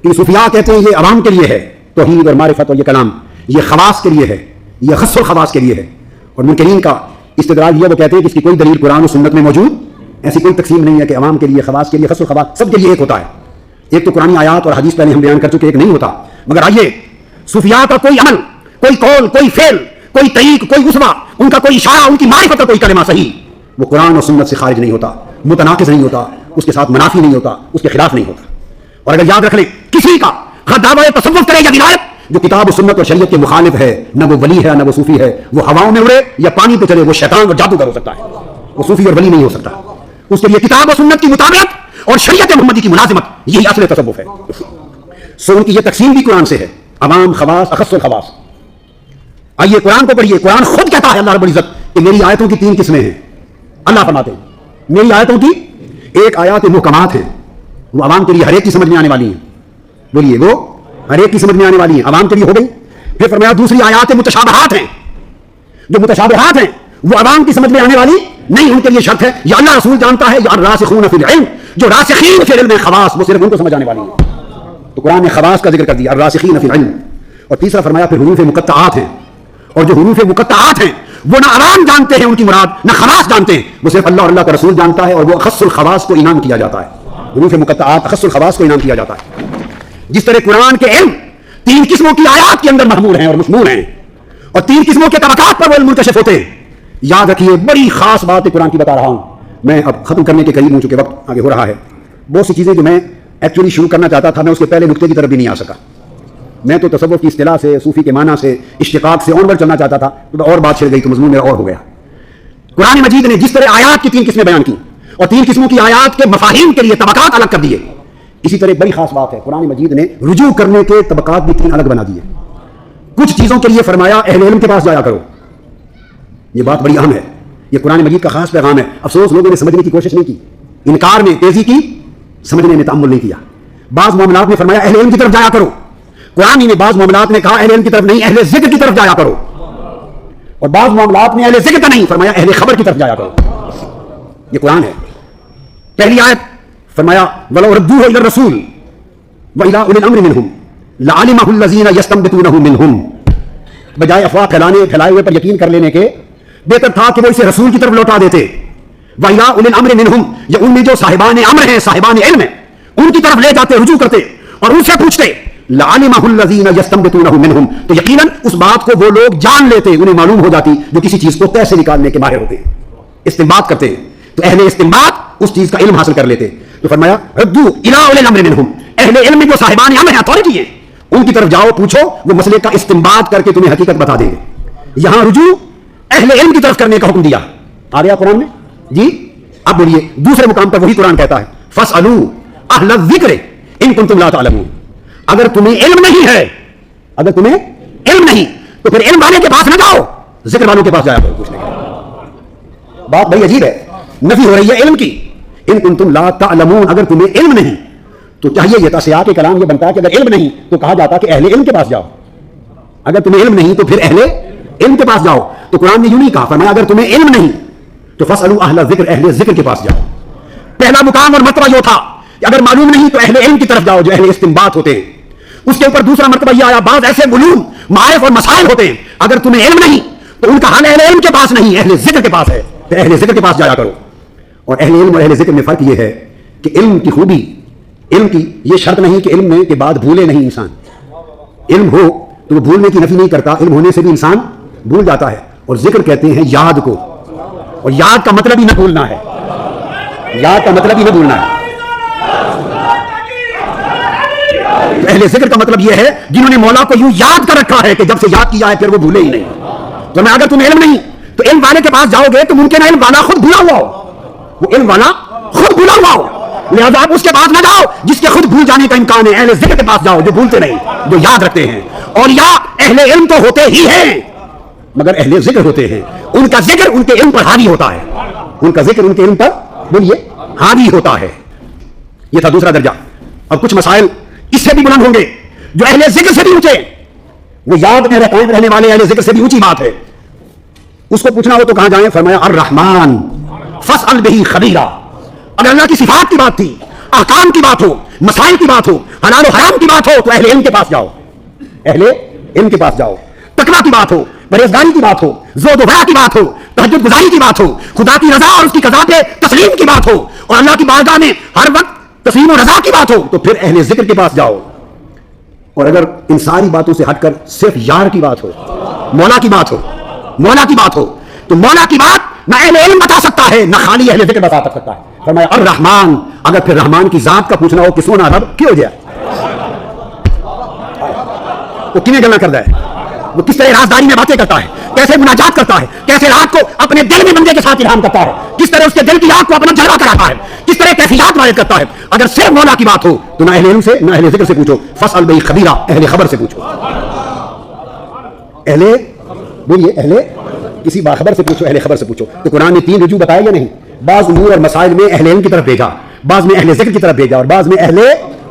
کہ صوفیاء کہتے ہیں یہ عوام کے لیے ہے توحید اور معرفت اور یہ کلام, یہ خواص کے لیے ہے, یہ خص الخواص کے لیے ہے. اور منکرین کا استدلال یہ, وہ کہتے ہیں کہ اس کی کوئی دلیل قرآن و سنت میں موجود, ایسی کوئی تقسیم نہیں ہے کہ عوام کے لیے, خواص کے لیے, خص الخواص سب کے لیے ایک ہوتا ہے. ایک تو قرآن آیات اور حدیث پہلے ہم بیان کر چکے ایک نہیں ہوتا. مگر آئیے, صوفیاء کا کوئی عمل, کوئی قول, کوئی فعل, کوئی طریق, کوئی اسوہ, ان کا کوئی اشارہ, ان کی معرفت کا کوئی کلمہ صحیح, وہ قرآن اور سنت سے خارج نہیں ہوتا, متناقض نہیں ہوتا, اس کے ساتھ منافی نہیں ہوتا, اس کے خلاف نہیں ہوتا. اور اگر یاد رکھ لیں کسی کا دعویٰ تصوف کرے یا ولایت جو کتاب و سنت اور شریعت کے مخالف ہے, نہ وہ ولی ہے نہ وہ صوفی ہے. وہ ہواؤں میں اڑے یا پانی پہ چلے, وہ شیطان اور جادوگر ہو سکتا ہے, وہ صوفی اور ولی نہیں ہو سکتا. اس کے لیے کتاب و سنت کی مطابقت اور شریعت محمدی کی ملازمت, یہی اصل تصوف ہے. سو ان کی یہ تقسیم بھی قرآن سے ہے, عوام, خواص, اخص الخواص. آئیے قرآن کو پڑھیے, قرآن خود کہتا ہے اللہ رب العزت کہ میری آیتوں کی 3 قسمیں ہیں. اللہ فرماتے ہیں میری آیتوں کی ایک آیات محکمات ہیں, وہ عوام کے لیے ہر ایک کی سمجھ میں آنے والی ہیں. بولیے, وہ ہر ایک کی سمجھ میں آنے والی ہیں, عوام کے لیے ہو گئی. پھر فرمایا دوسری آیات متشابہات ہیں, جو متشابہات ہیں وہ عوام کی سمجھ میں آنے والی نہیں, ان کے لیے شرط ہے یا اللہ رسول جانتا ہے, یا الراسخون فی العلم, جو راسخین فی العلم خواص, وہ صرف ان کو سمجھ آنے والی ہیں. تو قرآن نے خواص کا ذکر کر دیا, الراسخین فی العلم. اور تیسرا فرمایا پھر حروف مقطعات ہیں, اور جو حروف مقطعات ہیں وہ نہ عوام جانتے ہیں ان کی مراد, نہ خواص جانتے ہیں, وہ صرف اللہ اور اللہ کا رسول جانتا ہے, اور وہ اخص الخواص کو انعام کیا جاتا ہے. حروف مقطعات اخص الخواص کو انعام کیا جاتا ہے. جس طرح قرآن کے علم 3 قسموں کی آیات کے اندر محمول ہیں اور مشمول ہیں, اور 3 قسموں کے طبقات پر وہ علم منکشف ہوتے ہیں. یاد رکھیے, بڑی خاص بات قرآن کی بتا رہا ہوں میں, اب ختم کرنے کے قریب ہوں چونکہ وقت آگے ہو رہا ہے. بہت سی چیزیں جو میں ایکچولی شروع کرنا چاہتا تھا, میں اس کے پہلے نقطے کی طرف بھی نہیں آ سکا. میں تو تصوف کی اصطلاح سے, صوفی کے معنی سے, اشتقاق سے آن ورڈ چلنا چاہتا تھا, تو اور بات چھڑ گئی تو مضمون میرا اور ہو گیا. قرآن مجید نے جس طرح آیات کی 3 قسمیں بیان کی اور 3 قسموں کی آیات کے مفاہیم کے لیے طبقات الگ کر دیے, اسی طرح بڑی خاص بات ہے، قرآن مجید نے رجوع کرنے کے طبقات بھی 3 الگ بنا دیے۔ کچھ چیزوں کے لیے فرمایا اہل علم کے پاس جایا کرو، یہ بات بڑی اہم ہے، یہ قرآن مجید کا خاص پیغام ہے۔ افسوس لوگوں نے سمجھنے کی کوشش نہیں کی، انکار میں تیزی کی، سمجھنے میں تأمل نہیں کیا۔ بعض معاملات میں فرمایا اہل علم کی طرف جایا کرو، قرآن نے بعض معاملات میں کہا اہل علم کی طرف نہیں، اہل ذکر کی طرف جایا کرو، اور بعض معاملات میں اہل ذکر کا نہیں، فرمایا اہل خبر کی طرف جایا کرو۔ یہ قرآن ہے۔ پہلی آیت فرمایا وَلَوْ رَدُّوهُ إِلَى الرَّسُولِ وَإِلَىٰ أُولِي الْأَمْرِ مِنْهُمْ لَعَلِمَهُ الَّذِينَ يَسْتَنبِطُونَهُ مِنْهُمْ، بجائے افواہ پھیلائے ہوئے پر یقین کر لینے کے بہتر تھا کہ وہ اسے رسول کی طرف لوٹا دیتے۔ وَإِلَىٰ أُولِي الْأَمْرِ مِنْهُمْ، یا ان میں جو صاحبان امر ہیں، صاحبان علم ہیں، ان کی طرف لے جاتے، رجوع کرتے اور ان سے پوچھتے لَعَلِمَهُ الَّذِينَ يَسْتَنبِطُونَهُ مِنْهُمْ، تو یقیناً اس بات کو وہ لوگ جان لیتے، انہیں معلوم ہو جاتی جو کسی چیز کو طے سے نکالنے کے ماہر ہوتے ہیں، استنباط کرتے ہیں، تو اہل استنباط اس چیز کا علم حاصل کر لیتے۔ تو فرمایا ردو الی اولی الامر منہم، اہل علم میں جو صاحبان امر ہیں، اتھارٹی ہیں، ان کی طرف جاؤ، پوچھو، وہ مسئلے کا استنباط کر کے تمہیں حقیقت بتا دیں گے۔ یہاں رجوع اہل علم کی طرف کرنے کا حکم دیا، آ گیا قرآن میں جی۔ اب بولیے دوسرے مقام پر وہی قرآن کہتا ہے فاسألوا اہل الذکر ان کنتم لا تعلمون، اگر تمہیں علم نہیں ہے، اگر تمہیں علم نہیں تو پھر علم والے کے پاس نہ جاؤ، ذکر والوں کے پاس جایا کرو پوچھنے کے۔ بات بڑی عجیب ہے، نفی ہو رہی ہے علم کی، ان کنتم لا تعلمون، اگر تمہیں علم نہیں تو چاہیے یہ تھا سیاق کلام یہ بنتا کہ اگر علم نہیں تو کہا جاتا کہ اہل علم کے پاس جاؤ، اگر تمہیں علم نہیں تو پھر اہل علم کے پاس جاؤ، تو قرآن نے یوں نہیں کہا، فرمایا اگر تمہیں علم نہیں تو فاسألوا اہل ذکر، اہل ذکر کے پاس جاؤ۔ پہلا مقام اور مرتبہ جو تھا کہ اگر معلوم نہیں تو اہل علم کی طرف جاؤ جو اہل استنباط ہوتے ہیں، اس کے اوپر دوسرا مرتبہ یہ آیا بعض ایسے علوم، معارف اور مسائل ہوتے ہیں اگر تمہیں علم نہیں تو ان کا حل اہل علم کے پاس نہیں، اہل ذکر کے پاس ہے، تو اہل ذکر کے پاس جایا کرو۔ اور اہل علم اور اہل ذکر میں فرق یہ ہے کہ علم کی خوبی، علم کی یہ شرط نہیں کہ علم میں کے بعد بھولے نہیں انسان، علم ہو تو وہ بھولنے کی نفی نہیں کرتا، علم ہونے سے بھی انسان بھول جاتا ہے، اور ذکر کہتے ہیں یاد کو، اور یاد کا مطلب ہی نہ بھولنا ہے، یاد کا مطلب ہی نہ بھولنا ہے۔ تو اہل ذکر کا مطلب یہ ہے جنہوں نے مولا کو یوں یاد کر رکھا ہے کہ جب سے یاد کیا ہے پھر وہ بھولے ہی نہیں۔ تو میں اگر تمہیں علم نہیں تو علم والے کے پاس جاؤ گے تو ممکن ہے علم والا خود بھولا ہوا ہو، وہ علم والا خود بھولا ہوا ہو، لہذا آپ اس کے پاس نہ جاؤ جس کے خود بھول جانے کا امکان ہے، اہل ذکر کے پاس جاؤ جو بھولتے نہیں، جو یاد رکھتے ہیں۔ اور یا اہل علم تو ہوتے ہی ہیں مگر اہل ذکر ہوتے ہیں، ان کا ذکر ان کے علم پر حاوی ہوتا ہے، ان کا ذکر ان کے علم پر بولیے حاوی ہوتا ہے۔ یہ تھا دوسرا درجہ۔ اب کچھ مسائل اس سے بھی بلند ہوں گے جو اہل ذکر سے بھی اونچے، وہ یاد میں قائم رہنے والے اہل ذکر سے بھی اونچی بات ہے، اس کو پوچھنا ہو تو کہاں جائیں؟ فرمایا الرحمن فاسأل بہ خبیرا۔ اگر اللہ کی صفات کی بات تھی، احکام کی بات ہو، مسائل کی بات ہو، حلال و حرام کی بات ہو تو اہل علم کے پاس جاؤ، اہل علم کے پاس جاؤ۔ تقویٰ کی بات ہو، پرہیزگاری کی بات ہو، زہد و ورع کی بات ہو، تہجد گزاری کی بات ہو، خدا کی رضا اور اس کی قضا پہ تسلیم کی بات ہو، اور اللہ کی بارگاہ میں ہر وقت تسلیم و رضا کی بات ہو تو پھر اہل ذکر کے پاس جاؤ۔ اور اگر ان ساری باتوں سے ہٹ کر صرف یار کی بات ہو، مولا کی بات ہو، مولا کی بات ہو تو مولا کی بات نہ اہل علم بتا سکتا ہے نہ خالی اہل ذکر بتا سکتا ہے۔ فرمایا الرحمن، اگر پھر رحمان کی ذات کا پوچھنا ہو کہ سونا رب کیوں گیا، وہ کیوں گلا کرتا ہے، وہ کس طرح رازداری میں باتیں کرتا ہے، کیسے مناجات کرتا ہے، کیسے رات کو اپنے دل میں بندے کے ساتھ الہام کرتا ہے، کس طرح اس کے دل کی آگ کو اپنا جلوہ کراتا ہے، کس طرح کیفیات وارد کرتا ہے۔ اگر صرف مولا کی بات ہو تو نہ اہل علم سے نہ اہل ذکر سے پوچھو، فاسأل بہ خبیرا، اہل خبر سے پوچھو، اہل بولیے اہل کسی باخبر سے پوچھو، اہل خبر سے پوچھو۔ تو قرآن نے 3 رجوع بتائے یا نہیں؟ بعض امور اور مسائل میں اہل علم کی طرف بھیجا، بعض میں اہل ذکر کی طرف بھیجا، اور بعض میں اہل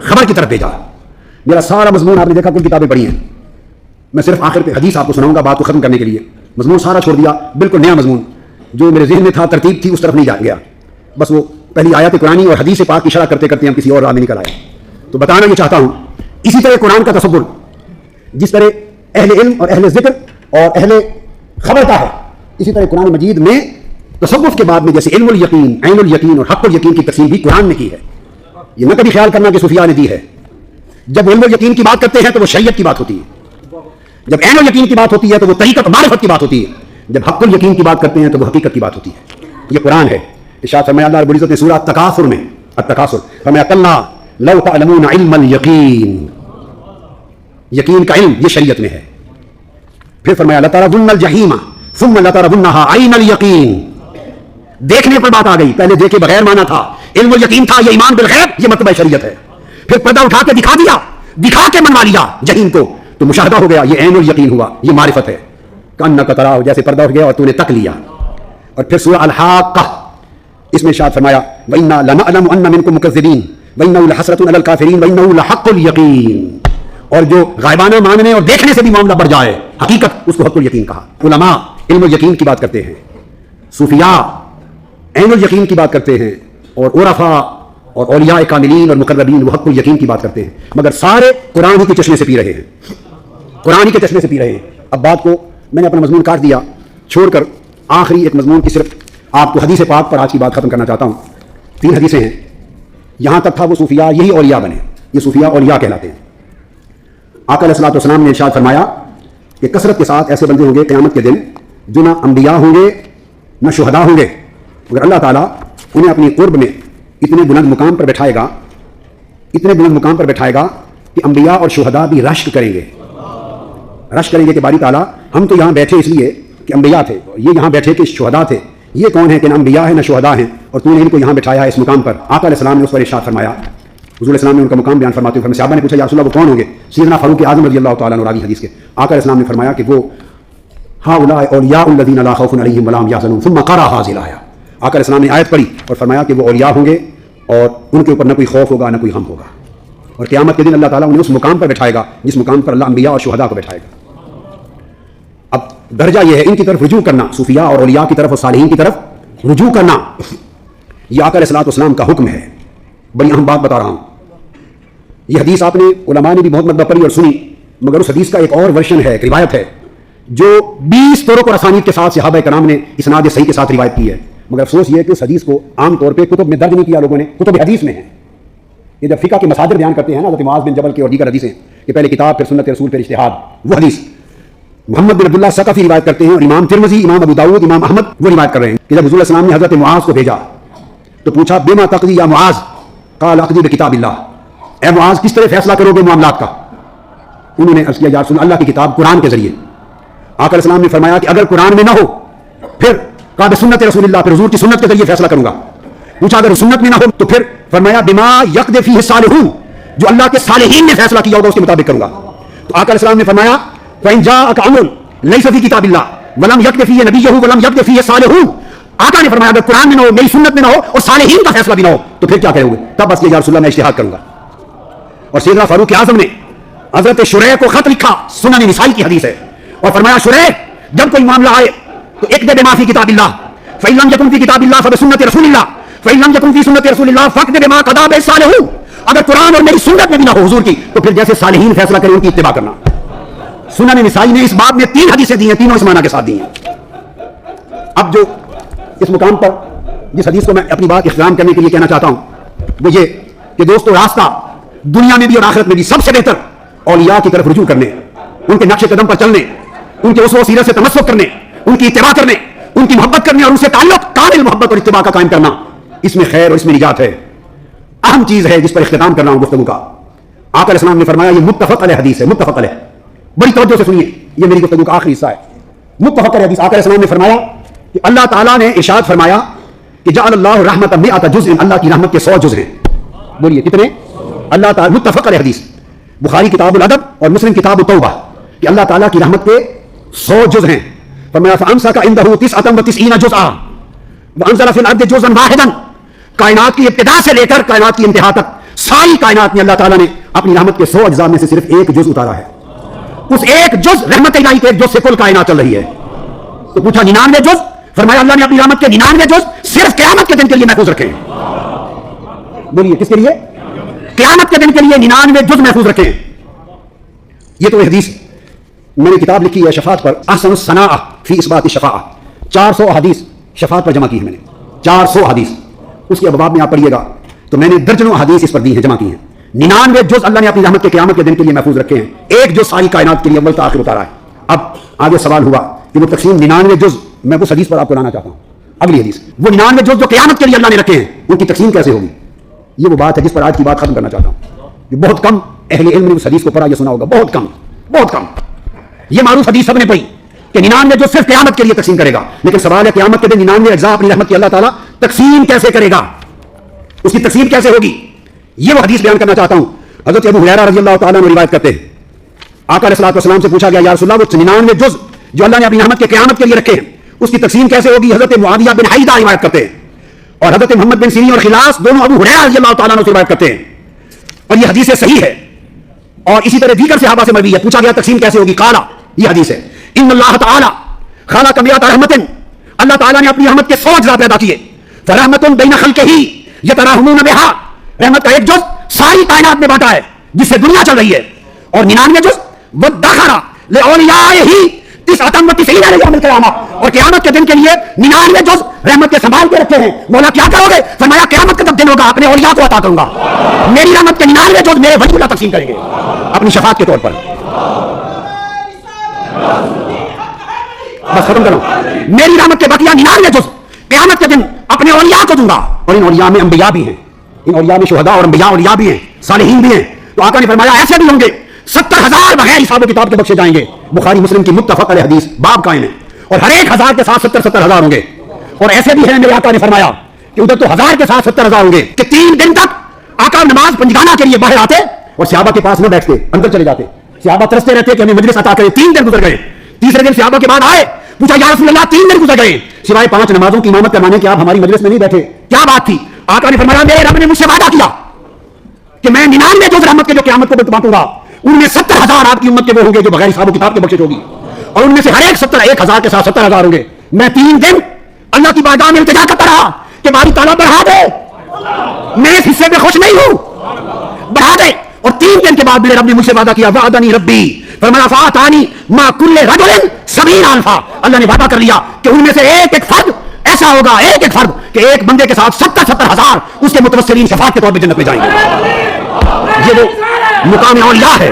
خبر کی طرف بھیجا۔ میرا سارا مضمون آپ نے دیکھا کچھ کتابیں پڑھی ہیں، میں صرف آخر پہ حدیث آپ کو سناؤں گا بات کو ختم کرنے کے لیے، مضمون سارا چھوڑ دیا، بالکل نیا مضمون جو میرے ذہن میں تھا، ترتیب تھی، اس طرف نہیں جا گیا، بس وہ پہلی آیات قرآنی اور حدیث پاک کی شرح کرتے کرتے ہم کسی اور راہ میں نکل آئے۔ تو بتانا یہ چاہتا ہوں اسی طرح قرآن کا تصور جس طرح اہل علم اور اہل ذکر اور اہل خبر کا ہے، اسی طرح قرآن مجید میں تصوف کے بعد میں جیسے علم الیقین، عین الیقین اور حق الیقین کی تقسیم بھی قرآن نے کی ہے۔ یہ نہ کبھی خیال کرنا کہ صوفیاء نے دی ہے۔ جب علم الیقین کی بات کرتے ہیں تو وہ شریعت کی بات ہوتی ہے، جب عین الیقین کی بات ہوتی ہے تو وہ طریقت معرفت کی بات ہوتی ہے، جب حق الیقین کی بات کرتے ہیں تو وہ حقیقت کی بات ہوتی ہے۔ یہ قرآن ہے۔ ارشاد فرمایا اللہ رب العزت نے سورہ التکاثر میں، التکاثر فرمایا کلا لو تعلمون علم الیقین، یقین کا علم یہ شریعت میں ہے۔ پھر فرمایا لترون الجحیم ثم لترونها عین الیقین، دیکھنے پر بات آ گئی، پہلے دیکھے بغیر مانا تھا، علم و یقین تھا، یہ ایمان بالغیب، یہ مطلب شریعت ہے۔ پھر پردہ اٹھا کے دکھا دیا, دکھا کے منوا لیا جہین کو, تو مشاہدہ ہو گیا, یہ عین الیقین ہوا, یہ معرفت ہے. کأنک تراہ, جیسے پردہ اٹھ گیا اور تو نے تک لیا. اور پھر سورہ الحاقہ, اس میں ارشاد فرمایا وَإِنَّا لَنَعْلَمُ أَنَّ مِنكُم مُكَذِّبِينَ وَإِنَّهُ لَحَسْرَةٌ عَلَى الْكَافِرِينَ وَإِنَّهُ لَحَقُّ الْيَقِينِ. اور جو غائبانہ ماننے اور دیکھنے سے بھی معاملہ بڑھ جائے, حقیقت, اس کو حق الیقین کہا. علماء علم الیقین کی بات کرتے ہیں, صوفیاء عین الیقین کی بات کرتے ہیں, اور عرفاء اور اولیاء کاملین اور مقربین وہ حق الیقین کی بات کرتے ہیں. مگر سارے قرآن ہی کے چشمے سے پی رہے ہیں, قرآن ہی کے چشمے سے پی رہے ہیں. اب بات کو میں نے اپنا مضمون کاٹ دیا, چھوڑ کر آخری ایک مضمون کی صرف آپ کو حدیث پاک پر آج کی بات ختم کرنا چاہتا ہوں. 3 حدیثیں ہیں. یہاں تک تھا وہ صوفیاء, یہی اولیاء بنے, یہ صوفیاء اولیاء کہلاتے ہیں. آقا علیہ الصلوۃ والسلام نے ارشاد فرمایا کہ کثرت کے ساتھ ایسے بندے ہوں گے قیامت کے دن جو نہ انبیاء ہوں گے نہ شہداء ہوں گے, مگر اللہ تعالیٰ انہیں اپنی قرب میں اتنے بلند مقام پر بٹھائے گا, اتنے بلند مقام پر بٹھائے گا کہ انبیاء اور شہداء بھی رشک کریں گے, رشک کریں گے کہ باری تعالیٰ ہم تو یہاں بیٹھے اس لیے کہ انبیاء تھے, یہ یہاں بیٹھے کہ شہداء تھے, یہ کون ہے کہ نہ انبیاء ہیں نہ شہداء ہیں, اور تو نے ان کو یہاں بٹھایا ہے اس مقام پر. آقا علیہ السلام نے اس پر ارشاد فرمایا, حضور علیہ السلام نے ان کا مقام بیان فرماتے ہوئے صحابہ نے پوچھا یا رسول اللہ وہ کون ہوں گے؟ سیدنا فاروق اعظم رضی اللہ تعالیٰ عنہ راوی حدیث کے. آقا علیہ السلام نے فرمایا کہ وہ ہؤلاء اولیاء الذین لا خوف علیہم ولا هم یحزنون ثم قرأ هذه الآیہ. آقا علیہ السلام نے آیت پڑھی اور فرمایا کہ وہ اولیاء ہوں گے اور ان کے اوپر نہ کوئی خوف ہوگا نہ کوئی غم ہوگا, اور قیامت کے دن اللہ تعالیٰ انہیں اس مقام پر بٹھائے گا جس مقام پر اللہ انبیاء اور شہداء کو بٹھائے گا. اب درجہ یہ ہے ان کی طرف رجوع کرنا, صوفیاء اور اولیاء کی طرف اور صالحین کی طرف رجوع کرنا, یہ آقا علیہ الصلوۃ والسلام کا حکم ہے. بڑی اہم بات بتا رہا ہوں. یہ حدیث آپ نے علماء نے بھی بہت مرتبہ پڑھی اور سنی, مگر اس حدیث کا ایک اور ورژن ہے, ایک روایت ہے جو 20 طرق اور اسانید کے ساتھ صحابہ کرام نے اسناد صحیح کے ساتھ روایت کی ہے. مگر افسوس یہ ہے کہ اس حدیث کو عام طور پہ کتب میں درج نہیں کیا لوگوں نے, کتب حدیث میں ہے. یہ جب فقہ کے مصادر بیان کرتے ہیں نا, حضرت معاذ بن جبل کے اور دیگر حدیثیں کہ پہلے کتاب پھر سنت رسول پھر اجتہاد, وہ حدیث محمد بن عبداللہ ثقفی روایت کرتے ہیں, اور امام ترمذی, امام ابو داؤد, امام احمد وہ روایت کر رہے ہیں کہ جب حضور علیہ السلام نے حضرت معاذ کو بھیجا تو پوچھا بما تقضی یا معاذ؟ قال اقضی بکتاب اللہ. اے معاذ کس طرح فیصلہ کرو گے معاملات کا؟ انہوں نے عرض کیا یا رسول اللہ کی کتاب قرآن کے ذریعے. آقا علیہ السلام نے فرمایا کہ اگر قرآن میں نہ ہو پھر قال سنت رسول اللہ, پھر حضور کی سنت کے ذریعے فیصلہ کروں گا. پوچھا اگر سنت میں نہ ہو تو پھر فرمایا بما یقضی فیہ الصالحون, جو اللہ کے صالحین نے فیصلہ کیا ہوگا اس کے مطابق کروں گا. تو آقا علیہ السلام نے فرمایا فإن جاءك أمر ليس في كتاب الله ولم يقض فيه نبيه ولم يقض فيه الصالحون. آقا نے فرمایا اگر قرآن میں نہ ہو, میری سنت میں نہ ہو اور صالحین کا فیصلہ بھی نہ ہو تو پھر کیا کرو گے؟ تب بس یہ یا رسول اللہ میں اجتہاد کروں گا. اور سیدنا فاروق اعظم نے حضرت شریح کو خط لکھا, سنن نسائی کی حدیث ہے, اور فرمایا شریح جب کوئی معاملہ آئے تو اقض بما فی کتاب اللہ فإن لم يكن في كتاب الله فبسنة رسول الله فإن لم يكن في سنة رسول الله فاقض بما قضى به الصالحون. اگر قرآن اور میری سنت میں بھی نہ ہو حضور کی تو پھر جیسے صالحین فیصلہ کریں ان کی اتباع کرنا. سنن نسائی نے اس باب میں 3 حدیثیں دی ہیں, تینوں اس معنی کے ساتھ دی ہیں. اب جو اس مقام پر جس حدیث کو میں اپنی بات اختتام کرنے کے لیے کہنا چاہتا ہوں وہ یہ کہ دوستو راستہ دنیا میں بھی اور آخرت میں بھی سب سے بہتر اولیاء کی طرف رجوع کرنے, ان کے نقش قدم پر چلنے, ان کے اسوہ و سیرت سے تمسک کرنے, ان کی اتباع کرنے, ان کی محبت کرنے اور ان سے تعلق کامل محبت اور اتباع کا قائم کرنا, اس میں خیر اور اس میں نجات ہے. اہم چیز ہے جس پر اختتام کر رہا ہوں گفتگو کا. آقا علیہ السلام نے فرمایا, یہ متفق علیہ حدیث ہے, متفق علیہ, بڑی توجہ سے سنیے, یہ میری گفتگو کا آخری حصہ ہے. متفق علیہ حدیث. آقا علیہ السلام نے فرمایا کہ اللہ تعالیٰ نے ارشاد فرمایا کہ جعل اللہ رحمت مئۃ جزء, اللہ کی رحمت کے 100 جز ہیں. بولیے کتنے؟ اللہ تعالیٰ. متفق علیہ حدیث, بخاری کتاب الادب اور مسلم کتاب التوبہ, کہ اللہ تعالیٰ کی رحمت کے 100 جز ہیں. فرمایا فامسک عنده 99 جزءا وانزل فی الارض جزءا واحدا. کائنات کی ابتدا سے لے کر کائنات کی انتہا تک ساری کائنات میں اللہ تعالیٰ نے اپنی رحمت کے 100 اجزاء میں سے صرف ایک جز اتارا ہے. اس ایک جز رحمت الہی کے ایک جز سے کل کائنات چل رہی ہے. تو پوچھا 99 جز؟ فرمایا اللہ نے اپنی رحمت کے 99 جز صرف قیامت کے دن کے لیے محفوظ رکھے ہیں. بولیے کس کے لیے؟ قیامت کے دن کے لیے 99 جز محفوظ رکھے ہیں. یہ تو حدیث میں نے کتاب لکھی ہے شفاعت پر, احسن الصناعہ فی اثبات الشفاعہ. 400 حدیث شفاعت پر جمع کی ہے میں نے, 400 حدیث. اس کے ابواب میں آپ پڑھیے گا تو میں نے درجنوں حدیث اس پر دی ہیں, جمع کی ہیں. 99 جز اللہ نے اپنی رحمت کے قیامت کے دن کے لیے محفوظ رکھے ہیں, ایک جز ساری کائنات کے لیے اول تا آخر اتارا ہے. اب آگے سوال ہوا کہ وہ تقسیم 99 جز, میں اس حدیث پر آپ کو لانا چاہتا ہوں. اگلی حدیث, وہ 99 جز جو قیامت کے لیے اللہ نے رکھے ہیں ان کی تقسیم کیسے ہوگی؟ یہ وہ بات ہے جس پر آج کی بات ختم کرنا چاہتا ہوں. یہ بہت کم اہل علم نے اس حدیث کو پڑھا یا سنا ہوگا, بہت کم, بہت کم. یہ معروف حدیث سب نے پڑھی کہ 99 جو صرف قیامت کے لیے تقسیم کرے گا. لیکن سوال ہے قیامت کے دن 99 اجزاء اپنی رحمت کی اللہ تعالیٰ تقسیم کیسے کرے گا؟ اس کی تقسیم کیسے ہوگی؟ یہ وہ حدیث بیان کرنا چاہتا ہوں. حضرت ابو ہریرہ رضی اللہ تعالیٰ عنہ روایت کرتے ہیں, آقا علیہ الصلوۃ والسلام سے پوچھا گیا یا رسول اللہ وہ 99 جز جو اللہ نے اپنی رحمت کے قیامت کے لیے رکھے ہیں اس کی تقسیم کیسے ہوگی؟ حضرت معاویہ بن حیدہ روایت کرتے ہیں اور حضرت محمد بن سیرین اور خلاص دونوں ابو ہریرہ رضی اللہ تعالیٰ عنہ سے روایت کرتے ہیں اور یہ حدیث صحیح ہے. اور اسی طرح دیگر صحابہ سے مروی ہے. پوچھا گیا تقسیم کیسے ہوگی؟ قال, یہ حدیث ہے, ان اللہ تعالی خلق مئات رحمت, اللہ تعالیٰ نے اپنی رحمت کے 100 اجزاء پیدا کیے. فرحمت بین خلقہ یتراحمون بہا, رحمت کا ایک جز ساری کائنات میں بانٹا ہے جس سے دنیا چل رہی ہے. اور 99 جز وادخر لاولیائہ 99 لیوم القیامہ, اور قیامت کے دن کے لیے 99 جز رحمت کے سنبھال کے رکھے ہیں. مولا کیا کرو گے؟ فرمایا قیامت کا جب دن ہوگا اپنے اولیاء کو عطا کروں گا. میری رحمت کے 99 جز میرے ولی اللہ تقسیم کریں گے اپنی شفاعت کے طور پر. بس ختم کرو. میری رحمت کے بقیہ 99 جز قیامت کے دن اپنے اولیاء کو دوں گا. اور ان اولیاء میں انبیاء بھی ہیں, ان اولیاء میں شہداء اور انبیاء اولیاء بھی ہیں, صالحین بھی ہیں. تو آقا نے فرمایا ایسے بھی ہوں گے 70,000 بغیر حساب و کتاب کے بخشے جائیں گے. بخاری مسلم کی متفق علیہ حدیث باب قائم ہے. اور ہر ایک 1000 کے ساتھ 70,000 ہوں گے. اور ایسے بھی ہیں میرے آقا نے فرمایا کہ ادھر تو 1000 کے ساتھ 70,000 ہوں گے کہ 3 دن تک آقا نماز پنجگانہ کے لیے باہر آتے اور صحابہ کے پاس نہ بیٹھتے, اندر چلے جاتے. صحابہ ترستے رہتے کہ ہمیں مجلس عطا کرے. 3 دن گزر گئے. تیسرے دن صحابہ کے بعد آئے, پوچھا یا رسول اللہ 3 دن گزر گئے سوائے 5 نمازوں کی امامت کروانے کے آپ ہماری مجلس میں نہیں بیٹھے, کیا بات تھی؟ آقا نے فرمایا میرے رب نے مجھ سے وعدہ کیا کہ میں 99 جز رحمت کے جو قیامت کو بانٹوں گا ان میں 70,000 آپ کی امت کے وہ ہوں گے جو بغیر حساب و کتاب کے بخشش ہوگی. اور ان میں سے ہر ایک 1,000 کے ساتھ 70,000 ہوں گے. میں 3 دن اللہ کی بارگاہ میں التجا کرتا رہا کہ باری تعالیٰ بڑھا دے, میں اس حصے میں خوش نہیں ہوں, بڑھا دے. اور 3 دن کے بعد میرے رب نے مجھ سے وعدہ کیا, وعدنی ربی فرمایا فآتانی ما کل رجل 70 الفا, اللہ نے وعدہ کر لیا کہ ان میں سے ایک ایک فرد ایسا ہوگا, ایک ایک فرد کہ ایک بندے کے ساتھ 70,000 اس کے متوسلین شفاعت کے طور پہ جنت میں جائیں گے. یہ وہ مقام اولیاء ہے,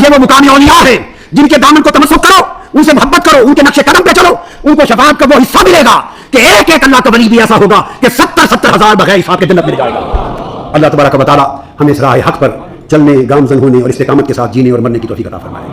یہ وہ مقام اولیاء ہے جن کے دامن کو تمسک کرو, ان سے محبت کرو, ان کے نقش قدم پہ چلو, ان کو شفاعت کا وہ حصہ ملے گا کہ ایک ایک اللہ کا ولی بھی ایسا ہوگا کہ 70,000 بغیر حساب کے جنت میں جائے گا. اللہ تبارک و تعالی ہمیں اس راہ حق پر چلنے, گامزن ہونے اور استقامت کے ساتھ جینے اور مرنے کی توفیق عطا فرمائے.